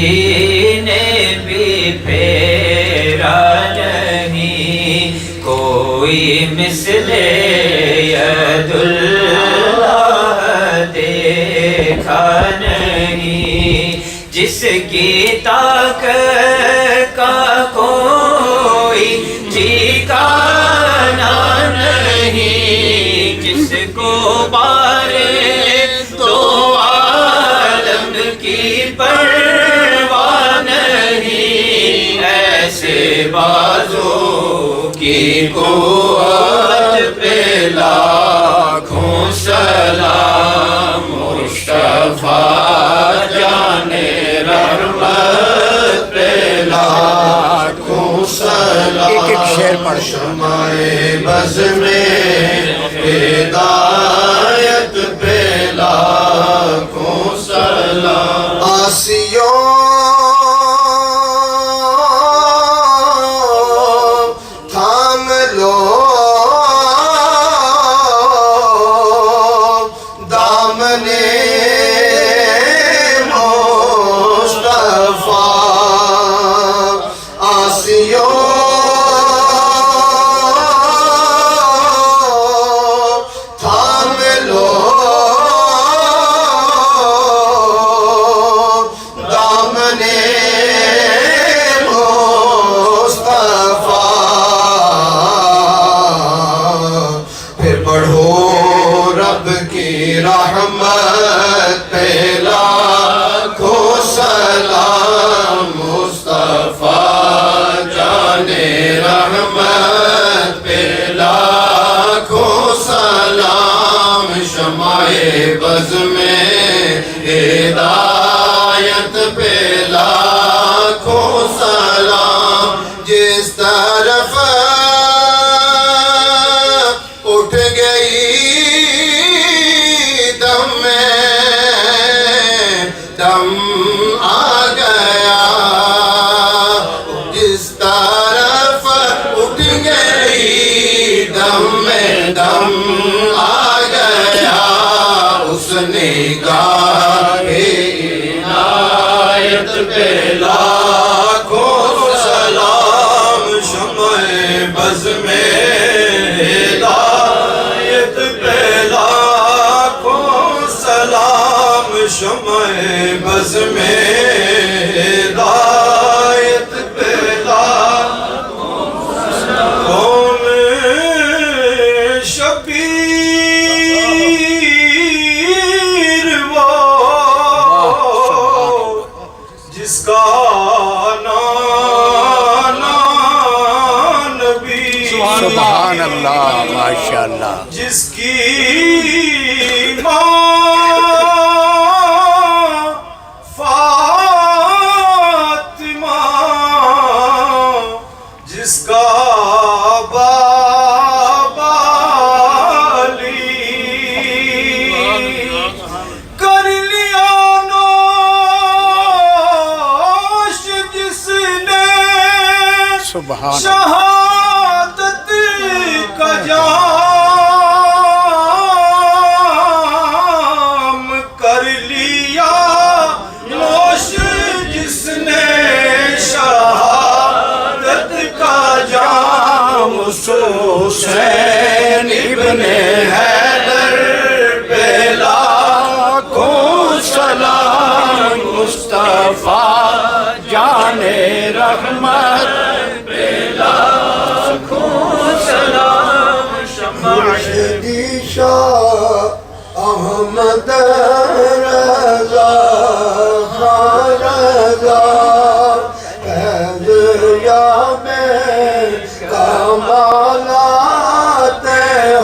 نے بھی پھیرا نہیں، کوئی مثل ید اللہ دیکھا نہیں، جس کی طاقت کا کوئی ٹھکانا نہیں، جس کو بارے دو عالم کی پرواہ نہیں، ایسے بازو کی قوت پہ لاکھوں سلام، مصطفیٰ جانے رحمت پہ لاکھوں سلام، ایک ایک شعر پڑھ۔ شمع بز میں ہدایت پہ لاکھوں سلام، آسیوں بز میں ہدایت پہ لاکھوں سلام جس طرف اٹھ گئی دم میں دم آ گیا جس طرف اٹھ گئی دم میں دم آ گیا اس نگاہ عنایت پہ لاکھوں سلام شمع بز میں ہدایت پہ لاکھوں سلام شمع بز میں ہدایت پہ لاکھوں سلام کون شبیر وہ جس کا سبحان اللہ ماشاءاللہ جس کی ماں فاطمہ جس کا بابا علی کر لیا نوش جس نے سبحان شہادت کا جام کر لیا نوش جس نے شہادت کا جام حسین ابن حیدر پہ لاکھوں سلام مصطفیٰ جان رحمت پہ لاکھوں سلام مرشدی شاہ احمد رضا خان رضا فیض یاب کمالات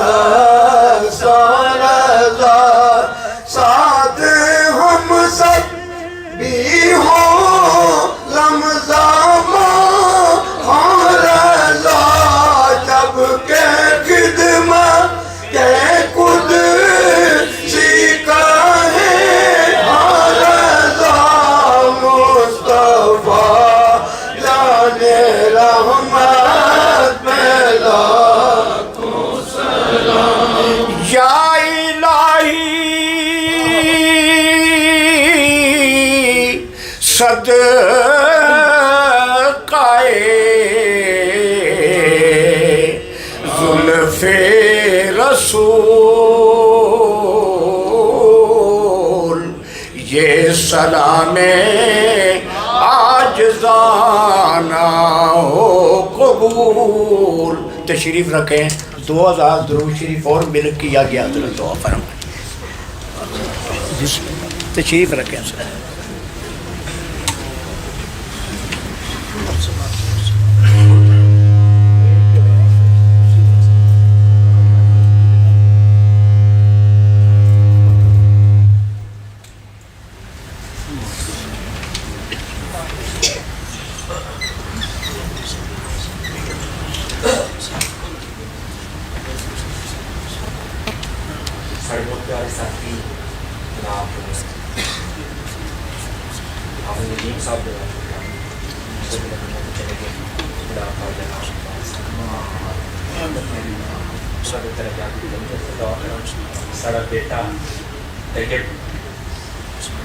حسن رضا ساتھ ہم سب بھی ہوں لمزام خان رضا جب کہ خدمت کے خود سیکھا ہے خان رضا مصطفیٰ جان رحمت پہ لاکھوں سلام یا الہی صدقائے زلف رسول یہ سلام عاجزانہ ہو قبول. تشریف رکھیں. 2000 درود شریف اور مل کیا گیا حضرت دعا فرمائیں. تشریف رکھیں سر. سڑک بیٹا کرکٹ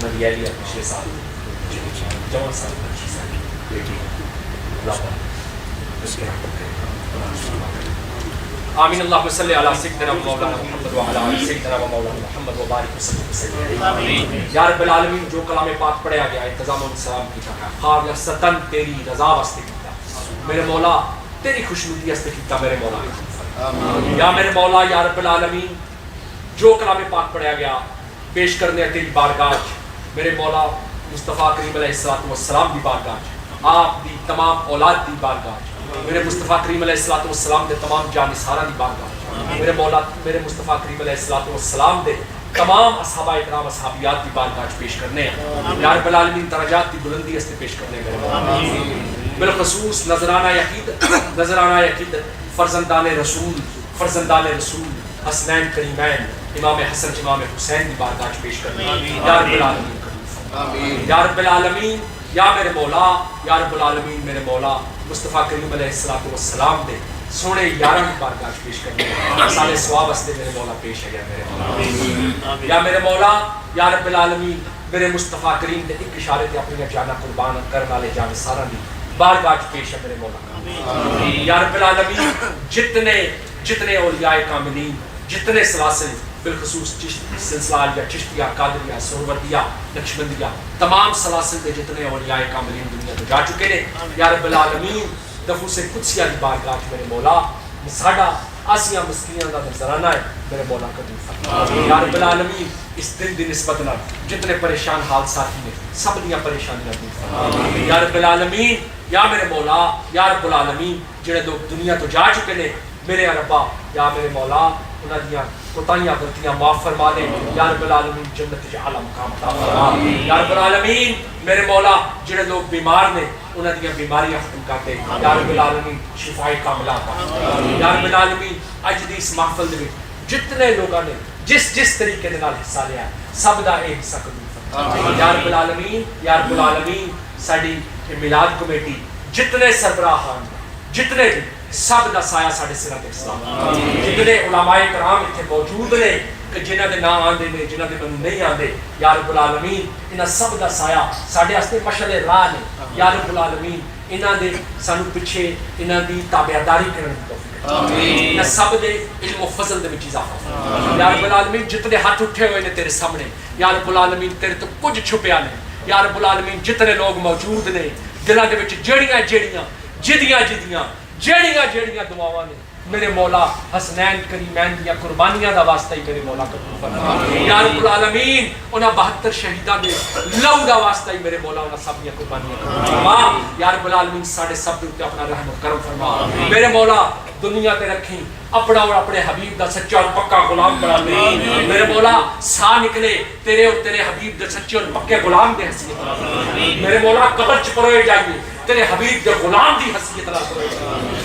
مدیالی 6 سال 54 سال 25 سال بیٹی اللہ پر اس کے آمین. اللہم صلی علی سیدنا مولانا محمد وعلی آل سیدنا مولانا محمد وبارک وسلم. یا رب العالمین جو کلام پاک پڑھیا گیا انتظام و انسلام کی طرح خالصتاً تیری رضا واسطے کیتا میرے مولا, تیری خوشنودی واسطے کیتا میرے مولا. یا میرے مولا یا رب العالمین جو کلام پاک پڑھیا گیا پیش کرنے تیری بارگاہ میرے مولا مصطفیٰ کریم علیہ السلام دی بارگاہ آپ دی تمام اولاد دی بارگاہ میرے مصطفیٰ کریم علیہ السلام دے تمام جانثاراں دی بارگاہ میرے مولا میرے مصطفیٰ کریم علیہ السلام دے تمام اصحابہ اکرام اصحابیات کی بارگاہ پیش کرنے ہیں یا رب العالمین درجات کی بلندی اس پیش کرنے میرے مولا بالخصوص نذرانہ عقیدت فرزندان رسول حسنین کریمین امام حسن امام حسین کی بارگاہ پیش کرنے یا رب العالمین یا رب العالمین یا میرے مولا یا رب العالمین میرے مولا مصطفیٰ کریم علیہ السلام دے سونے یارہ کی بارگاہ پیش کرنے سارے ثواب استے میرے مولا پیش ہے یا میرے مولا یا رب العالمین میرے مصطفیٰ کریم دے ایک اشارے تے اپنی جانا قربان کرنے والے جان سارا دی بارگاہ پیش ہے میرے مولا یا رب العالمین جتنے اولیاء کاملین جتنے سلاسل بالخصوص سلسلہ یا چشتیہ قادریہ سہروردیہ نقشبندیہ تمام سلاسل دے جتنے اولیاء کاملین دنیا تو جا چکے ہیں یا رب العالمین نفوس قدسیہ دی بارگاہ میرے مولا ساڈا آسیاں مسکینیاں دا نذرانہ ہے میرے مولا قبول فرما یا رب العالمین اس دن دی نسبت نال جتنے پریشان حال ساتھی نے سب دیاں پریشانیاں دور فرما یا رب العالمین یا میرے مولا یا رب العالمین جڑے لوگ دنیا تو جا چکے نے میرے ربا یا میرے مولا انہاں دیاں کوتاہیاں غلطیاں معاف فرما دے یا رب العالمین جنت کے اعلی مقام عطا فرما یا رب العالمین میرے مولا جڑے لوگ بیمار نے انہاں دیاں بیماریاں ختم کر دے یا رب العالمین شفاء کاملہ عطا یا رب العالمین اج دی اس محفل دے وچ جتنے لوگاں نے جس طریقے دے نال حصہ لیا سب دا اے حصہ قبول فرما یا رب العالمین ساڈی میلاد کمیٹی جتنے سربراہان جتنے بھی سب دا سایہ ساڈے سراں تے سلام جتنے علماء کرام اتنے موجود نے کہ جنہاں دے نام آندے نے جنہاں دے منوں نہیں آندے یا رب العالمین انہاں سب دا سایہ ساڈے واسطے مشعل راہ نے یا رب العالمین انہاں دے سانو پیچھے انہاں دی تابعداری کرن دی توفیق انہاں سب دے علم و فضل دے وچ اضافہ یا رب العالمین جتنے ہاتھ اٹھے ہوئے نے تیرے سامنے یا رب العالمین تیرے تو کچھ چھپیا نہیں یا رب العالمین جتنے لوگ موجود نے دلاں دے وچ جیڑیاں دعاواں نے میرے مولا حسنین کریمین دیا قربانیاں دا واسطہ ہی میرے مولا قبول فرما یا رب العالمین انہاں 72 شہیداں دے لہو دا واسطہ ہی میرے مولا انہاں سب دیا قربانیاں قبول فرما یا رب العالمین ساڈے سب دے اوپر اپنا رحم و کرم فرما میرے مولا دنیا تے رکھیں اپنا اور اپنے حبیب دا سچا اور پکا غلام بنا لے میرے مولا سا نکلے تیرے اور تیرے حبیب دے سچے اور پکے غلام دے حیثیت میرے مولا قبر چ پروئے جائیے تیرے حبیب دے غلام دی حیثیت نال پروئے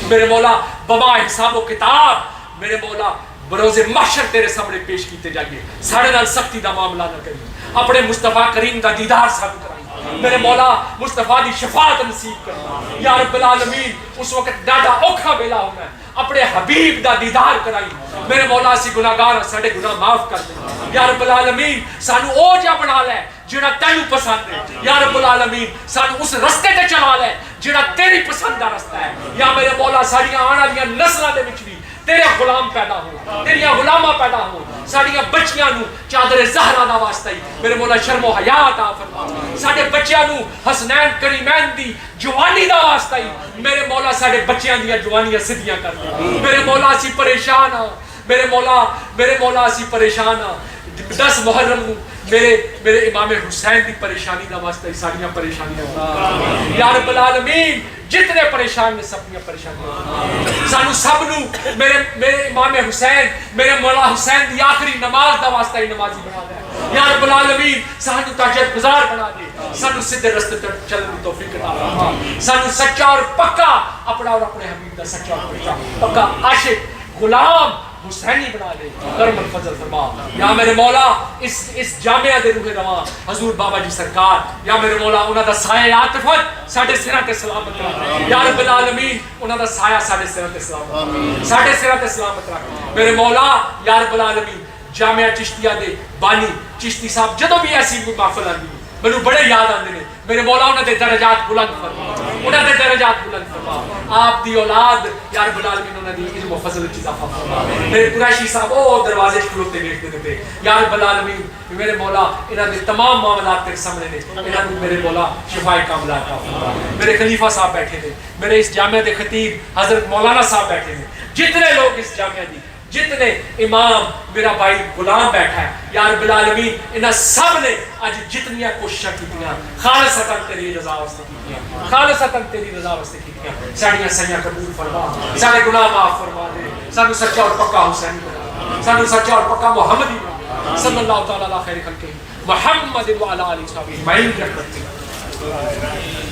میرے مولا بما حساب و کتاب میرے مولا بروز محشر تیرے سامنے پیش کیتے جائیے ساڑے نال سختی دا معاملہ نہ کری اپنے مصطفیٰ کریم دا دیدار ساتھ کرائی میرے مولا مصطفیٰ دی شفاعت نصیب کرنا یا رب العالمین اس وقت ڈاڈا اوکھا بیلا ہونا ہے اپنے حبیب دا دیدار کرائی میرے مولا اسی گناہگار ساڈے گناہ معاف کر دے یا رب العالمین سانو او جا بنا لے جڑا تینوں پسند ہے یا رب العالمین سانو اس رستے تے چلا لے جڑا تیری پسند دا رستہ ہے یا میرے مولا ساڈیاں آن والیاں نسلاں دے وچ بھی تیرے غلام پیدا ہو تیریاں غلاماں پیدا ہو ساڈیاں بچیاں نو چادر زہرا دا واسطہ ہی میرے مولا شرم و حیا عطا فرما ساڈے بچیاں نو حسنین کریمین دی جوانی دا واسطہ ہی میرے مولا ساڈے بچیاں دیاں جوانیاں سدیاں کر دے میرے مولا اسی پریشان ہاں میرے مولا اسی پریشان ہاں 10 محرم نو میرے امام حسین دی پریشانی دا واسطہ ہی ساڑیاں پریشانیاں یا رب العالمین جتنے پریشان نے سب دیاں پریشانیاں سانو سب نو میرے امام حسین میرے مولا حسین دی آخری نماز دا واسطہ ہی نمازی بنا دے یا رب العالمین سانو تاجر گزار بنا دے سانو سیدھے رستے پر چلنے کی توفیق عطا فرما سانو سچا اور پکا اپنا اور اپنے حبیب دا سچا اور پکا عاشق غلام حسینی بنا دے کرم الفضل فرما یا میرے مولا اس جامعہ دے روح رواں حضور بابا جی سرکار یا میرے مولا انہاں دا سایہ عاطفت ساڈے سراں تے سلامت رکھ یا رب العالمین انہاں دا سایہ ساڈے سراں تے سلامت ساڈے سراں تے سلامت رکھ میرے مولا یا رب العالمین جامعہ چشتیہ دے بانی چشتی صاحب جدوں بھی ایسی محفل آندی مینوں بڑے یاد آندے نے میرے مولا انہاں دے درجات بلند فرما انہاں دے درجات بلند فرما آپ دی اولاد یا رب العالمین انہاں دی علم و فضل وچ اضافہ فرما میرے قریشی صاحب او دروازے کھلوتے ویکھدے تے یا رب العالمین میرے مولا انہاں دے تمام معاملات تیرے سامنے نے انہاں نوں میرے مولا شفاء کاملہ عطا فرما میرے خلیفہ صاحب بیٹھے نے میرے اس جامعہ دے خطیب حضرت مولانا صاحب بیٹھے نے جتنے لوگ اس جامعہ دی جتنے امام میرا بھائی غلام بیٹھا ہے یا رب العالمین انہاں سب نے آج جتنیاں کوششاں کیتیاں خالصتاً تیری رضا واسطے کیتیاں خالصتاً تیری رضا واسطے کیتیاں ساڈیاں سیاں قبول فرما سارے گناہ معاف فرما دے سانو سچا اور پکا حسینی بنا سانو سچا اور پکا محمدی بنا صلی اللہ تعالیٰ علیہ خیر خلقہ محمد وعلی آلہ وصحبہ اجمعین برحمتک.